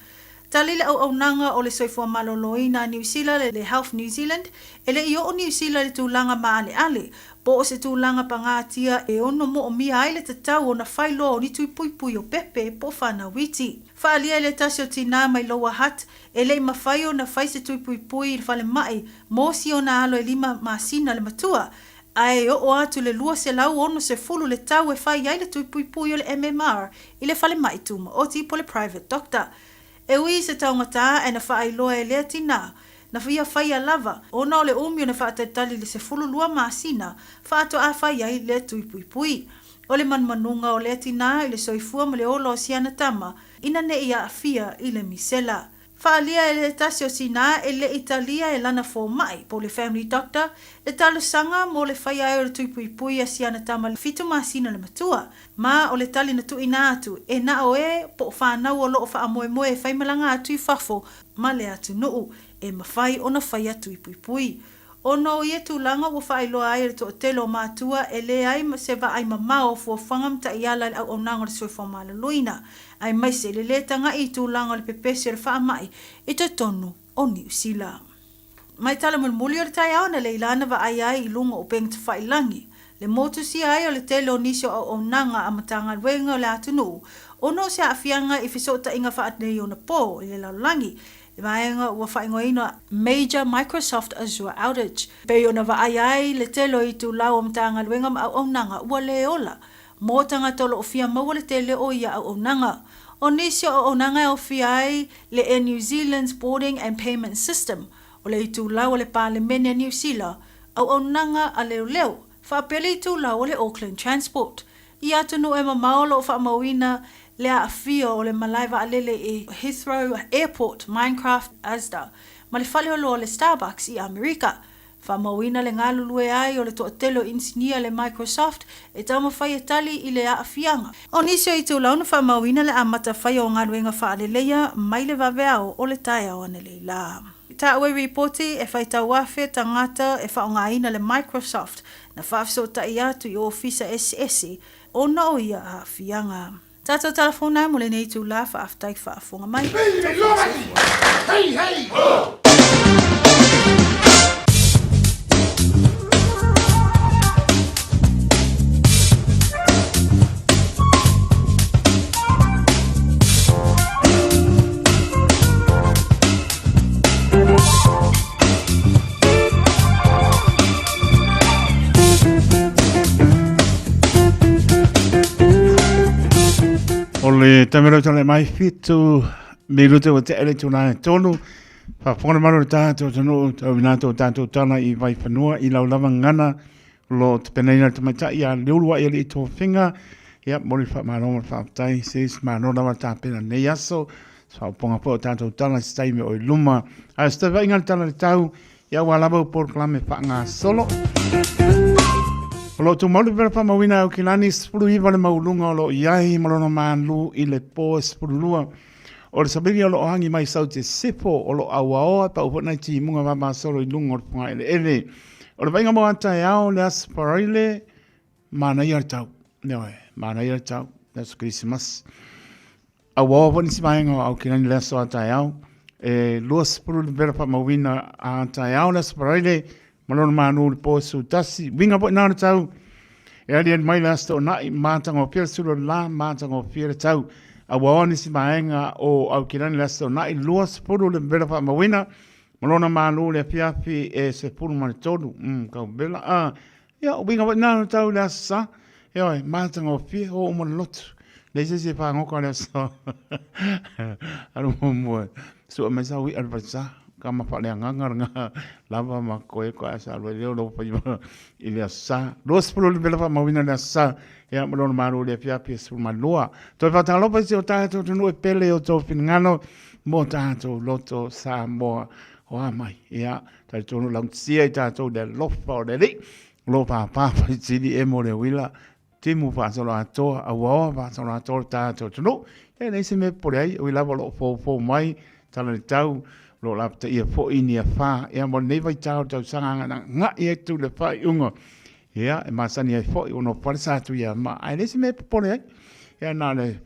S12: Tali le au nanga o le soifua maloloina New Zealand le Health New Zealand, e le i o New Zealand le tūlanga maale ale, po o se tūlanga pangātia e ono mo o mia ai le tatau o na whailo o ni tui pui pui o pepe po whanau witi. Whaalia le tasi o tina mai loa hat, e le i mawhai o na whai se tui pui pui i whale mai, mo si o na alo e lima masina le matua, ai o atu le lua se lau ono se fulu le tau e whai ai le tui pui pui o le MMR i le whale mai tuma o tipo le private doctor. E ui se taungata e na whai loa e lea tina, na whia whai a lava, ona o le umi o na whaatatali le se fulu lua masina, whaato a whai ai le tui pui pui. O le manmanunga o lea tina i le soifua ma le olo o siana tama, ina ne ia a fia i le misela. Whaalia e le tasi o sina e le Italia e lana fō mai po le family doctor, le talo sanga mo le whai ai o le tui pui a siana tama le fitu masina le matua, ma o le tali na tu ina atu e na o e po whanau o loo wha moe moe e whai malanga atu i whafo ma le atu nuu e mawhai o na whai atu i pui. Ono i e tūlanga o whai loa ai le to telo mātua e le ai se va ai mamao fua whangam ta i ala au nanga le soifo malaloina. Ai mai se le tanga i tūlanga le pepese le wha mai i te tonu o New Zealand. Mai tala mulmuli o le tai au na le ilana va ai i lunga o peng te whai langi. Le motu si ai o le telo nisio au nanga a matanga luenga o le atunu. Ono se awhianga i fisota inga wha atnei o na po i le laulangi. Le maenga ua whaingoina major Microsoft Azure outage. Pe ona wa ai le telo i tu lau o mtanga luenga ma au nanga ua le ola. Mō tanga tolo o fia maua le tele o ia au nanga. O nisio o nanga o fia ai le e New Zealand's Boarding and Payment System. O le i tu lau o le Parliament New Zealand. Au nanga a leo leo. Whaapele i tu lau o le Auckland Transport. I atunu e mamaolo o whaamauina le a fia o le malaiva alele e Heathrow Airport, Minecraft, Asda. Ma le whale o le Starbucks i Amerika. Whamauina le ngalulue ai o le to'atelo insinia le Microsoft e tama whai e tali i le a fianga. O nisio i tu launa whamauina le amata whai o ngaluenga whaaleleia mai le vaveao o le tai au ane leila. Ta ue ripoti e whai tau wafe tangata e whaongaina le Microsoft na whafso ta i atu i ofisa SS o na o ia a fianga. Tātou telefona mo le nei tū la whaaftai whaafonga mai.
S1: Hey, hey!
S5: Ole tamero tole mai fitu minuto o te ele tuna tonu fa fona mano tato tonu minato tato tana I vai fanua I lau lava ngana lo te penaina te mata ia leulua ia li to finga ia mori fa mano fa tai sis mano lava ta pena ne aso fa ponga po tato tana stai me o luma a sta va ingal tana tau ia wala ba por clame fa nga solo Lo tu malu vera pa mawina o kilani spulu iwa le maulunga o lo iai malona maanlu I le po spulu lua. O le sabiri o lo ohangi mai sau te sipo o lo awaoa pa upo nai ti munga mama solo I lunga o le punga ele ele. O le vainga mo anta e ao le asparaile mana I artau. Neoe, mana I artau. That's Christmas. Awaoa po nisi maenga au kilani le aso anta e ao. E lua spulu le vera pa mawina anta e ao le asparaile malona manu le po su tasi winga po nana tau e ali mai lasta o nai matanga o pia sulu la matanga o pia tau a waoni si maenga o au kirani lasta o nai lua spuru le bela fa mawina malona manu le piafi e se puru mani tonu kau bela ia winga po nana tau lasta e oi matanga o pia o umana lotu le se fa ngoko lasta aru mo so me sa wi alvasa kama pa le nganga lava ma koe ko asa lo lo pa ile sa dos pro le bela ma wina na sa ya mo no maru le pia pia su malua to fa ta lo pa se o ta to no pele o to fingano mo ta to loto sa mo o mai ya ta to no lang sia ta to de lo fa de li lo pa si di e mo le wila timu fa so la to a wa fa so la to ta to no e nei se me por ai wila lo fo mai ta le tau lo la te ia fo ini fa e mo nei vai tau tau sanga nga e tu le fa ungo ia e masani ai fo uno parsa tu ia ma ai lesi me pone ia na le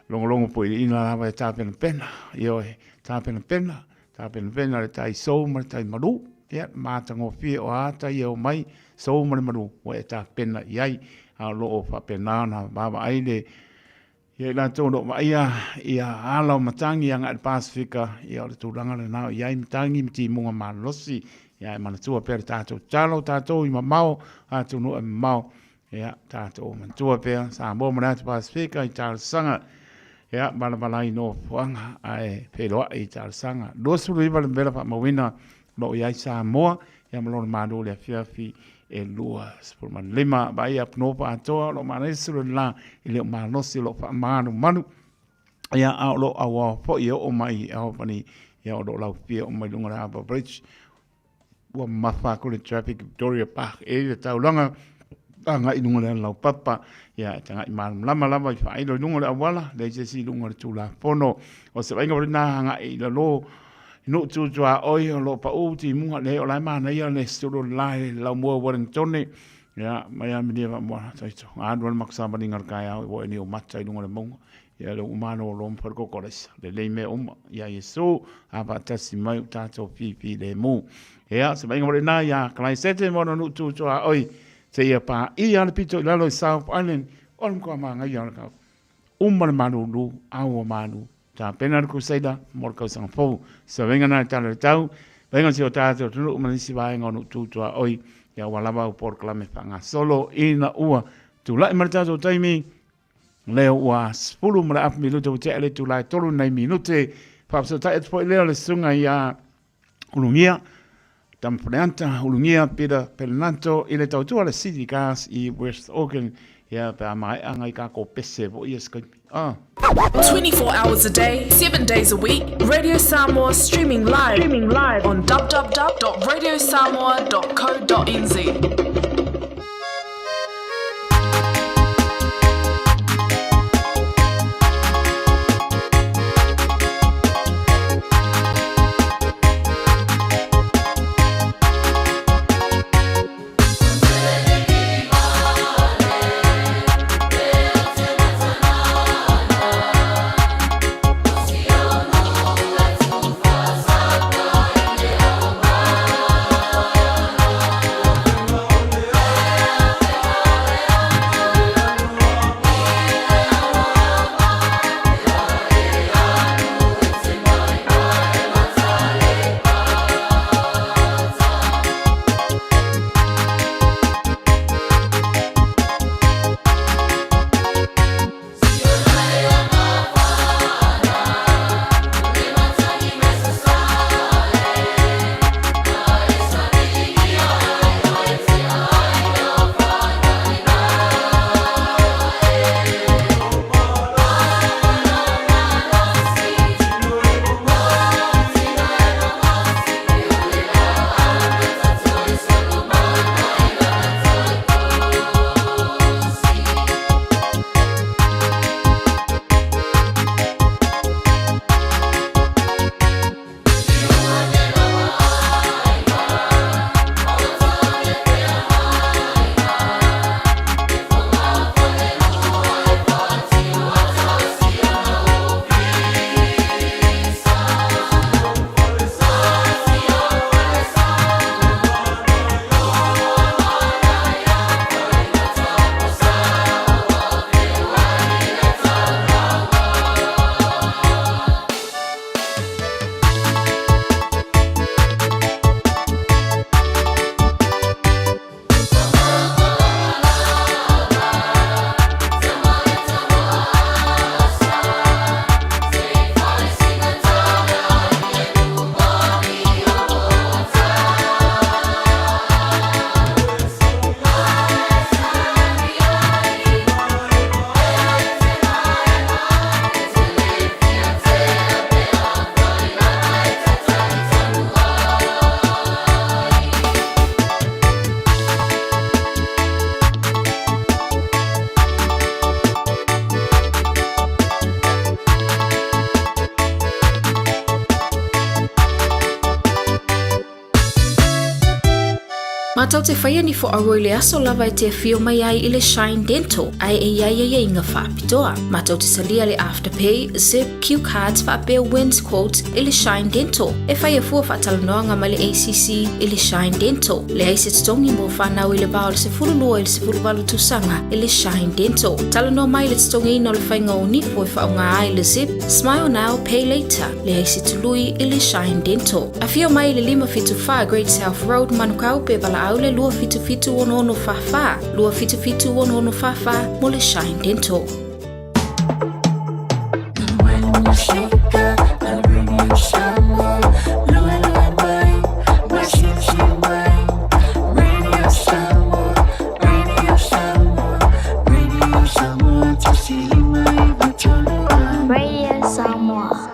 S5: longo po ina la vai ta pena io ta pena le tai so ma tai maru ia ma tango fi o ata io mai so ma maru o ta pena iai a lo fa pena na baba ai le ia la tono ma ia ala matangi anga al Pasifika ia le tulanga le nao ia matangi mti munga malosi ia mana tua per tato talo tato I mamao atu no mamao ia tato man tua per sa mo mana Pasifika I tal sanga ia bala no fuanga ai pelo I tal sanga dos riva le bela pa mawina lo ia Samoa ia malon madu le fiafi e lua por man lima vai ap no pa to lo manesu la ile manosi lo fa manu ia a lo awa po io o mai a pani ia lo la pia o mai lunga Harbour Bridge wa mafa ko le traffic Victoria Park e ta longa anga I lunga le la papa ia tanga I man lama fa I lo lunga le awala le si lunga le tula pono o se vai ngor na anga I lo no tu tua oi lo pa o ti munga le o la mana ia le studio lai la mo Wellington ya mai am dia mo sai to adu maksa ba ningar kaya o ni o matcha I lunga le monga ya lo umano lo por ko kores le me ya yeso aba tasi mai ta to pi le mo ya se vai ngore na ya klai sete mo no tu tua oi se ia pa ia le pito la lo South Island on ko ma ngai ya ka manu lu awo manu ta pena ko saida mor ko sang fo so venga na ta tau venga si o ta to no man si vai ngonu tu oi ya wala ba por clame fanga solo ina ua tu la marta to taimi le ua spulu mra ap minuto te ele tu la tolu nei minute fa so ta et foi le sunga ya ulumia tam frenta ulumia pida pelnato ile tau tu ala city gas I West Auckland ya pa mai angai ka ko pese vo yes ko
S15: 24 hours a day, 7 days a week. Radio Samoa streaming live on www.radiosamoa.co.nz.
S12: Matau te whaia ni fo Aoauli aso lava te fio mai ai i le Shine Dental. Ai inga whaapitoa. Matau te salia le Afterpay, Zip, Q Cards whaapea wins quotes i le Shine Dental. E whaia fua whaatalanoanga ma le ACC i le Shine Dental. Le aise tongi mo whanau i le bao le se fululua i le se fuluwalu tusanga i le Shine Dental. Talanoa mai le tongi ino le whainga o nifo e whaonga ai le Zip, Smile Now, Pay Later. Le aise tului i le Shine Dental. A fio mai le 555 Great South Road Manukau pe bala au le lua fitu ono fafa. Lua fitu ono fafa mo le Shine Dental.
S6: Radio Samoa.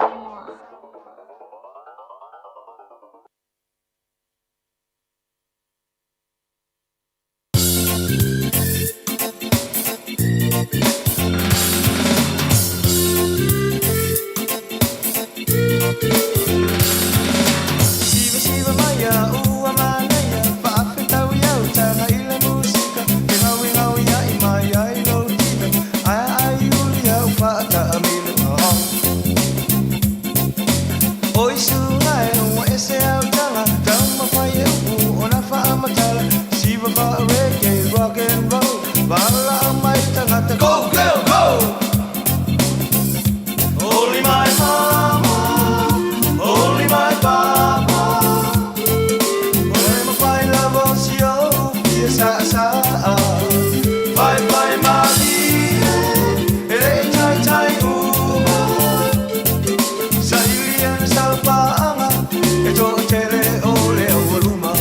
S20: Go, girl, go! Only my mama, only my papa. When I find love on you, yes, I. Bye, bye, Marie. It ain't time, Saiyan salpa, ito tele ole oluma.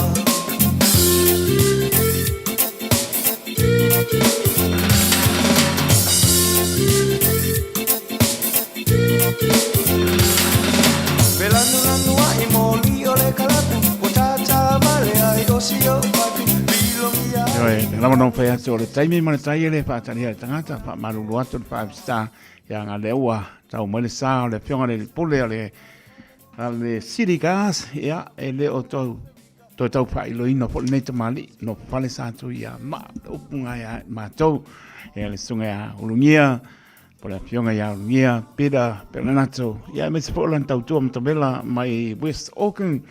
S5: Lama no whai atu o le taimi mana tai ele whaatari ai tangata wha maruru atu le 5 star ia ngā le ua tau mai le sā o le pionga le pule o le city gas ia e le o tau tau whai lo ino po le nei tamali no whale sā tu ia ma upunga ia mātou ia le sunga ia ulungia po le pionga ia ulungia pera perenato ia me se po lan tau tua mtabela mai West Auckland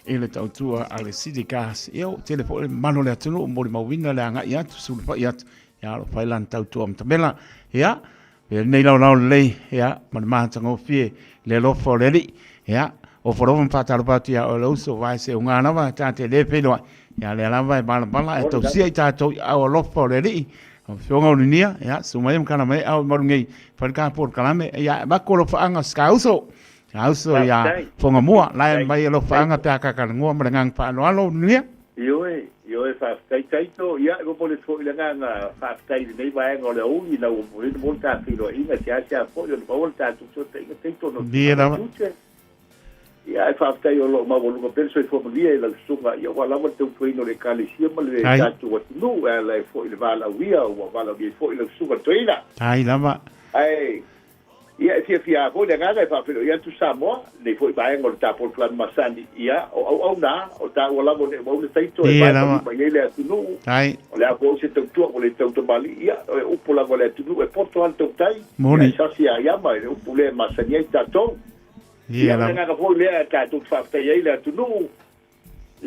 S5: e le tautua a le city gas eo telefone mano le atunu mo le mawina le anga ia tu sul fa ia ya lo failan tautua mtabela ia e nei lau le ia man ma tango fie le lo fo le ia o foro fa ta ba tia o lo so vai se unga na va ta te le pelo ia le la vai bala bala e to sia ta to o lo fo le o fionga o nia ia sumai kana mai au marungai fa ka por kalame ia ba ko lo fa anga skauso Auso ya Fofogamua lai mai lo fanga pe aka ngua mrangang pa no alo nia
S2: yo e fa kai to ya go pole fo ile nga fa kai nei vai ngo le u ni na mo ta filo ina sia fo yo no volta tu te to no
S5: dia
S2: ya fa kai lo ma volu ko penso fo dia la sunga yo wala mo te fo no le kali sia ma le ta tu wat no la fo ile vala via o vala via fo ile sunga to ina
S5: ai lama
S2: ai ia fia ko le ngaka fa pero ia tu Samoa le foi ba ngol ta por plan masani ia o na o ta wala mo le taito e ba ile tu no
S5: ai
S2: o le apo se tu o le tu bali ia o pola ko le tu no e porto alto tai sa sia ia mai o pule masani ta to ia ngaka foi le ta tu fa ta ile tu no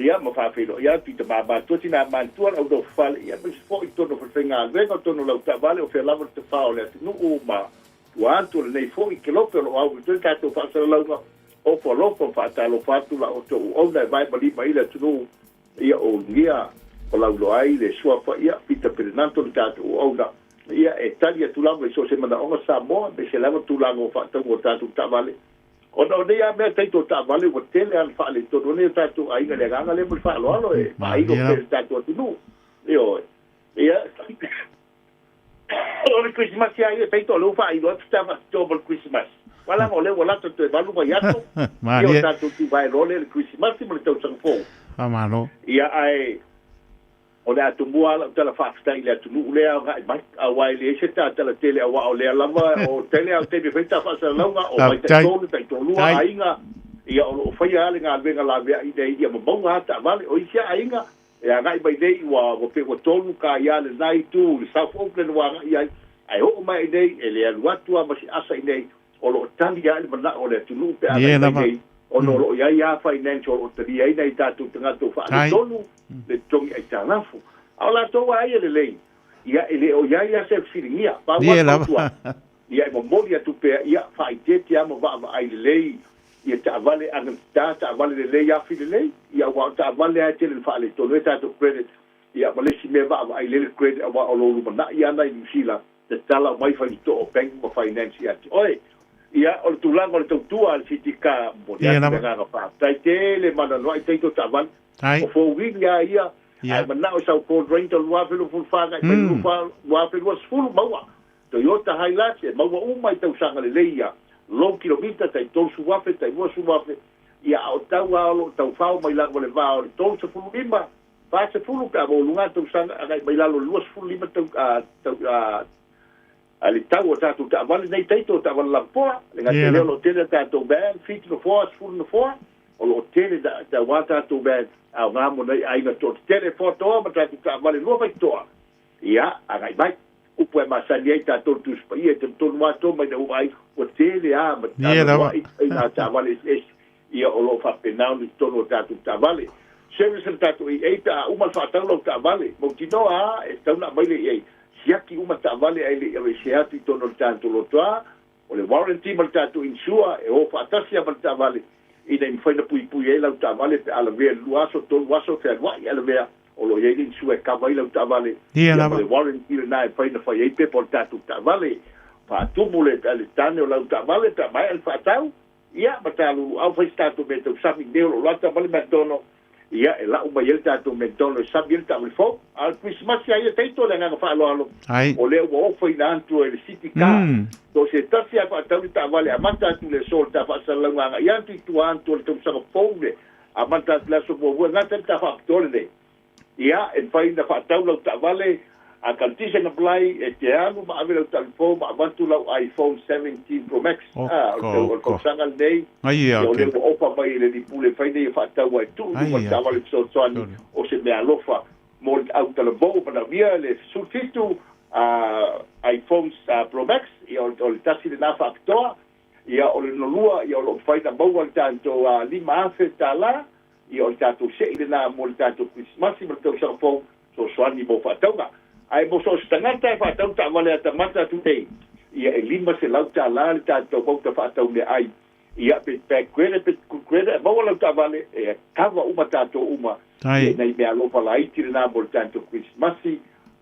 S2: ia mo fa pero ia tu ba tu tina man tu o do fal ia mo foi to no fenga vengo to no la ta vale o fe la te fa o le tu no ma Wantu nei foi ke lope lo au tu ka tu fa sa longa o fo lo fo fa ta lo fa tu la o tu o na vai bali mai la tu ia o ngia o la lo ai le sua fa ia pita perenanto ta tu o na ia italia tu la so se manda o Samoa be se la tu la go fa tu o ta tu ta vale o no dia me te to ta vale o tele al fa le to ne ta tu ai le ganga le fa lo e ai go ta tu tu io ia o Christmas ya ia peito lo fa i lo stava double Christmas wala mo le wala to valu ba yato io tanto tu vai lo le Christmas mo to sanfo
S5: amano
S2: ia ai o le atu mua la tala fa sta ile tu le mai a wai le se ta tala tele wa o le lava o tele o te feita fa sa longa o mai te to lua ainga ia o fa ia le nga venga la via ide ia mo bonga ta vale o isia ainga e ngai mai nei wa pe wa tonu ka ia le nai tu South Auckland wa ia ai ho mai nei e le watu ma si asa nei o lo tali ia le mana o le tunu pe ai nei o no lo ia financial o tali ai nei tatu tanga tu fa tonu le tongi ai tanafu ala to wa ia le lei ia ele o ia se filingia pa wa ia mo molia tu pe ia fa ite ti amo va ai lei ia ta vale an ta vale le ia fi le ia wa ta vale a tele fa le to ta to credit ia vale si me va ai le credit wa o lo na ia na ni sila te tala mai fa to bank mo finance ia oi ia o tu lango le tu al sitika mo ia na fa ta tele mana no ai to ta vale o fo wi ia ai mana o sa ko rental wa fe lo fu fa ga pe lo fa wa pe was full mawa Toyota Hilux e maua uma i tau sanga le leia long kilomita tai tau suwafe tai mua suwafe ia au tau alo tau whao mai lango le vao le tau sa fulu lima pa sa fulu ka mo lunga tau sanga agai mai lalo luas fulu lima tau ali tau o tatu ta vale nei taito ta vale lampoa le ngate leo lo tele tatu ban fit no force fulu no force o lo tele da wata tu ban au ngamo nei ai na to tele foto ma tatu ta vale lua vai toa ia agai mai upo e masani ai tātou tu spai e te tonu mātou mai na uai o tele a ma tātou ai nā tāwale ia o lo whapenau ni tonu o tātou tāwale. Service tātou i eita a umal whātau lau tāwale. Mau tino a e tauna maile i ei siaki uma tāwale ai le ewe seatu i tonu o tātou lotoa o le warranty mal tātou insua e o whātasia mal tāwale i nei mwhaina pui pui e lau tāwale pe ala vea luaso tonu waso whea wai ala vea o lo ye din sue ka vai lau tavale ia le warranty le nai fai na fai pe por tatu tavale pa tumule ale tane o lau tavale ta mai al fatau ia matalu au fai tatu me tu sabi de lo lata vale metono ia e la uma yel tatu metono sabi yel tatu fo al Christmas ia teito le nga fa lo o le o fai na antu e city ka to se tasia fa tau tavale amata tu le sol ta fa salanga ia tu antu tu sa fo amata la so bo nga ta fa tole ia e fai na whaatau lau ta'wale a kantisa na plai e te anu ma ave lau telefon ma avantu lau iPhone 17 Pro Max o konsanga nei o le mo opa mai le di pule fai nei whaatau ai tu ma ta'wale soani o se mea lofa mo au telefon ma na via le sulfitu iPhone Pro Max ia o le tasi le na whaakatoa ia o le nolua ia o lo fai na maua le tanto lima afe tala ia o tātou se ile nā mo le tātou Christmas ma tau sarapou so soani mo whātaunga. Ai mo so stangata e whātau ta wale a tamata tutei. Ia e lima se lau tā lā le tātou bauta whātau le ai. Ia pe kwere pe kwere maua lau tā wale e kawa uma tātou uma. Ia nei mea lopa la itire nā mo le tātou Christmas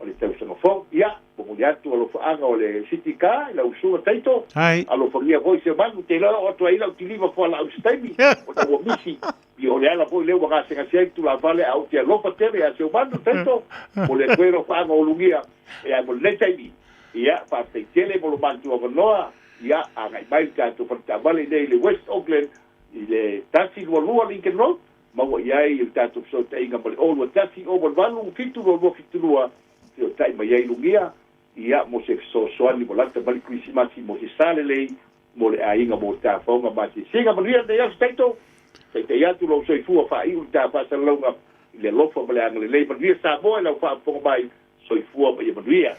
S2: o le tau sarapou. Ia, mo le atu alo whaanga o le city car, ila usua taito. Alo whangia voi se manu te lau o atua ila utiliva fua la austaimi. O ta ua misi. I o le ala po leo waka senga tu la vale au te lofa tere a se umano tento mo le kuero whaanga o lungia e ai mo le taimi ia pa te tele mo lo mantu o noa ia a ngai mai tātou pa vale nei le West Auckland i le tasi lua Lincoln Road maua iai i tātou so te inga mo le olua tasi o mo valu fitu lua te o tai mai ai lungia ia mo se so soani mo lata mali Christmas mo se sale lei mo le a inga mo ta fonga ma se singa mo ria de ia stato te ia tu lo soifua fa i uta fa sa longa le lofa male ang le leiba via Samoa la fa po mai soifua ba ia via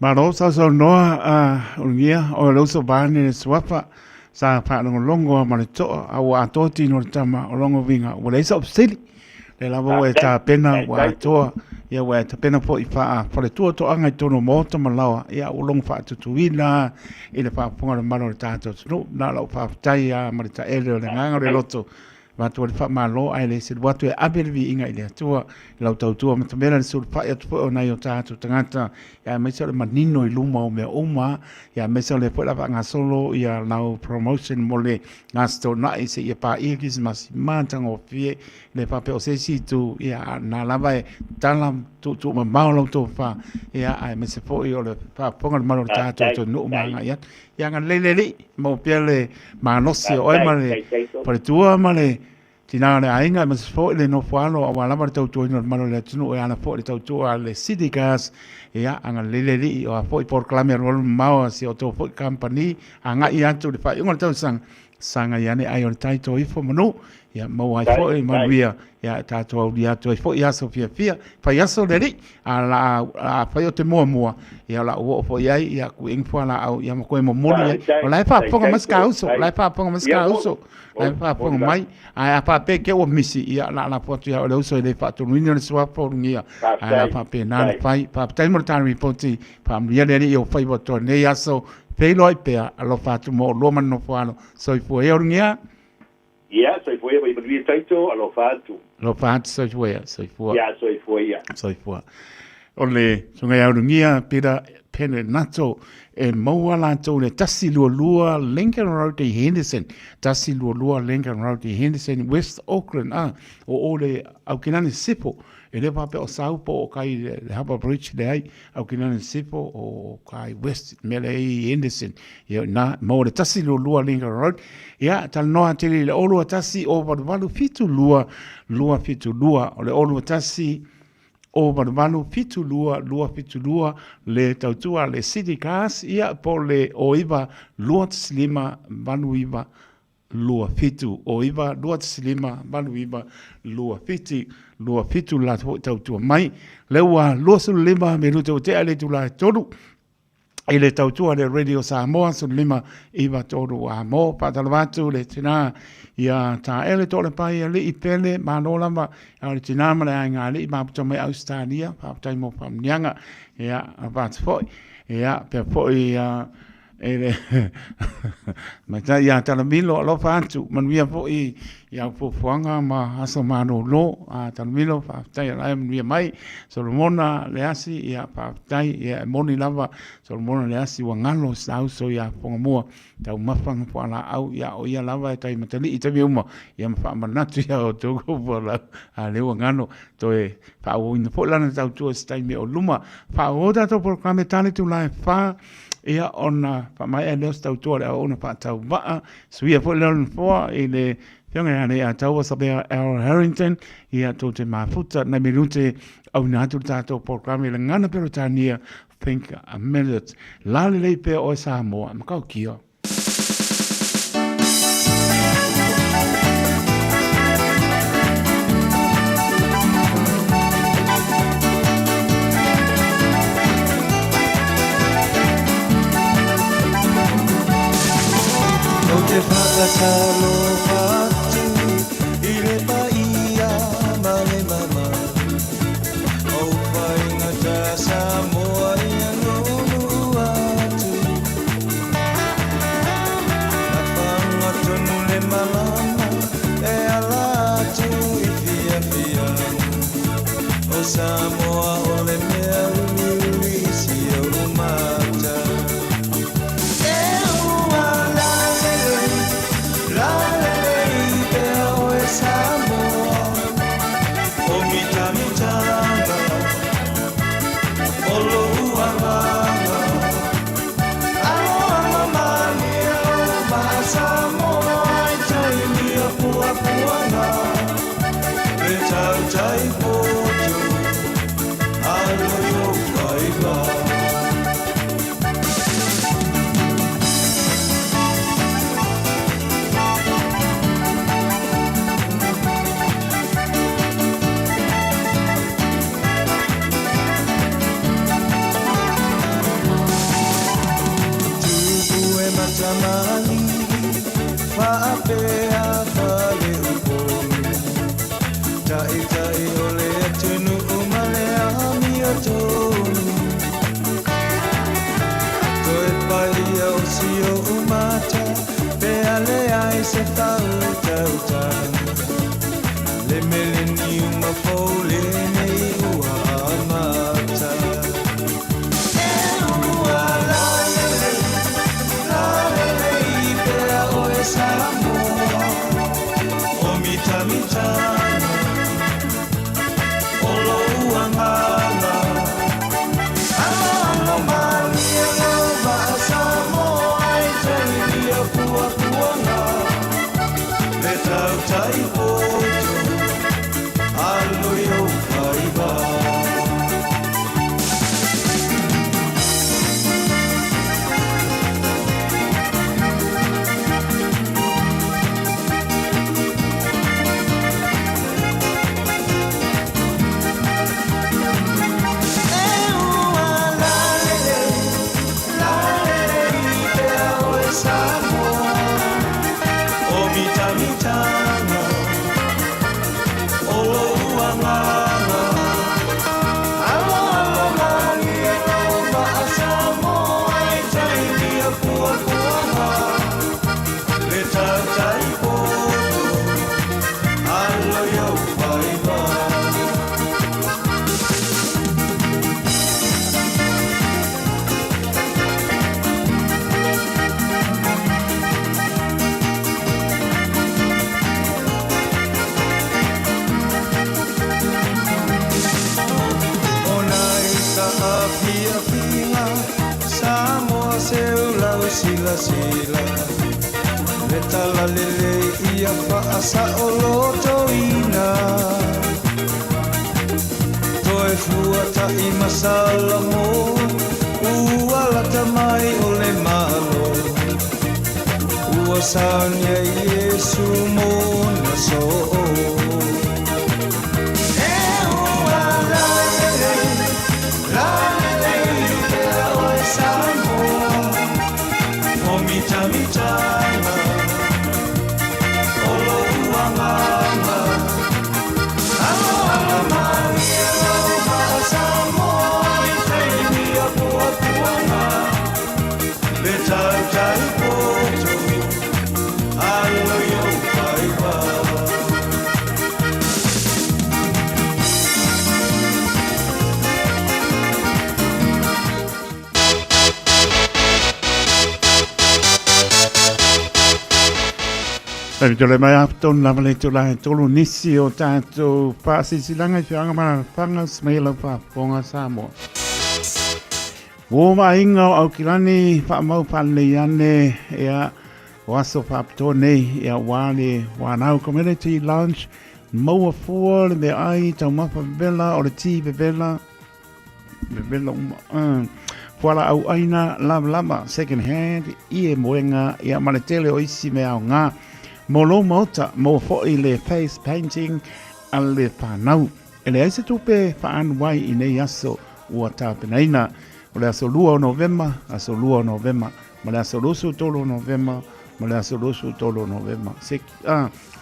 S5: ma lo sa so noa ungia o lo so bane swapa sa pa longo ma le to a toti no tama o longo vinga o le so sili le lavo e ta pena wa to ia wa ta pena po i fa le to anga to no moto ma lawa ia o long fa tu ina ile fa ponga ma no tato no na la fa tai a ma ta ele le nganga le loto ma tu fa ma lo ai le sil watu e abelvi inga ile tu la tau ma tambera sul fa tu o na yo tato tangata ya me so ma nino i luma o me uma ya me so le po la nga solo ya now promotion mo le ngasto na ise ia pa i kis mas mantang o fie le pa pe o se si tu ya na la vai talam tu ma lo tu fa ya ai me se po i o le pa ponga ma lo tato to no ma ya ya nga le mo pele ma no si o ma le por tu ma le tina le ainga mas fo le no falo a wala mar tau tu no malo le tunu e ana fo le tau tu le city gas ya anga le o fo por clamer rol mau si o to fo company anga i antu le fa yo tau sang sanga yane ai o taito ifo manu ia mau ai fo e manuia ia tato dia to fo ia so fia fa ia so deri a fa yo te mo ia la o fo ia ku info la au ia ko mo mo o lai fa ponga maska uso lai fa ponga maska uso lai fa ponga mai ai fa pe ke o misi ia la foto ia o uso le fa to ni no swa po ngia ai fa pe na fa tai mo tan reporti fa ia deri o fa bo to ne ia so pe loi pe a lo fa tu mo lo man no fa so fo e ngia
S2: ia so foi vai vir taito alo fatu
S5: lo fatu so foi
S2: ia
S5: so foi ole so ngai au ngia pira pene nato e maua la to le tasi lua Lincoln Road to Henderson tasi lua Lincoln Road to Henderson West Auckland o ole au kinani sipo e le pape o saupo o kai le Harbour Bridge le ai au kinani sipo o kai West mele Henderson ia na mo le tasi lua Lincoln Road ia tal noa tele le olu tasi o valu fitu lua o le olu tasi o valu fitu lua le tautua le city cars ia po le oiva lua slima valu iva lua fitu o iva lua slima valu iva lua fitu la tautua mai leua lua su lima minuto te ale tu la tolu ele tautua le radio Samoa su lima iva tolu a mo patalvatu le tina ia ta ele tole pai le ipele manola ma ale tina ma le ngale i maputo mai Australia pa mo pamnianga ia avat foi ia pe foi ia ele ma ta ia ta milo lo fantu man via foi ia fofoanga ma aso mano lo a ta milo fa tai la via mai Solomona le asi ia pa tai ia moni lava Solomona le asi wangalo sau so ia Fofogamua tau mafanga po ala au ia o ia lava tai matali i tavi uma ia ma fa manatu ia o toko po la a le wangano to e fa o in po lana tau tu stai me o luma fa o da to por kametani tu la fa ia ona pa mai e leos tau tōre a ona pa tau waa suia po leon foa i le whionga ane a tau wasapea Al Harrington ia tō te mafuta na minute au nātu tātou programe le ngana pero tānia Think a Minute lale lei pēr o Samoa makau kia
S20: te whakatalo whatu I le paia male mama Au whainga ta Samoa I anonu atu Na whanga tonu le malama E ala atu I fia fia O Samoa o le mea uri si o umata Samoa, o mita mitanga, o luanga, aloha mania, ma Samoa, I tai mia pua puanga, e tau tai poto, alo yo whaiva. Tamali, whaapea whale upolu Tai tai ole atunu umale ami o tonu Toe pai au si o umata Pea le ai se tau tau tanu Le millennium a fole nei ua amata Samoa, o mita mitana, o louangana, alo mania nova Samoa, I tell you pua puanga, le tau tai o sila sila le tala lele ia whaasa o loto ina toe fuata i masala mo ua lata mai o le malo ua sanya Yesu mo na so
S5: Tapi tole mai apton la vale tula tolu nisi o tato pasi silanga fianga mana panga smela pa ponga Samoa. Wo mai inga au kilani pa mau pale ane ya waso pa tone ya wale wanau community lunch mo for the ai tau mapa bella o le ti bella Fuala au aina lama second hand ie moenga ya manetele o isi me au ngā Molo mota mo fo'i le face painting a le whanau. E le aise tupe whaan wai i nei aso ua tāpenaina. O le aso lua o November, aso lua o November. Ma le aso lusu tolo o November, ma le aso lusu tolo o November.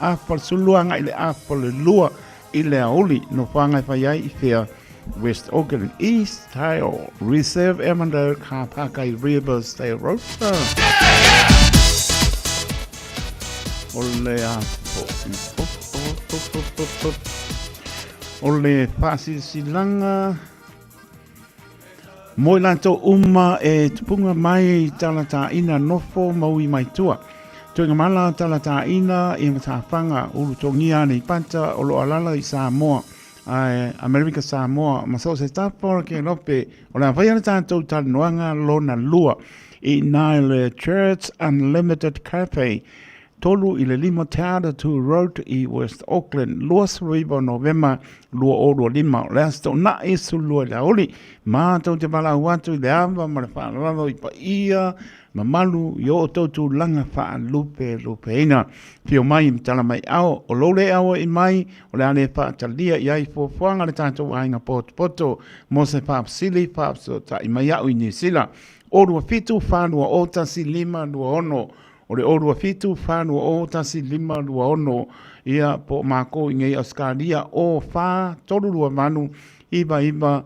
S5: Apal suluanga i le apal lua i le Aouli no whangai whaiai i whea West Auckland East Tile Reserve Emmander ka pakai Rivers State Road. Ole Ole pasi silanga Moi lanto uma e tupunga mai talata ina nofo maui mai tua. Tuinga mala talata ina i matawhanga ulu tongia ni panta olo alala i Samoa. America Samoa maso se tapo ke lope ola vaya tanto tal noanga lona lua i Nile Church Unlimited Cafe. Tolu i le lima teada tu road i West Auckland, luas riba November, lua oro lima. Leas tau na esu lua le Aouli, ma tau te bala watu i le ava, ma le whaaralo i pa ia, ma malu i o tau tu langa wha lupe ina. Pio mai im tala mai ao, o lole ao i mai, o le ane wha talia i ai fuanga le tātou ainga poto, mo se wha apsili, wha apso ta i mai au i New Zealand. Orua fitu whanua o tasi lima lua ono, o le orua fitu whanua o tasi lima lua ono ia po mako i ngei Australia o wha tolu lua manu iba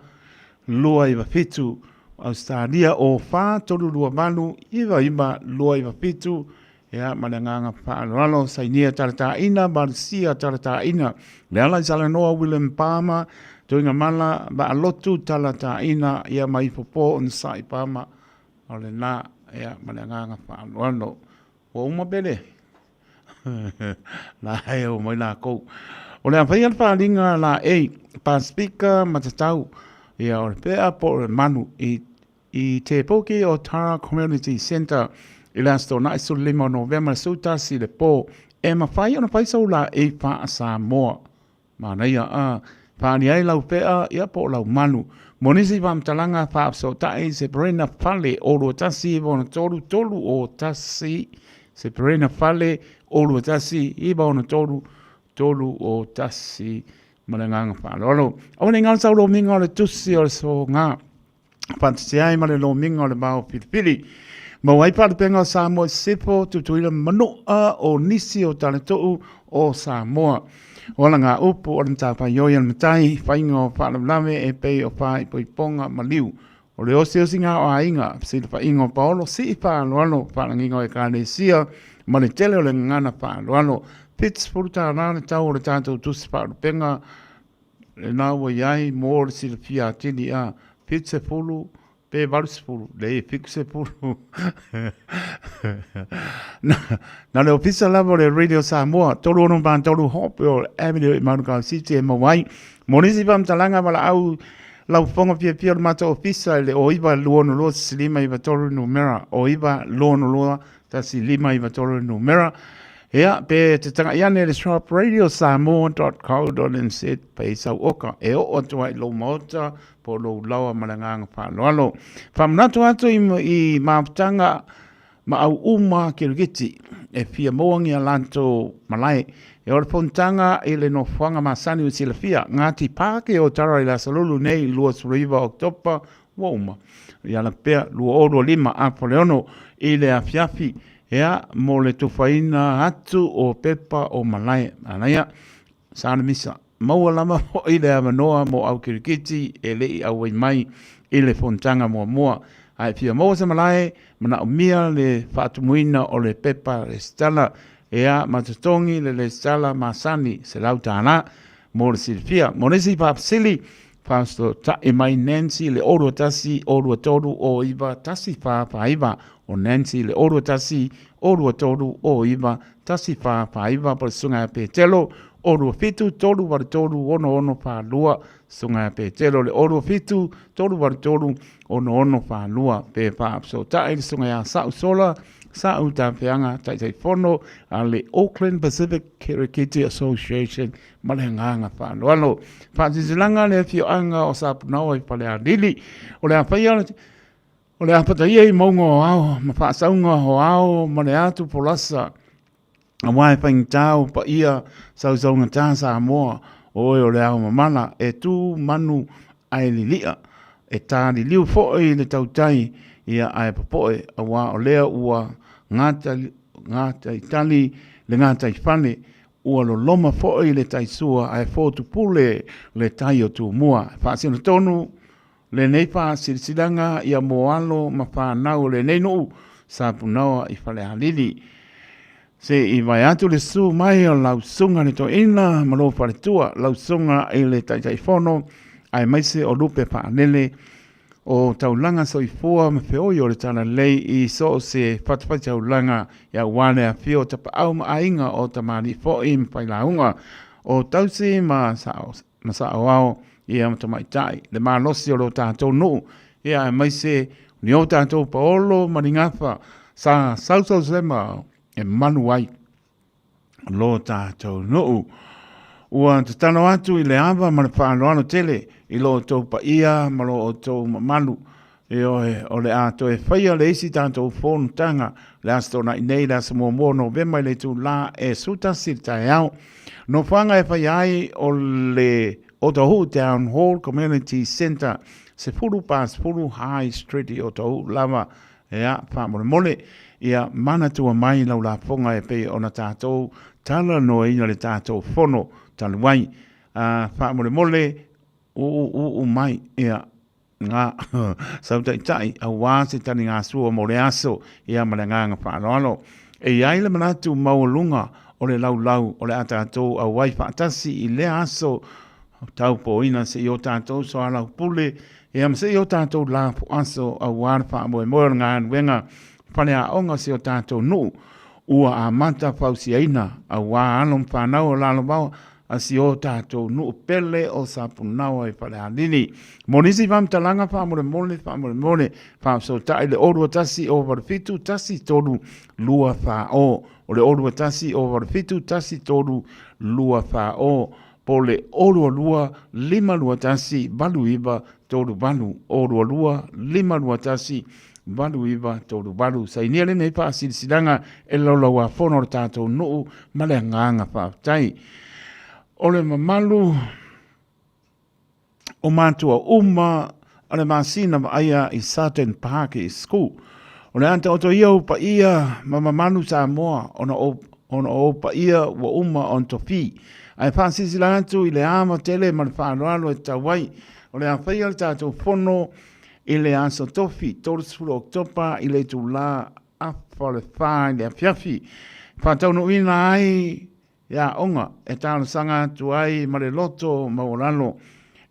S5: lua iba fitu Australia o wha tolu lua manu iba lua iba fitu ia mananganga wha alalo sainia tarata ina barsia tarata ina le ala Salanoa William Palmer tuinga mala ba alotu tarata ina ia mai popo on sai Palmer o le na ia mananganga wha alalo o uma bele la hai o mai la ko o le afai alfa linga la pa speaker matatau ia o pe po manu i te poki o Tara Community Center i la sto na iso lima November suta si le po e mafai ona paisa la pa Samoa mana ia pa ni ai lau pea ia po lau manu monisi vam talanga pa so tai se brena fale o lo tasi bon tolu o tasi se perena fale olu tasi iba ona tolu o tasi malanga fale olo ona ngal sa lo minga le tusi o so nga pantsiai male lo minga le bao pilipili ma wai pa penga Samoa sipo tutuila manu o nisi o talentou o Samoa ona nga upu o nta pa yoyan matai faingo pa lame e pe o pa i ponga maliu o le osi singa o ainga, si le whaingo paolo, si i whaaloalo, whaangingo e kānesia, ma le tele o le ngana whaaloalo, pits puruta rāne tau o le tātou tusi whaarupenga, le nāua iai, mō le si le pia tini a, pits e pulu, pe varus pulu, le e fix e pulu. Na le ofisa lava le Radio Samoa, tolu ono ban tolu hope o Avenue i Manukau City e mawai, monisi pam talanga wala au, lau fonga pia le mata ofisa le o iwa luono loa silima iwa tolu numera o iwa luono loa ta silima iwa tolu numera ea pe te tanga iane le Sharp Radio Samoa.co.nz pe sau oka e o tua i lo maota po lo lawa malanganga whaloalo whamnatu atu i maaputanga ma au uma kirigiti e fia moangi a lanto malai e ora pontanga i le no whanga masani o sila fia ngati pāke o tara i la salulu nei lua suriva oktopa wa uma i ala pea lua oro lima a poleono i le afiafi ea mo le tufaina atu o pepa o malai anaya sana misa maua lama i le amanoa mo au kirikiti e lei au mai i le pontanga mua ai fia mo se malai mana umia le fatumuina o le pepa le stala ea matatongi le stala masani se lautana mo le silfia mo le si papsili pasto ta e mai Nancy le oro tasi oro toru o iva tasi fa iva o Nancy le oro tasi oro toru o iva tasi fa iva por sunga petelo oro fitu toru var toru ono fa lua sunga petelo le oro fitu toru var toru ono fa lua pe pa so ta il sunga ya sa sola sa uta peanga tai fono ale Auckland Pacific Kirikiti Association malenganga fa lo fa zilanga le fio anga o sa no i pale adili o le afaia o le apatai i mongo ao ma fa saunga ho ao ma le atu polasa a wai tau pa ia saunga ta Samoa o le ao mamana e tu manu ai lilia e ta li liu fo i le tautai ia ai popoe a wa o lea ua ngata itali le ngata ifane ua lo loma fo i le taisua ai fo tu pule le tai o tu mua fa sino tonu le nei fa silsilanga ia moalo ma fa nau le nei no sa punawa i fale halili se i vai atu le su mai o lau sunga ni to ina malo fale tua lau sunga i le tai fono ai mai se o lupe pa nele o taulanga so i fua me feoi o le tana lei i so se fatfai taulanga ia wane a fio tapa au ma ainga o tamani fo i mpai launga o tausi ma sa au ia matamai tai le maa losi o lo tātou nuu ia e mai se ni o tātou paolo maringafa sa sausau sema e manu ai lo tātou nuu ua te tano atu i le ava ma le whaanoano tele i lo tau pa ia ma lo tau malu e o le ato e whaia le isi tātou whonu tanga le astona i nei la Samoa mo no vema i le tu la e suta sita e au no whanga e whaia ai o le Otahu Town Hall Community Center se furu pas furu High Street i Otahu lava e a whamore mole ia mana tua mai lau la fonga e pe ona tātou tala no ina le tātou whono taluai whamore mole u mai ia ngā sautai a wāse tani ngā sua mo le aso ia malenganga whaanoano e aile manatu maulunga o le lau o le atatou a wai whaatasi i le aso tau po ina se i o tātou so ala pule e am se i o tātou la po aso a wāna wha moe ngā wenga whane a onga se o tātou nu ua a mata whausi aina a wā anum whanau o lalo mau a si o tātou nu pele o sapunau e whale halini monisi whamtalanga whamore mole whamso tae le orua tasi o warwhitu tasi toru lua wha o le orua tasi o warwhitu tasi toru lua wha o po le orua lua lima lua tasi balu iwa toru balu orua lua lima lua tasi balu iwa toru balu sa inia le nei pa silanga e lola wa fono tātou nuu male nganga whaatai o le mamalu o mātua uma ale masina aia i Sutton Park School o le anta oto ia upa ia mamalu Samoa ona o pa ia wa uma on tofi ai whaasisi la atu i le ama tele ma le whaanoalo e tawai o le awhai tātou whono i le aso tofi torsfuro oktopa i le tu la afa le whae le awhiawhi whaatau no ina ai ia onga e tāna sanga atu ai ma le loto ma o lalo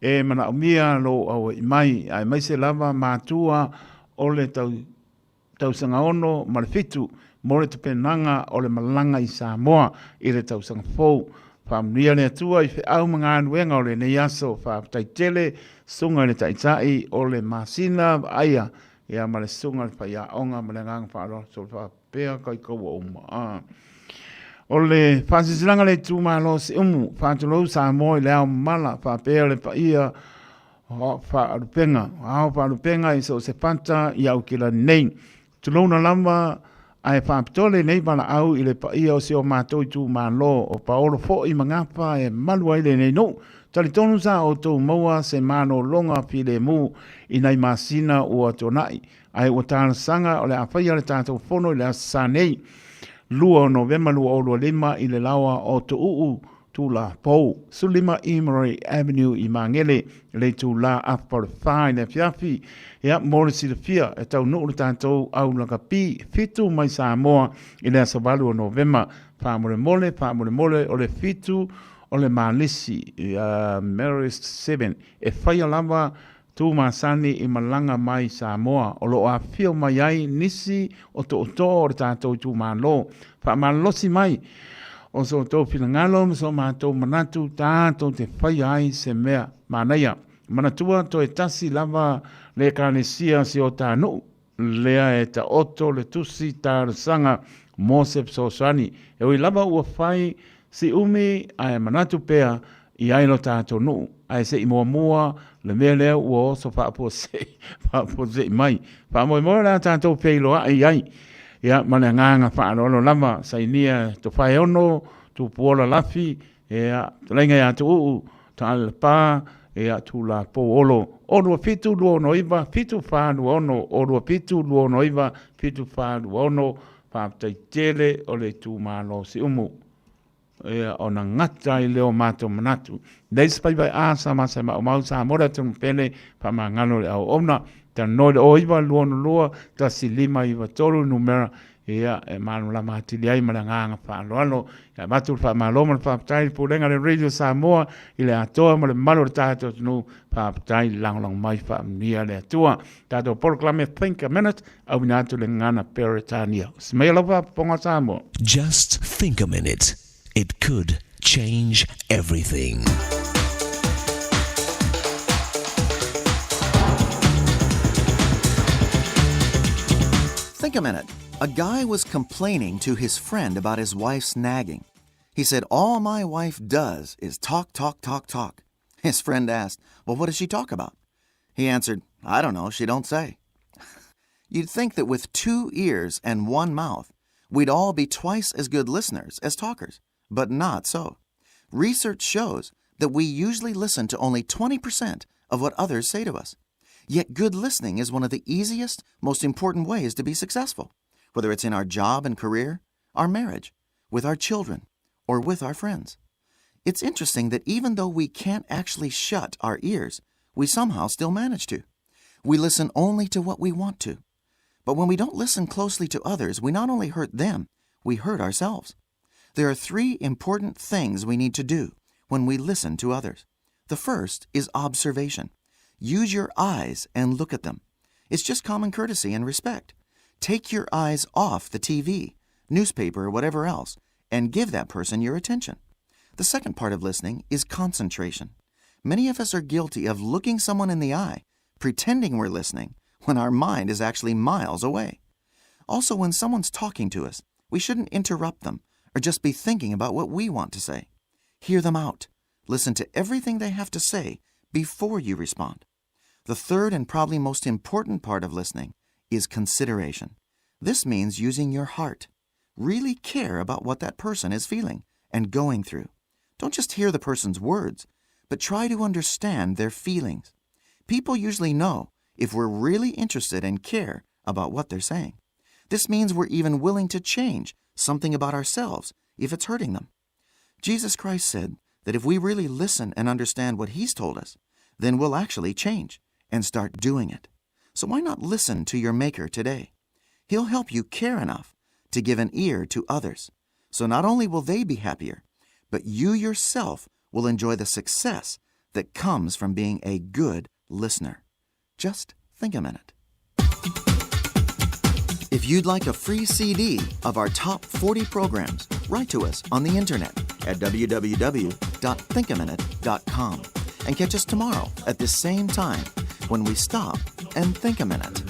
S5: e mana umia lo au i mai ai mai se lava mātua o le tau sanga ono ma le fitu mo le tupenanga o le malanga i Samoa i le tau sanga fau Whamnia ne tua I au mga anuenga o le ne yaso whaatai tele sunga le taitai o le masina aia ia ma le sunga le whaia onga ma le ngang whaaro so le whaapea kai kaua uma. O le whaasisilanga le tūmalo se umu whaatulou Samoa I le ao mala whaapea le whaia whaarupenga. Ao whaarupenga I so se panta I au kila nei. Tulona lama ai whaapitole nei pala au I le paia o se o mātou I tūmalo o paolo fo I mangapa e malua I le nei no. Tali tonu sa o tō maua se mano longa pile mu I nei masina ua tonai. Ai ua tāna sanga o le awhaia le tātou fono I le asa nei. Lua o November lua o lua lima I le lawa o to uu tula pou. Sulima Emery Avenue I Mangele le tula apar whai ne fiafi. Ia morisi le fia e tau nuu le tātou au laka pi fitu mai Samoa I le asawalu o November. Whamore mole o le fitu o le malisi Marist 7 e whaia lava tu masani I malanga mai Samoa o lo a fio mai ai nisi o to o le tātou tu malo wha malosi mai o so tō pinangalo so mātou manatu tātou te whaia ai se mea manaia manatua to e tasi lava le kānesia si o tānu lea e ta oto le tusi tārsanga Mosep Sosani e oi lava ua whai si umi ai manatu pea I ailo tātou nuu, ai se I mua le mea leo ua oso whaapo se mai. Whaamoe moe la tātou peilo ai. Ia mane nganga whaarolo lama, sainia to whae ono, tu puola lafi, ia lenga ia tu uu, ta ala pā, ia tu la po olo. Orua pitu luo noiva, pitu whaanu ono, orua pitu luo noiva, pitu whaanu ono, whaaptai tele o le tu malo si umu. O na ngata I leo mātou manatu. Leis pai bai asa masa mau sa mora tung pele pa mangano le au ona. Ta noi le oiva luono lua, ta si lima iwa toru numera ia e manu la matili ai malanganga whaaloalo. Ia matu wha maloma le whaapatai purenga le Radio Samoa I le atoa ma le malo le tātou tunu whaapatai langolang mai whaamnia le atua. Tātou proclame think a minute au minatu le ngana Peritania. Smea lava ponga Samoa.
S4: Just think a minute. It could change everything.
S8: Think a minute. A guy was complaining to his friend about his wife's nagging. He said, all my wife does is talk. His friend asked, well, what does she talk about? He answered, I don't know, she don't say. You'd think that with 2 ears and 1 mouth, we'd all be twice as good listeners as talkers. But not so. Research shows that we usually listen to only 20% of what others say to us. Yet good listening is one of the easiest, most important ways to be successful, whether it's in our job and career, our marriage, with our children, or with our friends. It's interesting that even though we can't actually shut our ears, we somehow still manage to. We listen only to what we want to. But when we don't listen closely to others, we not only hurt them, we hurt ourselves. There are 3 important things we need to do when we listen to others. The first is observation. Use your eyes and look at them. It's just common courtesy and respect. Take your eyes off the TV, newspaper, or whatever else, and give that person your attention. The second part of listening is concentration. Many of us are guilty of looking someone in the eye, pretending we're listening, when our mind is actually miles away. Also, when someone's talking to us, we shouldn't interrupt them or just be thinking about what we want to say. Hear them out. Listen to everything they have to say before you respond. The third and probably most important part of listening is consideration. This means using your heart. Really care about what that person is feeling and going through. Don't just hear the person's words, but try to understand their feelings. People usually know if we're really interested and care about what they're saying. This means we're even willing to change something about ourselves if it's hurting them. Jesus Christ said that if we really listen and understand what He's told us, then we'll actually change and start doing it. So why not listen to your Maker today? He'll help you care enough to give an ear to others. So not only will they be happier, but you yourself will enjoy the success that comes from being a good listener. Just think a minute. If you'd like a free CD of our top 40 programs, write to us on the internet at www.thinkaminute.com. And catch us tomorrow at the same time when we stop and think a minute.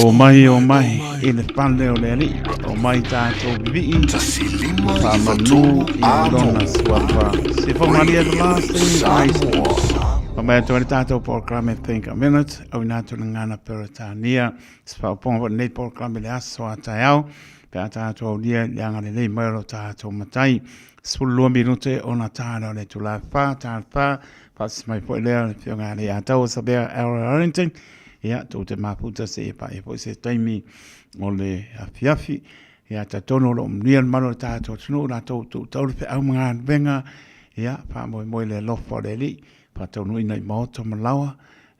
S5: O mai i le pale o le ali, o mai tātou bi'i, whamanu i lona suapa. Se whamaria the last thing I o mai atu tātou programe Think a Minute, au nātu na ngana peritania, se whauponga nei programe le aso a tai au, pe a tātou au lia, lianga le lei maero tātou matai, spulua minute o na tāna o le tula wha, tāna wha, pas mai po lea, le whionga le a tau sabea Aaron Arrington, ia tō te maputa se e pae po se taimi o le afiafi ia ta tono lo mnian mano tātou tunu na tō tau pe au mga venga ia pa moi le lofo le li pa tonu ina i maoto malawa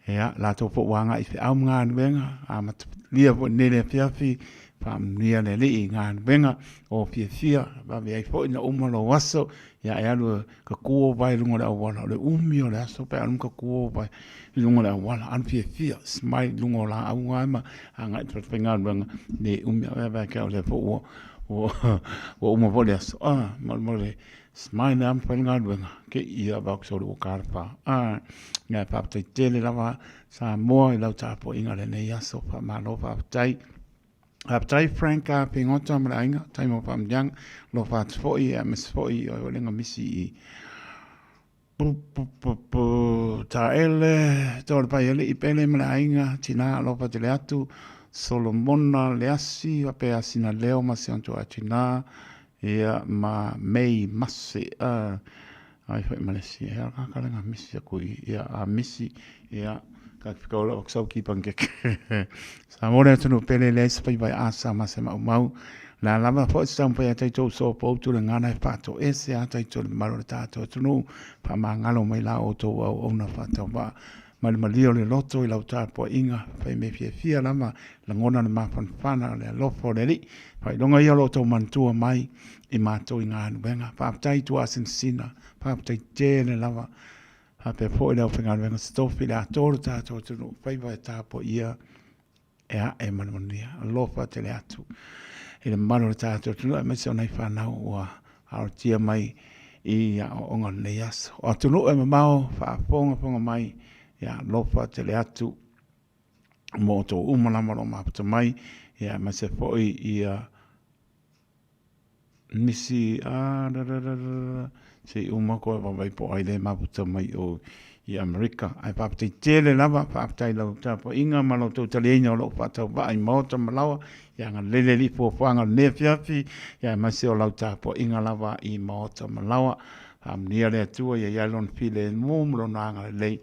S5: ia la tō po wanga i pe au mga venga a mat lia po nele afiafi pa mnia le li i ngā venga o fia pa me ai po ina umalo waso ia e alu ka kuo vai lungo le awala le umi o le aso pe alu ka kuo vai lungo le awala an fia smai lungo la aunga ma anga i tringa lunga le umi o va ka le po o uma po le aso mo le smai na am tringa lunga ke ia ba so o karpa nga pa te tele lava Samoa i lau tapo inga le nei aso pa malo pa tai Aptai Franka pingota mrainga time of am young lo fat foi ms foi o lenga misi ta ele tor pa ele ipele mrainga tina lo fa tele atu Solomona Leasi, Ape Asina Leo, Masianto Achina, Ia Ma Mei Masi, ai fai Malesi, Ia Kakalanga Misi Kui, Ia A Misi, Ia Kakikola Oksauki Pangek. Samoa Tunu Pele Les, Pai by Asa Masema Mau, La Lama Fort Stampa Taito so to the Ngana Pato, Ese Taito Maritato, Tunu, Pamangalo Mela Oto, Ona Fatova. Malio le loto I lauta po inga fai me fia lama la ngona na mafanfana le lofo le li fai longa ia loto mantua mai I mato inga nuenga whaaptai tu asin sina whaaptai te le lava hape po I lau whenga nuenga stofi le atoru tātou tunu fai vai tā po ia e a e manamonia a lofa te le atu I le mano le tātou tunu a mese o nei whanau ua arotia mai I a onga le yaso o tunu e mamao whaaponga mai ya lofa te le atu mo to umalama mapata mai ya ma se foi ia nisi se umako vai po ai le mapata mai o I Amerika ai papata tele lava papata lo tapo inga malo to talieno lo pata vai moto malawa ya nga lele li po fanga ne fiafi ya ma se o lo tapo inga lava I moto malawa nia le tua ya lon file mum lo nanga le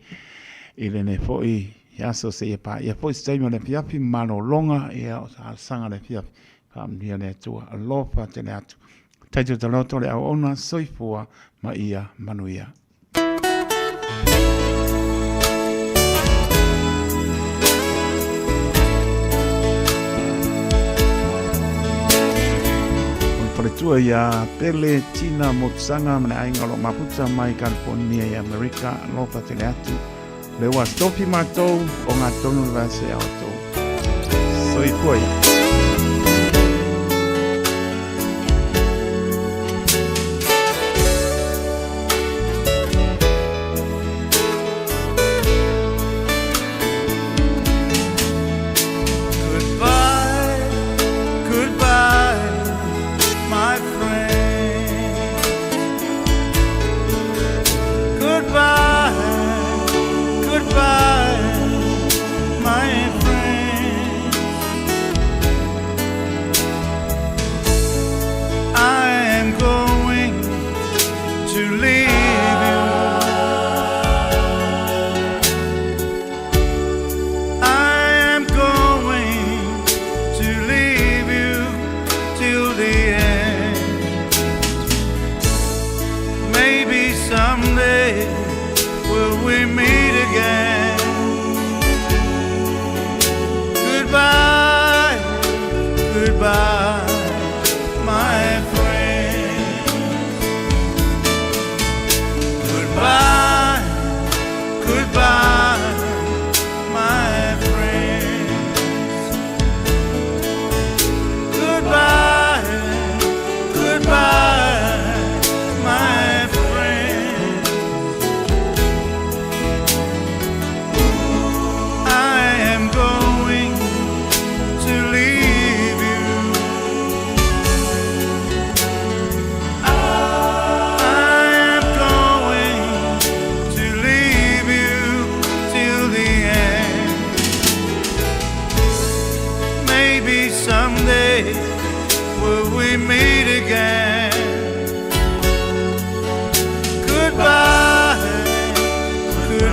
S5: ile ne foi ya so se pa ya foi stai mo le fiafi mano longa ya sanga le fiafi nia le tua alofa te le atu taito te loto le au ona soifua ma ia manuia tua ya pele Tina Motsanga mana ainga lo maputa mai California ya Amerika lofa te le atu le wa stopi mato o ngā tonu vase auto soifua ya
S9: Someday will we meet again?